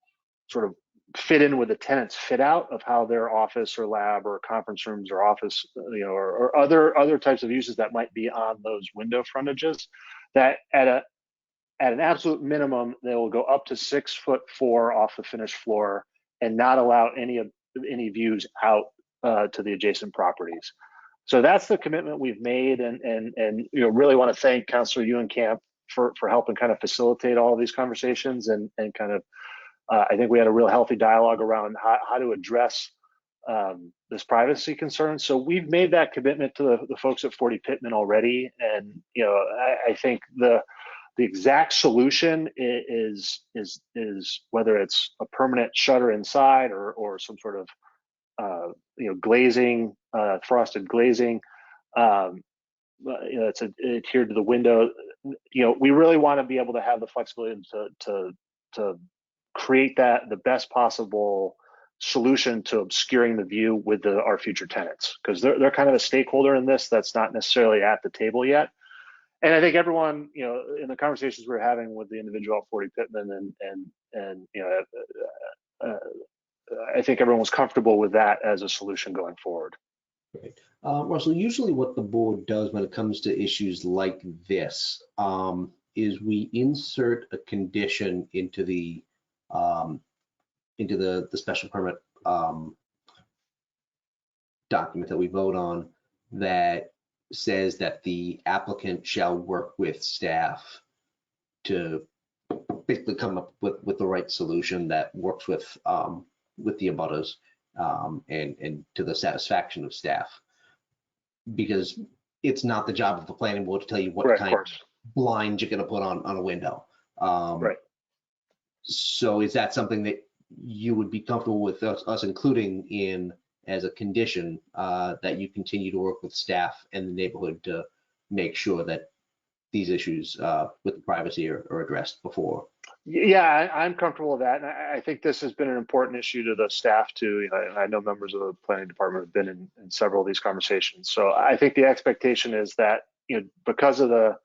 sort of fit in with the tenant's fit out of how their office or lab or conference rooms or office, you know, or other types of uses that might be on those window frontages, that at an absolute minimum, they will go up to 6'4" off the finished floor and not allow any views out to the adjacent properties. So that's the commitment we've made, and you know, really want to thank Councilor Euenkamp for helping kind of facilitate all of these conversations, and kind of I think we had a real healthy dialogue around how to address this privacy concern. So we've made that commitment to the folks at 40 Pittman already, and you know, I think the exact solution is whether it's a permanent shutter inside or some sort of you know, glazing, frosted glazing. You know, it's adhered to the window. You know, we really want to be able to have the flexibility to create the best possible solution to obscuring the view with our future tenants, because they're kind of a stakeholder in this that's not necessarily at the table yet. And I think everyone, you know, in the conversations we're having with the individual at 40 Pittman and you know, I think everyone was comfortable with that as a solution going forward. Right. Russell, usually what the board does when it comes to issues like this is we insert a condition into the special permit document that we vote on that says that the applicant shall work with staff to basically come up with the right solution that works with the abutters and to the satisfaction of staff, because it's not the job of the planning board to tell you what kind of blind you're going to put on a window. Right. So is that something that you would be comfortable with us including in as a condition that you continue to work with staff and the neighborhood to make sure that these issues with the privacy are addressed before? Yeah, I'm comfortable with that. And I think this has been an important issue to the staff too. I know members of the planning department have been in several of these conversations. So I think the expectation is that, you know, because of the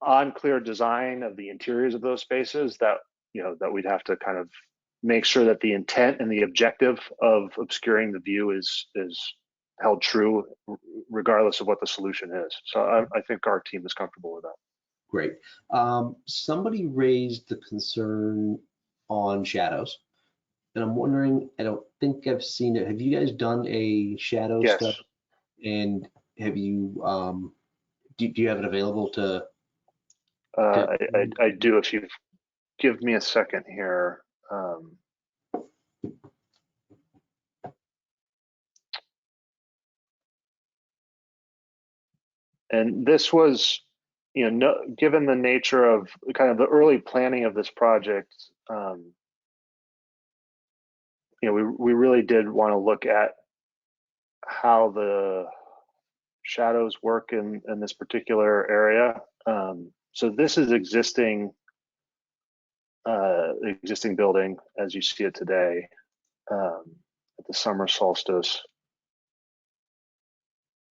unclear design of the interiors of those spaces, that, you know, that we'd have to kind of make sure that the intent and the objective of obscuring the view is held true regardless of what the solution is. So I think our team is comfortable with that. Great. Somebody raised the concern on shadows, and I'm wondering, I don't think I've seen it. Have you guys done a shadow study? And have you, do you have it available to? I do, if you give me a second here. And this was, you know, given the nature of kind of the early planning of this project, you know, we really did want to look at how the shadows work in this particular area. So this is existing building as you see it today at the summer solstice.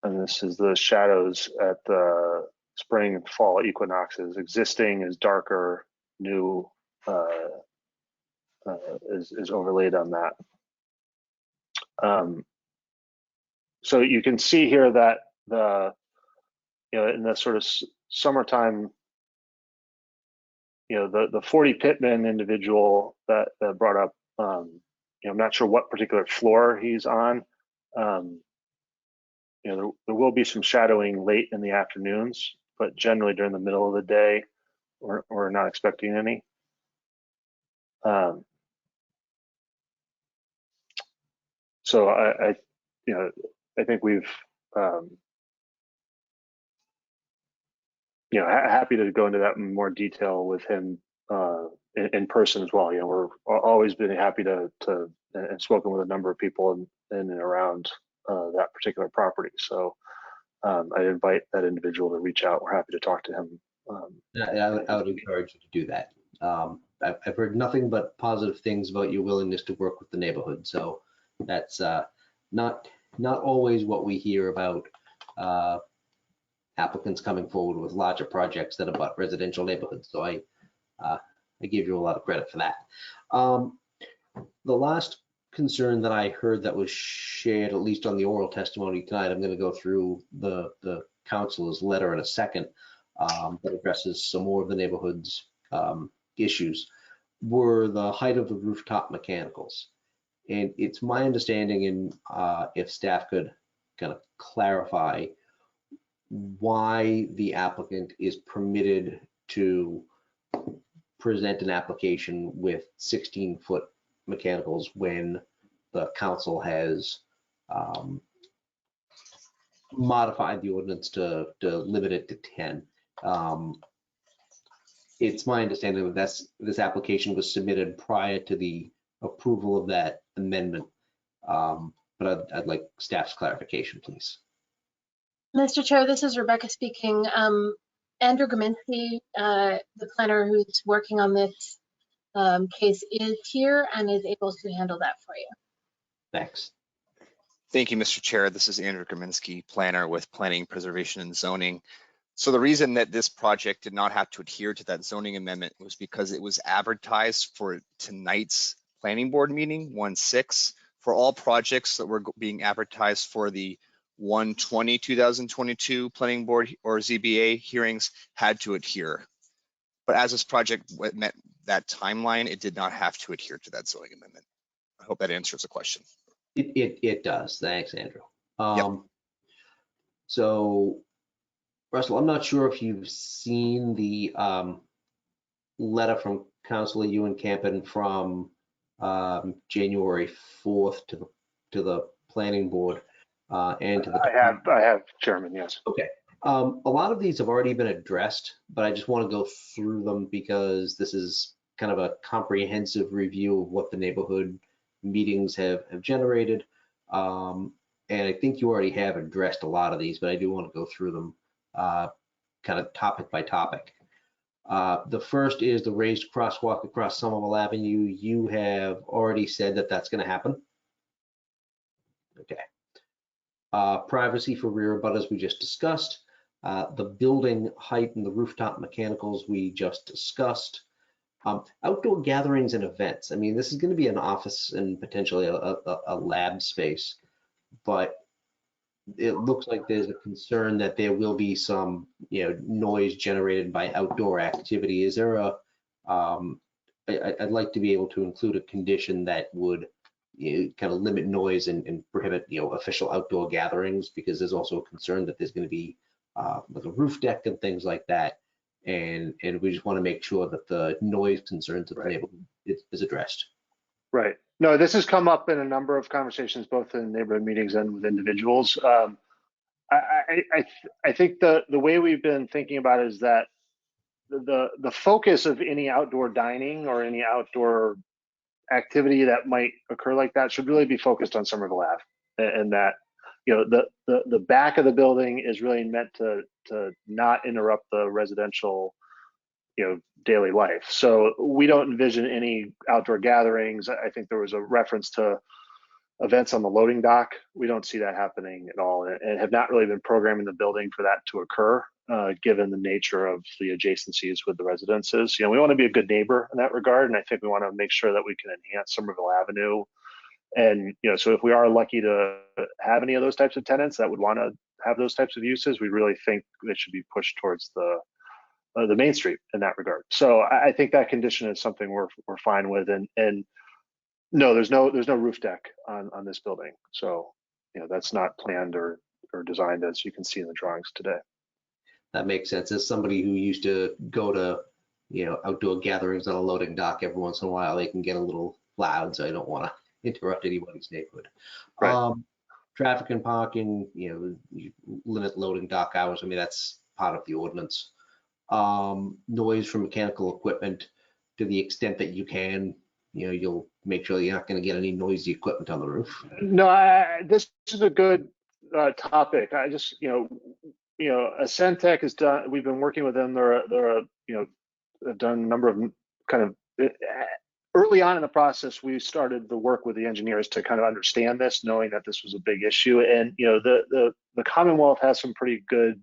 And this is the shadows at the spring and fall equinoxes. Existing is darker, new is overlaid on that. So you can see here that you know, in the sort of summertime, you know, the 40 Pittman individual that brought up, you know, I'm not sure what particular floor he's on. You know, there will be some shadowing late in the afternoons, but generally during the middle of the day, we're not expecting any. So I think we've, happy to go into that in more detail with him in person as well. We're always been happy to and spoken with a number of people in and around that particular property. So I invite that individual to reach out. We're happy to talk to him. I would encourage you to do that. I've heard nothing but positive things about your willingness to work with the neighborhood. So that's not always what we hear about applicants coming forward with larger projects that abut residential neighborhoods. So I give you a lot of credit for that. The last concern that I heard that was shared, at least on the oral testimony tonight, I'm going to go through the councilor's letter in a second, that addresses some more of the neighborhood's issues, were the height of the rooftop mechanicals. And it's my understanding, and if staff could kind of clarify why the applicant is permitted to present an application with 16-foot mechanicals when the council has modified the ordinance to limit it to 10. It's my understanding that this application was submitted prior to the approval of that amendment, but I'd like staff's clarification, please. Mr. Chair, this is Rebecca speaking. Andrew Gominski, the planner who's working on this case, is here and is able to handle that for you. Thanks. Thank you, Mr. Chair. This is Andrew Gominski, planner with Planning, Preservation, and Zoning. So the reason that this project did not have to adhere to that zoning amendment was because it was advertised for tonight's planning board meeting, 1/6, for all projects that were being advertised for the 1/20/2022 planning board or ZBA hearings had to adhere. But as this project met that timeline, it did not have to adhere to that zoning amendment. I hope that answers the question. It does. Thanks, Andrew. Yep. So, Russell, I'm not sure if you've seen the letter from Councilor Ewan Campen from January 4th to the planning board and to the. I have, Chairman. Yes. Okay. A lot of these have already been addressed, but I just want to go through them because this is kind of a comprehensive review of what the neighborhood meetings have generated. And I think you already have addressed a lot of these, but I do want to go through them kind of topic by topic. The first is the raised crosswalk across Somerville Avenue. You have already said that that's going to happen. Okay. Privacy for rear abutters we just discussed. The building height and the rooftop mechanicals we just discussed. Outdoor gatherings and events. I mean, this is going to be an office and potentially a lab space, but it looks like there's a concern that there will be some, noise generated by outdoor activity. Is there a, I'd like to be able to include a condition that would kind of limit noise and prohibit, official outdoor gatherings, because there's also a concern that there's going to be like a roof deck and things like that. And we just want to make sure that the noise concerns of the neighborhood is addressed. Right. No, this has come up in a number of conversations, both in neighborhood meetings and with individuals. I think the way we've been thinking about it is that the focus of any outdoor dining or any outdoor activity that might occur like that should really be focused on Somerville Ave, and that the back of the building is really meant to not interrupt the residential daily life. So we don't envision any outdoor gatherings. I think there was a reference to events on the loading dock. We don't see that happening at all, and have not really been programming the building for that to occur, given the nature of the adjacencies with the residences. We want to be a good neighbor in that regard, and I think we want to make sure that we can enhance Somerville Avenue. And so if we are lucky to have any of those types of tenants that would want to have those types of uses, we really think they should be pushed towards the Main Street in that regard. So I think that condition is something we're fine with. And no, there's no roof deck on this building. So that's not planned or designed, as you can see in the drawings today. That makes sense. As somebody who used to go to outdoor gatherings on a loading dock every once in a while, they can get a little loud. So I don't want interrupt anybody's neighborhood. Right. Traffic and parking, you limit loading dock hours. I mean, that's part of the ordinance. Noise from mechanical equipment, to the extent that you can, you'll make sure you're not going to get any noisy equipment on the roof. No, this is a good topic. I just, Ascentec has done. We've been working with them. They've done a number of kind of early on in the process. We started the work with the engineers to kind of understand this, knowing that this was a big issue. And the Commonwealth has some pretty good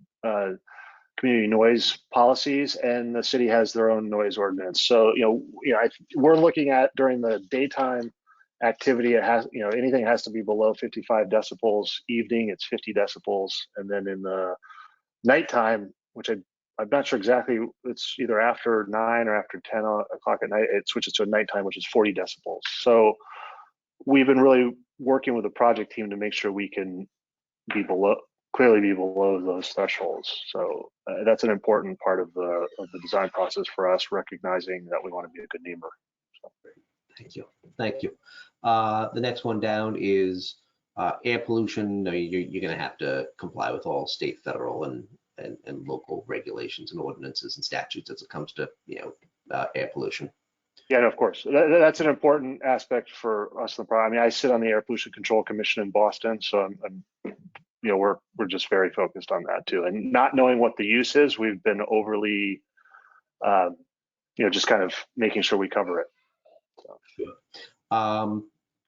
community noise policies, and the city has their own noise ordinance. So we're looking at during the daytime activity, it has anything has to be below 55 decibels. Evening, it's 50 decibels, and then in the nighttime, which I'm not sure exactly, it's either after 9 or after 10 o'clock at night, it switches to a nighttime, which is 40 decibels. So we've been really working with the project team to make sure we can clearly be below those thresholds. So that's an important part of the design process for us, recognizing that we want to be a good neighbor. So. Thank you. The next one down is air pollution. You're going to have to comply with all state, federal, and local regulations and ordinances and statutes as it comes to air pollution. Yeah, no, of course. That's an important aspect for us in the project. I mean, I sit on the Air Pollution Control Commission in Boston, so we're just very focused on that too. And not knowing what the use is, we've been overly, just kind of making sure we cover it. So. Sure.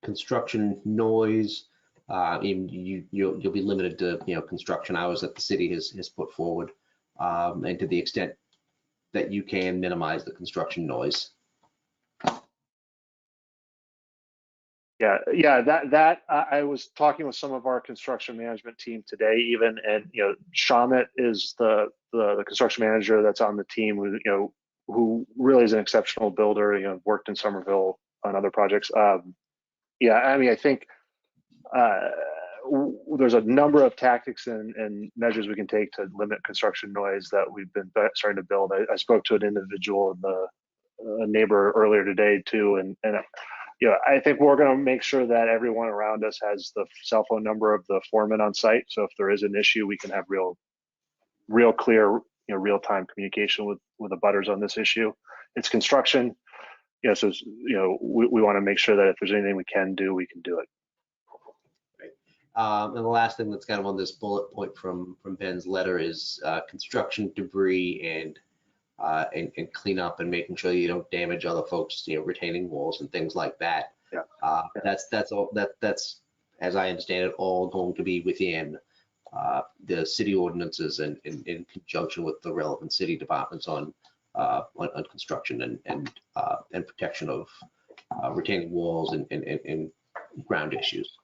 Construction noise. You'll be limited to construction hours that the city has put forward, and to the extent that you can minimize the construction noise. Yeah, that I was talking with some of our construction management team today, even, and Shamit is the construction manager that's on the team, who really is an exceptional builder. Worked in Somerville on other projects. Yeah, I mean, I think there's a number of tactics and measures we can take to limit construction noise that we've been starting to build. I spoke to an individual, a neighbor earlier today too, and I think we're going to make sure that everyone around us has the cell phone number of the foreman on site. So if there is an issue, we can have real clear, real-time communication with the butters on this issue. It's construction, so we want to make sure that if there's anything we can do, we can do it. And the last thing that's kind of on this bullet point from Ben's letter is construction debris and cleanup and making sure you don't damage other folks, retaining walls and things like that. Yeah. That's all. That's, as I understand it, all going to be within the city ordinances and in conjunction with the relevant city departments on construction and protection of retaining walls and ground issues.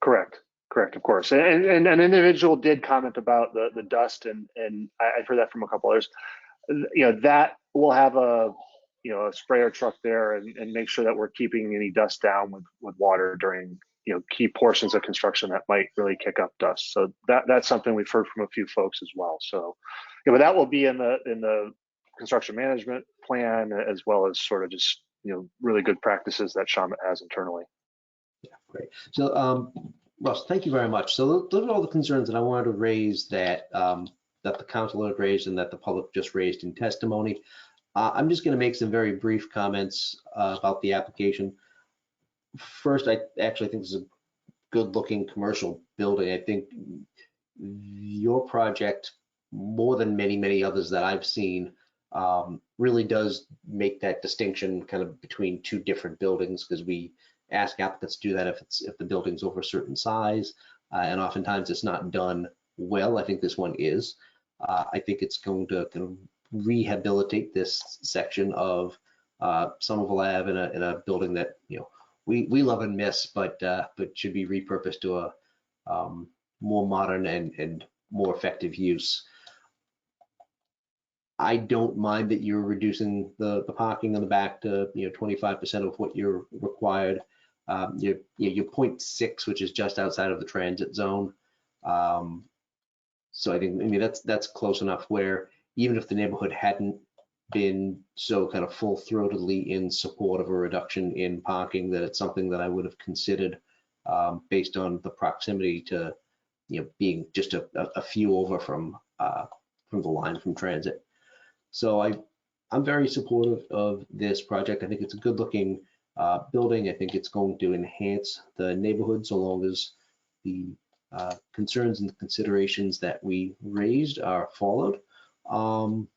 Correct, of course. And an individual did comment about the dust, and I've heard that from a couple others. That we'll have a sprayer truck there and make sure that we're keeping any dust down with water during key portions of construction that might really kick up dust. So that's something we've heard from a few folks as well. So but that will be in the construction management plan, as well as sort of just really good practices that Shamit has internally. Yeah, great. So Russ, thank you very much. So those are all the concerns that I wanted to raise that that the council had raised and that the public just raised in testimony. I'm just going to make some very brief comments about the application. First, I actually think this is a good-looking commercial building. I think your project, more than many others that I've seen, really does make that distinction kind of between two different buildings, because we ask applicants to do that if the building's over a certain size, and oftentimes it's not done well. I think this one is. I think it's going to kind of rehabilitate this section of Somerville Ave in a building that we love and miss, but should be repurposed to a more modern and more effective use. I don't mind that you're reducing the parking on the back to 25% of what you're required. Your 0.6, which is just outside of the transit zone. So I mean that's close enough where even if the neighborhood hadn't been so kind of full-throatedly in support of a reduction in parking that it's something that I would have considered based on the proximity to, being just a few over from the line from transit. So I'm very supportive of this project. I think it's a good-looking building. I think it's going to enhance the neighborhood so long as the concerns and the considerations that we raised are followed. And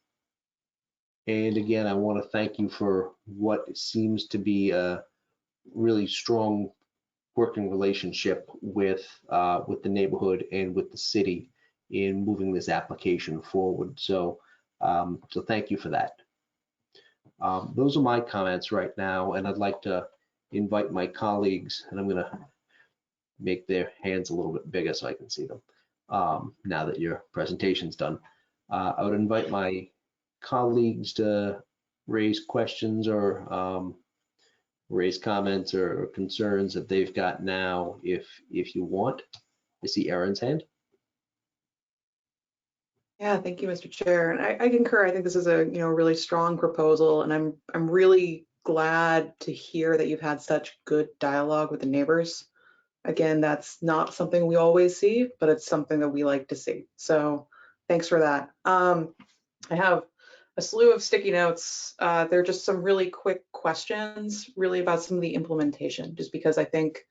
again, I want to thank you for what seems to be a really strong working relationship with the neighborhood and with the city in moving this application forward. So, so thank you for that. Those are my comments right now, and I'd like to invite my colleagues, and I'm going to make their hands a little bit bigger so I can see them now that your presentation's done. I would invite my colleagues to raise questions or raise comments or concerns that they've got now if you want. I see Erin's hand. Yeah, thank you, Mr. Chair. And I concur. I think this is a really strong proposal, and I'm really glad to hear that you've had such good dialogue with the neighbors. Again, that's not something we always see, but it's something that we like to see. So thanks for that. I have a slew of sticky notes. They're just some really quick questions, really about some of the implementation, just because I think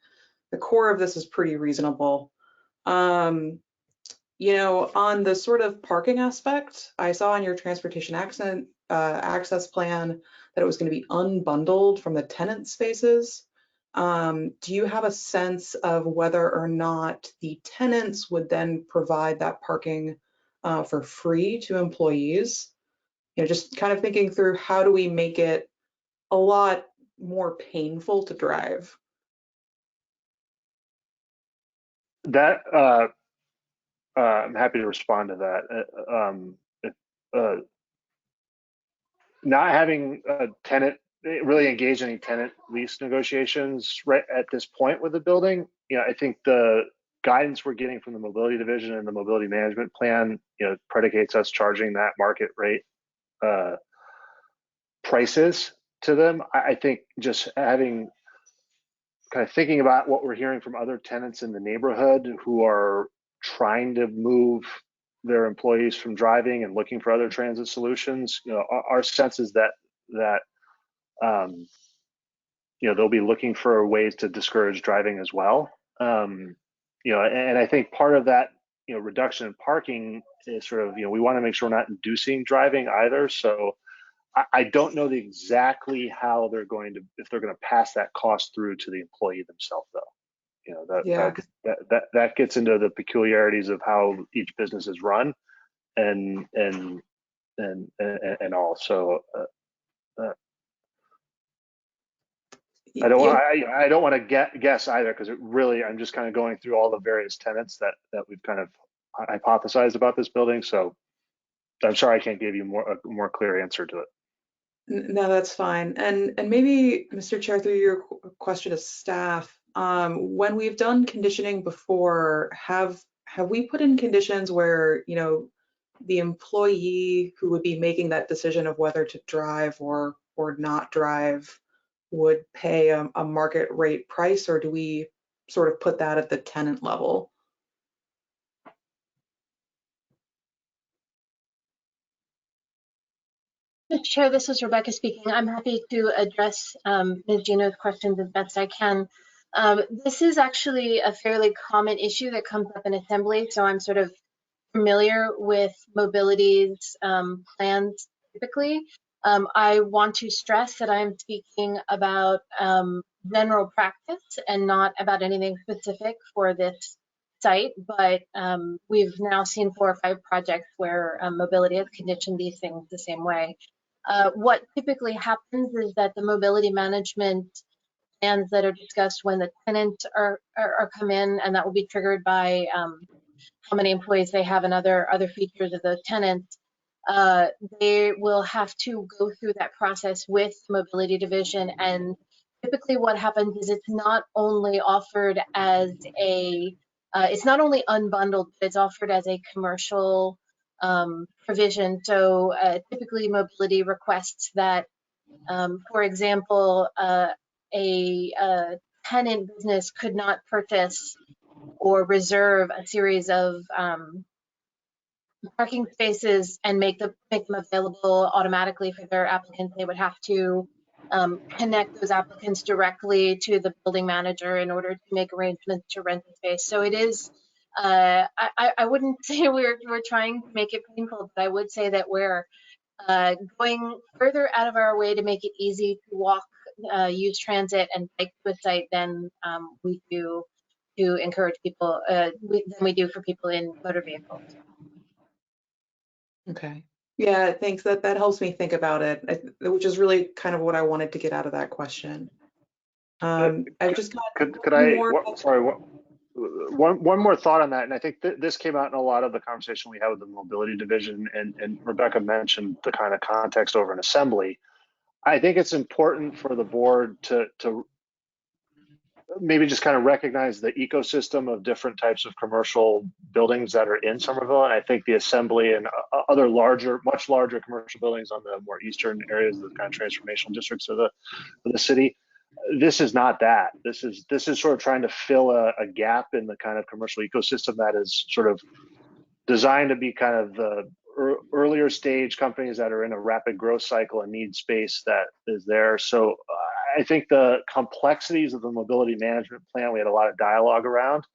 the core of this is pretty reasonable. On the sort of parking aspect, I saw on your transportation access plan that it was going to be unbundled from the tenant spaces. Do you have a sense of whether or not the tenants would then provide that parking for free to employees? Just kind of thinking through how do we make it a lot more painful to drive? That I'm happy to respond to that. Not having a tenant really engage any tenant lease negotiations right at this point with the building, I think the guidance we're getting from the mobility division and the mobility management plan, predicates us charging that market rate prices to them. I think just having kind of thinking about what we're hearing from other tenants in the neighborhood who are trying to move their employees from driving and looking for other transit solutions, our sense is that they'll be looking for ways to discourage driving as well. And I think part of that, reduction in parking is sort of, we want to make sure we're not inducing driving either. So I don't know exactly how they're going to, if they're going to pass that cost through to the employee themselves, though. That gets into the peculiarities of how each business is run, and all. So I don't want to guess either, because I'm just kind of going through all the various tenants that we've kind of hypothesized about this building. So I'm sorry I can't give you a more clear answer to it. No, that's fine. And maybe, Mr. Chair, through your question to staff, when we've done conditioning before, have we put in conditions where, the employee who would be making that decision of whether to drive or not drive would pay a market rate price, or do we sort of put that at the tenant level? Mr. Chair, this is Rebecca speaking. I'm happy to address Ms. Gino's questions as best I can. This is actually a fairly common issue that comes up in assembly, so I'm sort of familiar with mobility's plans typically. I want to stress that I'm speaking about general practice and not about anything specific for this site, but we've now seen 4 or 5 projects where mobility has conditioned these things the same way. What typically happens is that the mobility management plans that are discussed when the tenants are come in, and that will be triggered by how many employees they have and other features of those tenants, they will have to go through that process with the mobility division. And typically what happens is it's not only offered as a, it's not only unbundled, but it's offered as a commercial provision. So typically mobility requests that, for example, a tenant business could not purchase or reserve a series of parking spaces and make them available automatically for their applicants. They would have to connect those applicants directly to the building manager in order to make arrangements to rent the space. So it is, I wouldn't say we're trying to make it painful, but I would say that we're going further out of our way to make it easy to walk, use transit and bike to a site than we do to encourage people, than we do for people in motor vehicles. Okay. Yeah, thanks. That helps me think about it, which is really kind of what I wanted to get out of that question. I've just got could I, one more thought on that, and I think this came out in a lot of the conversation we had with the mobility division, and Rebecca mentioned the kind of context over an assembly. I think it's important for the board to maybe just kind of recognize the ecosystem of different types of commercial buildings that are in Somerville. And I think the assembly and other much larger commercial buildings on the more eastern areas of the kind of transformational districts of the city, this is not that. This is sort of trying to fill a gap in the kind of commercial ecosystem that is sort of designed to be kind of the earlier stage companies that are in a rapid growth cycle and need space that is there. So I think the complexities of the mobility management plan, we had a lot of dialogue around.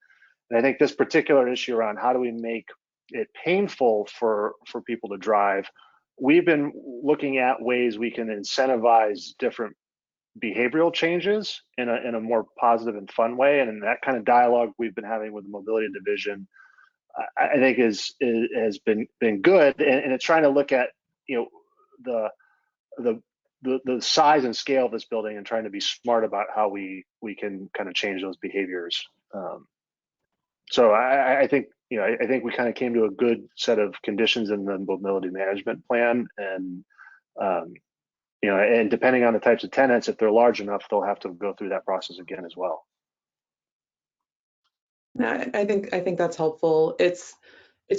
And I think this particular issue around how do we make it painful for people to drive, we've been looking at ways we can incentivize different behavioral changes in a more positive and fun way. And in that kind of dialogue we've been having with the mobility division, I think has been good. And it's trying to look at, you know, the size and scale of this building and trying to be smart about how we can kind of change those behaviors. So I think, you know, I think we kind of came to a good set of conditions in the mobility management plan, and you know, and depending on the types of tenants, if they're large enough, they'll have to go through that process again as well. I think that's helpful. It's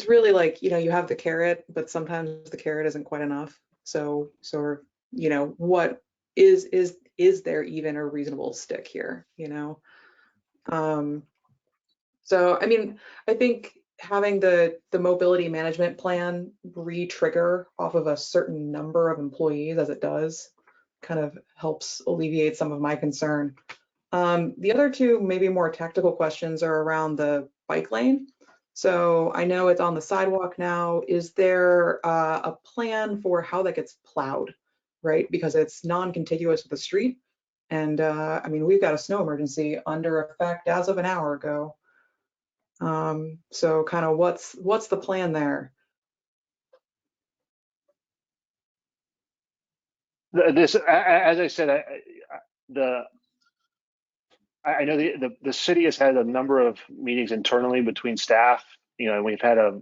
really like, you know, you have the carrot, but sometimes the carrot isn't quite enough. So you know, what is there even a reasonable stick here, you know? So I mean, I think having the mobility management plan re-trigger off of a certain number of employees, as it does, kind of helps alleviate some of my concern. The other two maybe more tactical questions are around the bike lane. So I know it's on the sidewalk now. Is there a plan for how that gets plowed, right? Because it's non-contiguous with the street. And I mean, we've got a snow emergency under effect as of an hour ago. So kind of what's the plan there? This, as I said, I know the city has had a number of meetings internally between staff, you know, and we've had a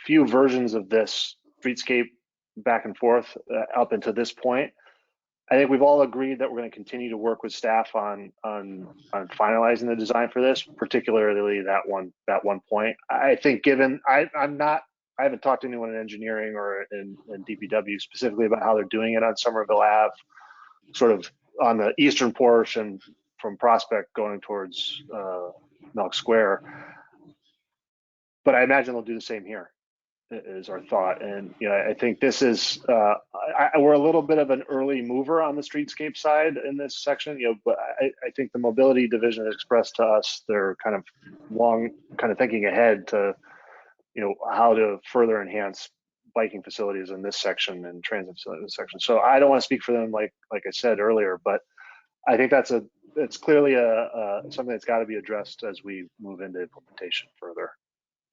few versions of this streetscape back and forth up until this point. I think we've all agreed that we're going to continue to work with staff on finalizing the design for this, particularly that one point. I think given I haven't talked to anyone in engineering or in DPW specifically about how they're doing it on Somerville Ave, sort of on the eastern portion from Prospect going towards Milk Square. But I imagine they'll do the same here, is our thought. And you know, I think this is we're a little bit of an early mover on the streetscape side in this section, you know, but I think the mobility division has expressed to us they're kind of thinking ahead to, you know, how to further enhance biking facilities in this section and transit facilities in this section. So I don't want to speak for them, like I said earlier, but I think it's clearly something that's got to be addressed as we move into implementation further.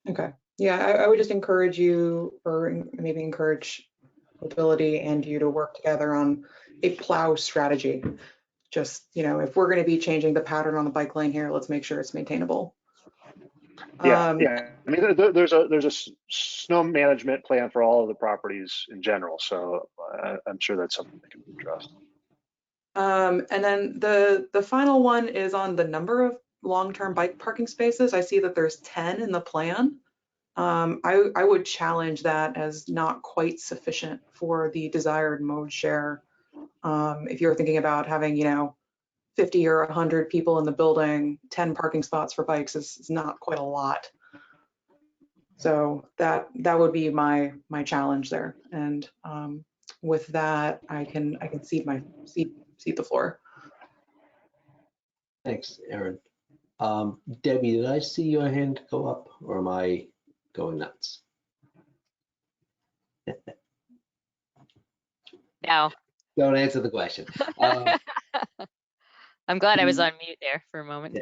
Okay. Yeah, I would just encourage you, or maybe encourage mobility and you to work together on a plow strategy. Just, you know, if we're going to be changing the pattern on the bike lane here, let's make sure it's maintainable. Yeah. I mean, there's a snow management plan for all of the properties in general, so I'm sure that's something that can be addressed. And then the final one is on the number of long-term bike parking spaces. I see that there's 10 in the plan. I would challenge that as not quite sufficient for the desired mode share. If you're thinking about having, 50 or 100 people in the building, 10 parking spots for bikes is not quite a lot. So that would be my challenge there. And with that, I can cede the floor. Thanks, Aaron. Debbie, did I see your hand go up, or am I going nuts? No. Don't answer the question. I'm glad I was on mute there for a moment.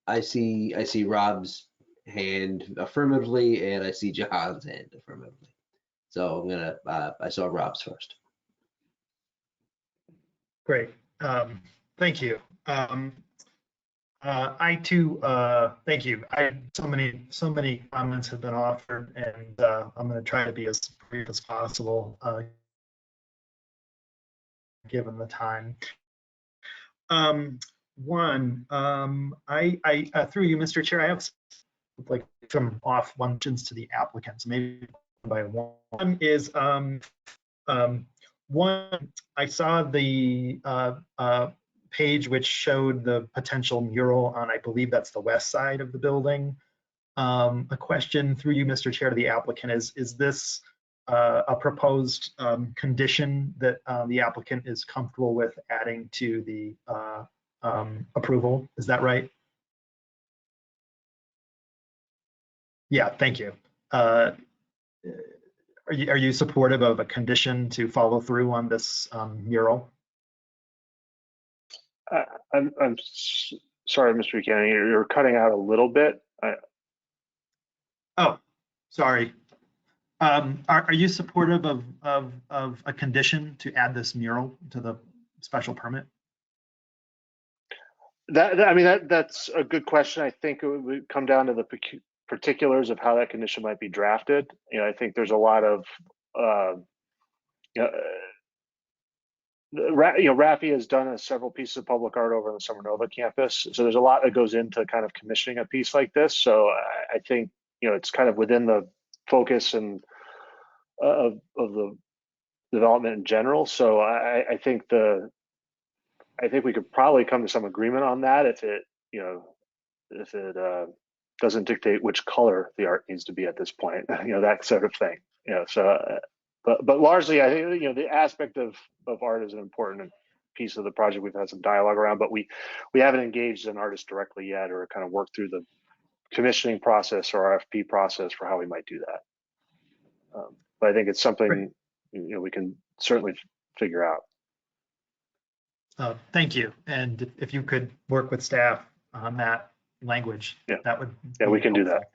I see Rob's hand affirmatively, and I see Jahan's hand affirmatively. So I'm gonna, I saw Rob's first. Great. Thank you. I too, thank you. So many comments have been offered, and I'm going to try to be as brief as possible, given the time. One, I through you, Mr. Chair, I have like some off questions to the applicants, maybe by one. One is, one, I saw the page which showed the potential mural on, I believe that's the west side of the building. A question through you, Mr. Chair, to the applicant is this a proposed condition that the applicant is comfortable with adding to the approval? Is that right? Yeah, thank you. Are you supportive of a condition to follow through on this mural? I'm sorry, Mr. Buchanan, you're cutting out a little bit. Oh, sorry. Are you supportive of a condition to add this mural to the special permit? That's a good question. I think it would come down to the particulars of how that condition might be drafted. I think there's a lot of Rafi has done several pieces of public art over on the Summer Nova campus. So there's a lot that goes into kind of commissioning a piece like this. So I think, it's kind of within the focus and of the development in general. So I think we could probably come to some agreement on that if it doesn't dictate which color the art needs to be at this point, that sort of thing. So but largely, I think the aspect of art is an important piece of the project. We've had some dialogue around, but we haven't engaged an artist directly yet, or kind of worked through the commissioning process or RFP process for how we might do that. But I think it's something we can certainly figure out. Thank you. And if you could work with staff on that language, that would we can do that.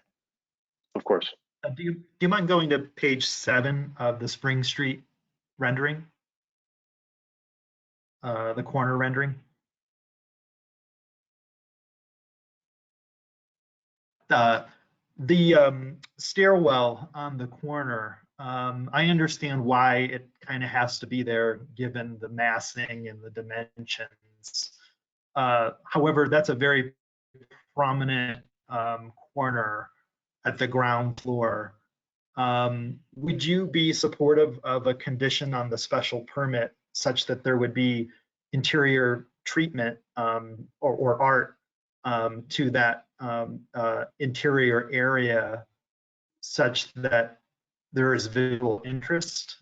Of course. Do you mind going to page 7 of the Spring Street rendering? The corner rendering? The stairwell on the corner, I understand why it kind of has to be there given the massing and the dimensions. However, that's a very prominent corner at the ground floor. Would you be supportive of a condition on the special permit such that there would be interior treatment or art to that interior area such that there is visual interest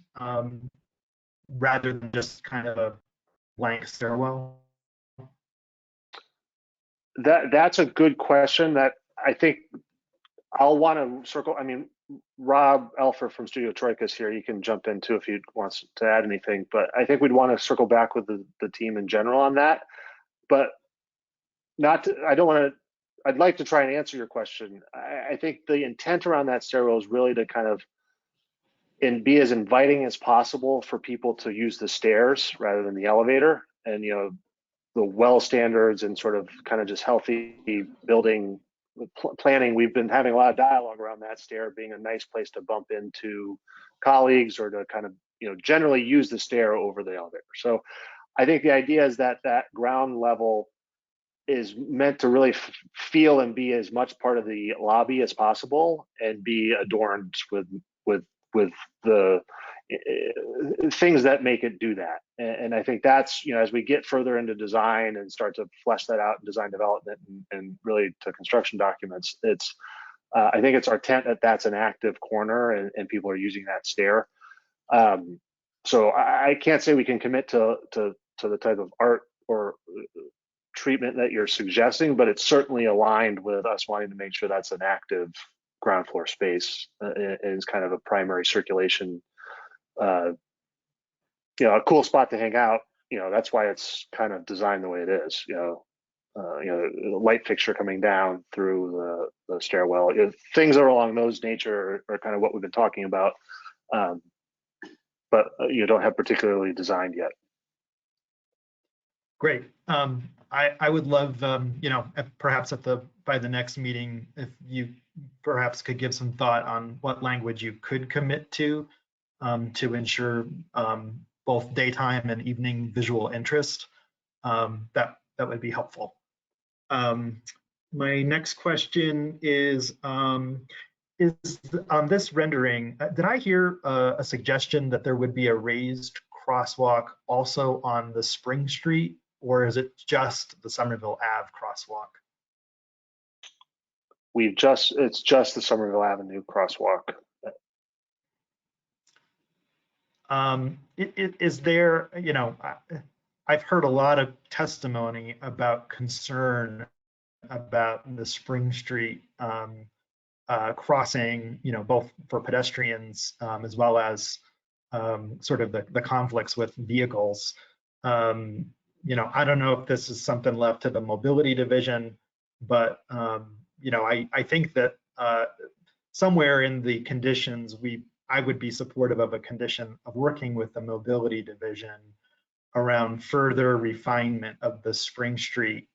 rather than just kind of a blank stairwell? That's a good question that I think I'll want to circle. Rob Elfer from Studio Troika is here. He can jump in too if he wants to add anything, but I think we'd want to circle back with the team in general on that. But I'd like to try and answer your question. I think the intent around that stairwell is really to kind of be as inviting as possible for people to use the stairs rather than the elevator. And, the well standards and sort of kind of just healthy building planning, we've been having a lot of dialogue around that stair being a nice place to bump into colleagues or to kind of, generally use the stair over the elevator. So I think the idea is that that ground level is meant to really feel and be as much part of the lobby as possible and be adorned with the things that make it do that. And I think that's, as we get further into design and start to flesh that out in design development and really to construction documents, it's I think it's our intent that that's an active corner and people are using that stair. So I can't say we can commit to the type of art or treatment that you're suggesting, but it's certainly aligned with us wanting to make sure that's an active ground floor space is kind of a primary circulation, a cool spot to hang out. That's why it's kind of designed the way it is. The light fixture coming down through the stairwell. Things are along those nature are kind of what we've been talking about, but you don't have particularly designed yet. Great. I would love, perhaps by the next meeting, if you perhaps could give some thought on what language you could commit to ensure both daytime and evening visual interest. That would be helpful. My next question is on this rendering, did I hear a suggestion that there would be a raised crosswalk also on the Spring Street, or is it just the Somerville Ave crosswalk? It's just the Somerville Avenue crosswalk. Is there, I've heard a lot of testimony about concern about the Spring Street crossing, both for pedestrians as well as sort of the conflicts with vehicles. I don't know if this is something left to the mobility division, but I think that somewhere in the conditions, I would be supportive of a condition of working with the mobility division around further refinement of the Spring Street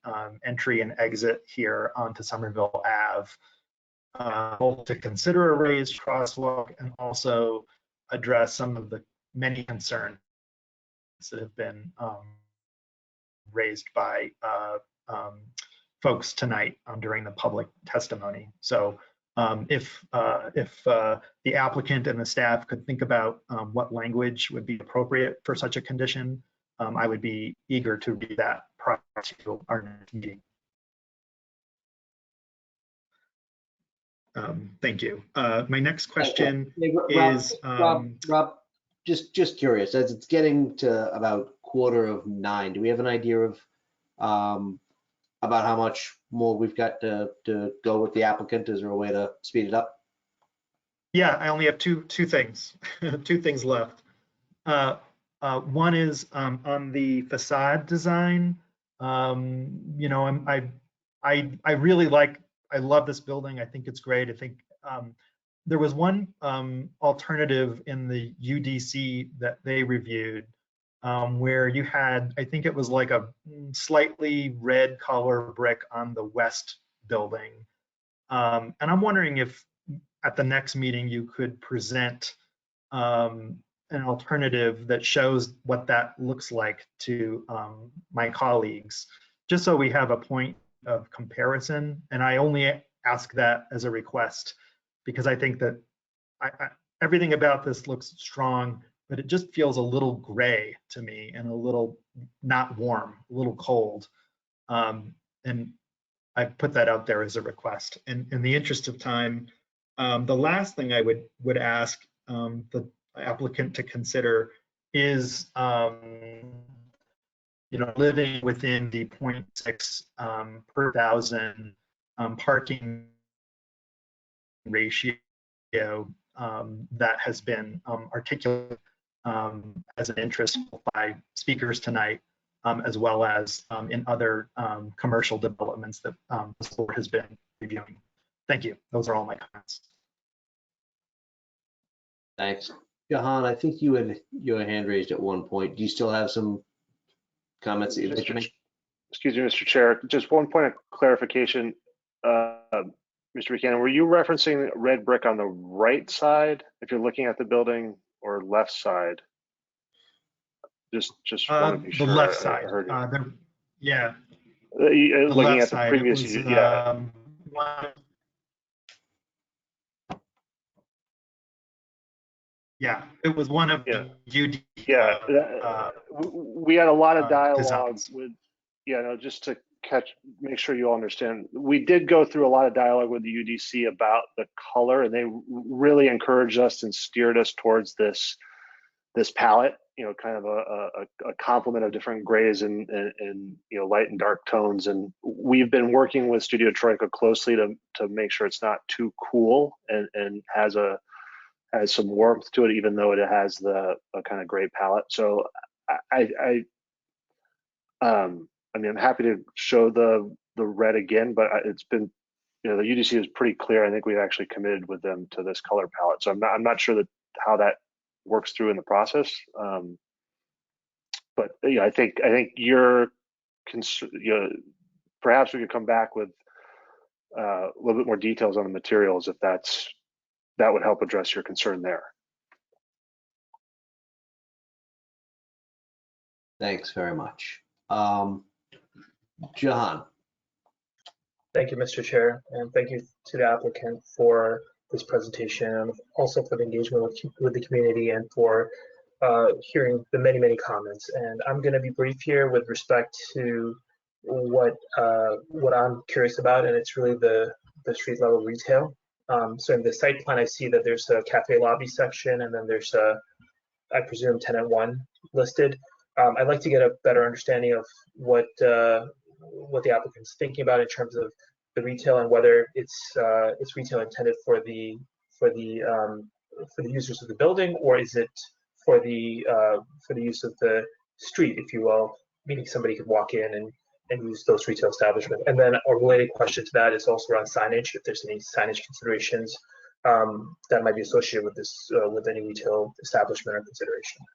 entry and exit here onto Somerville Ave, both to consider a raised crosswalk and also address some of the many concerns that have been raised by folks tonight during the public testimony. So if the applicant and the staff could think about what language would be appropriate for such a condition, I would be eager to read that prior to our next meeting. Thank you. My next question is Rob, just curious, as it's getting to about 8:45, do we have an idea of about how much more we've got to go with the applicant? Is there a way to speed it up? Yeah, I only have two things, two things left. One is on the facade design. I really I love this building. I think it's great. I think there was one alternative in the UDC that they reviewed where you had, I think it was like a slightly red color brick on the west building. And I'm wondering if at the next meeting you could present an alternative that shows what that looks like to my colleagues, just so we have a point of comparison. And I only ask that as a request because I think that everything about this looks strong, but it just feels a little gray to me and a little not warm, a little cold. And I put that out there as a request. And in the interest of time, the last thing I would ask the applicant to consider is living within the 0.6 per thousand parking ratio that has been articulated as an interest by speakers tonight, as well as in other commercial developments that the board has been reviewing. Thank you. Those are all my comments. Thanks. Jahan, I think you had your hand raised at one point. Do you still have some comments that you'd like to make? Excuse me, Mr. Chair, just one point of clarification. Mr. Buchanan, were you referencing red brick on the right side if you're looking at the building, or left side? Just want to be sure. The left side. Yeah. The looking left at the side, previous, it was, yeah. Yeah, it was one of Yeah. the UD. Yeah, we had a lot of dialogue designs. with, just to make sure you all understand. We did go through a lot of dialogue with the UDC about the color, and they really encouraged us and steered us towards this palette, kind of a complement of different grays and light and dark tones. And we've been working with Studio Troika closely to make sure it's not too cool and has some warmth to it, even though it has a kind of gray palette. So I'm happy to show the red again, but it's been, the UDC is pretty clear. I think we've actually committed with them to this color palette. So I'm not sure how that works through in the process. But I think perhaps we could come back with a little bit more details on the materials if that would help address your concern there. Thanks very much. John. Thank you, Mr. Chair, and thank you to the applicant for this presentation, and also for the engagement with the community and for hearing the many comments. And I'm going to be brief here with respect to what I'm curious about, and it's really the street level retail. So in the site plan, I see that there's a cafe lobby section, and then there's I presume tenant 1 listed. I'd like to get a better understanding of what the applicant's thinking about in terms of the retail, and whether it's retail intended for the users of the building, or is it for the use of the street, if you will, meaning somebody could walk in and use those retail establishments. And then a related question to that is also around signage, if there's any signage considerations that might be associated with this, with any retail establishment or consideration.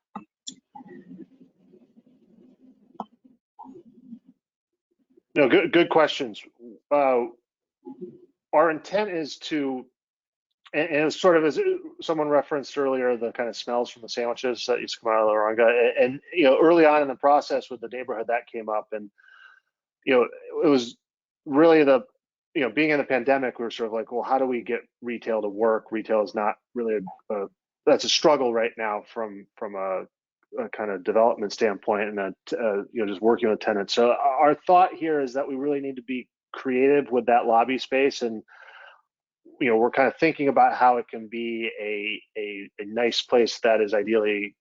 No, good questions. Our intent is to, and it's sort of, as someone referenced earlier, the kind of smells from the sandwiches that used to come out of the Oranga. And early on in the process with the neighborhood that came up, and it was really being in the pandemic, we were sort of like, well, how do we get retail to work? Retail is not really that's a struggle right now from a kind of development standpoint, and just working with tenants. So our thought here is that we really need to be creative with that lobby space, and we're kind of thinking about how it can be a nice place that is ideally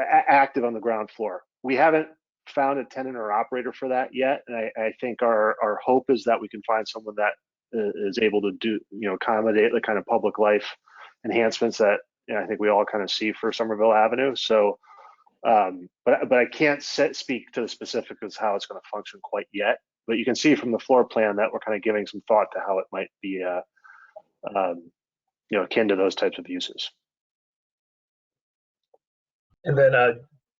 active on the ground floor. We haven't found a tenant or operator for that yet, and I think our hope is that we can find someone that is able to do accommodate the kind of public life enhancements that I think we all kind of see for Somerville Avenue. So but I can't speak to the specifics of how it's going to function quite yet. But you can see from the floor plan that we're kind of giving some thought to how it might be, akin to those types of uses. And then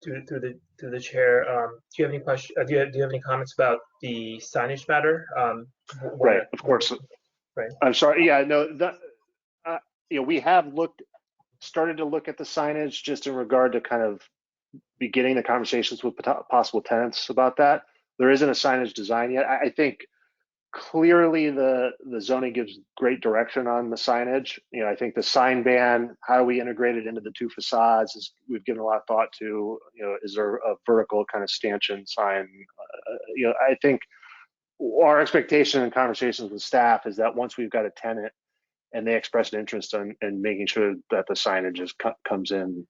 through the chair, do you have any question? Do you have any comments about the signage matter? Right, of course. Right. I'm sorry. Yeah, no. We have started to look at the signage just in regard to kind of beginning the conversations with possible tenants about that. There isn't a signage design yet. I think clearly the zoning gives great direction on the signage. I think the sign ban, how do we integrate it into the two facades, we've given a lot of thought to. Is there a vertical kind of stanchion sign? I think our expectation in conversations with staff is that once we've got a tenant and they express an interest in making sure that the signage comes in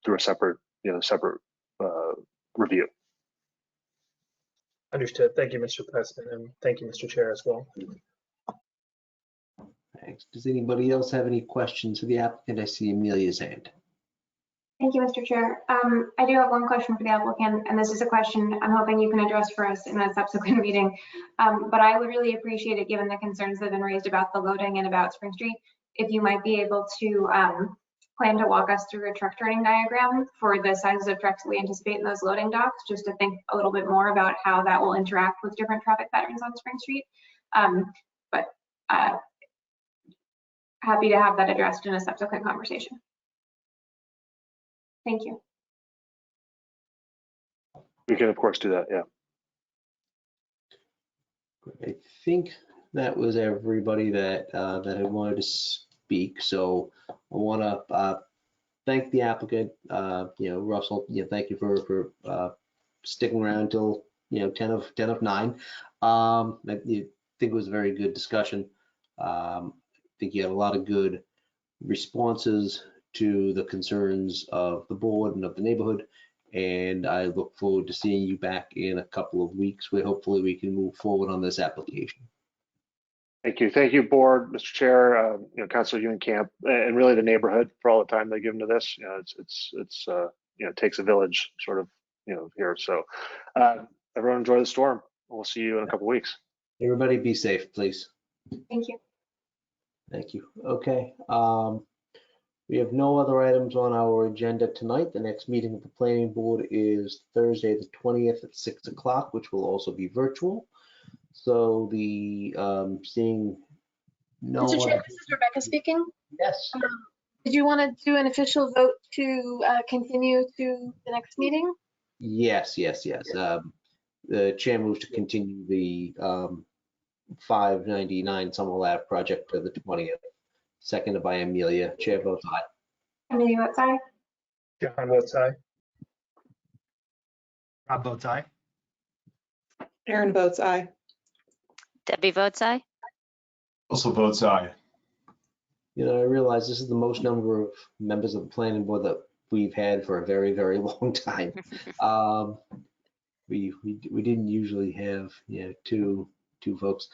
through a separate review. Understood. Thank you, Mr. President, and thank you, Mr. Chair, as well. Thanks. Does anybody else have any questions for the applicant? I see Amelia's hand. Thank you, Mr. Chair. I do have one question for the applicant, and this is a question I'm hoping you can address for us in a subsequent meeting. But I would really appreciate it, given the concerns that have been raised about the loading and about Spring Street, if you might be able to plan to walk us through a truck turning diagram for the sizes of trucks we anticipate in those loading docks, just to think a little bit more about how that will interact with different traffic patterns on Spring Street. But happy to have that addressed in a subsequent conversation. Thank you. We can, of course, do that, yeah. I think that was everybody that that had wanted to speak. So I want to thank the applicant. Russell, thank you for sticking around till 10 of 9. I think it was a very good discussion. I think you had a lot of good responses to the concerns of the board and of the neighborhood. And I look forward to seeing you back in a couple of weeks where hopefully we can move forward on this application. Thank you, board, Mr. Chair, Councilor Ewan-Camp, and really the neighborhood for all the time they've given to this. It takes a village sort of, here. So everyone enjoy the storm. We'll see you in a couple of weeks. Everybody be safe, please. Thank you. Thank you. Okay. We have no other items on our agenda tonight. The next meeting of the planning board is Thursday, the 20th at 6 o'clock, which will also be virtual. So the seeing no Mr. one. Chair, this is Rebecca speaking. Yes. Did you want to do an official vote to continue to the next meeting? Yes. The chair moves to continue the 599 Summer Lab project to the 20th. Seconded by Amelia. Chair votes aye. Amelia votes aye. John votes aye. Rob votes aye. Aaron votes aye. Debbie votes aye. Also votes aye. I realize this is the most number of members of the planning board that we've had for a very, very long time. We didn't usually have two folks.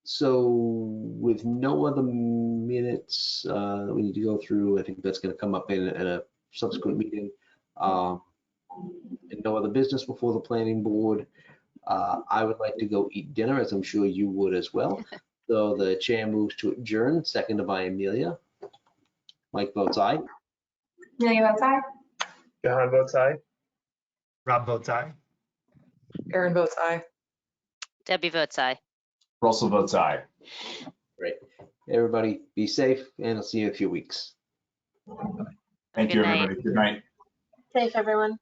So with no other minutes we need to go through, I think that's going to come up in a subsequent meeting. And no other business before the planning board. I would like to go eat dinner, as I'm sure you would as well. So the chair moves to adjourn, seconded by Amelia. Mike votes aye. Amelia votes aye. John votes aye. Rob votes aye. Aaron votes aye. Debbie votes aye. Russell votes aye. Great. Everybody be safe, and I'll see you in a few weeks. Thank you, everybody. Good night. Safe, everyone.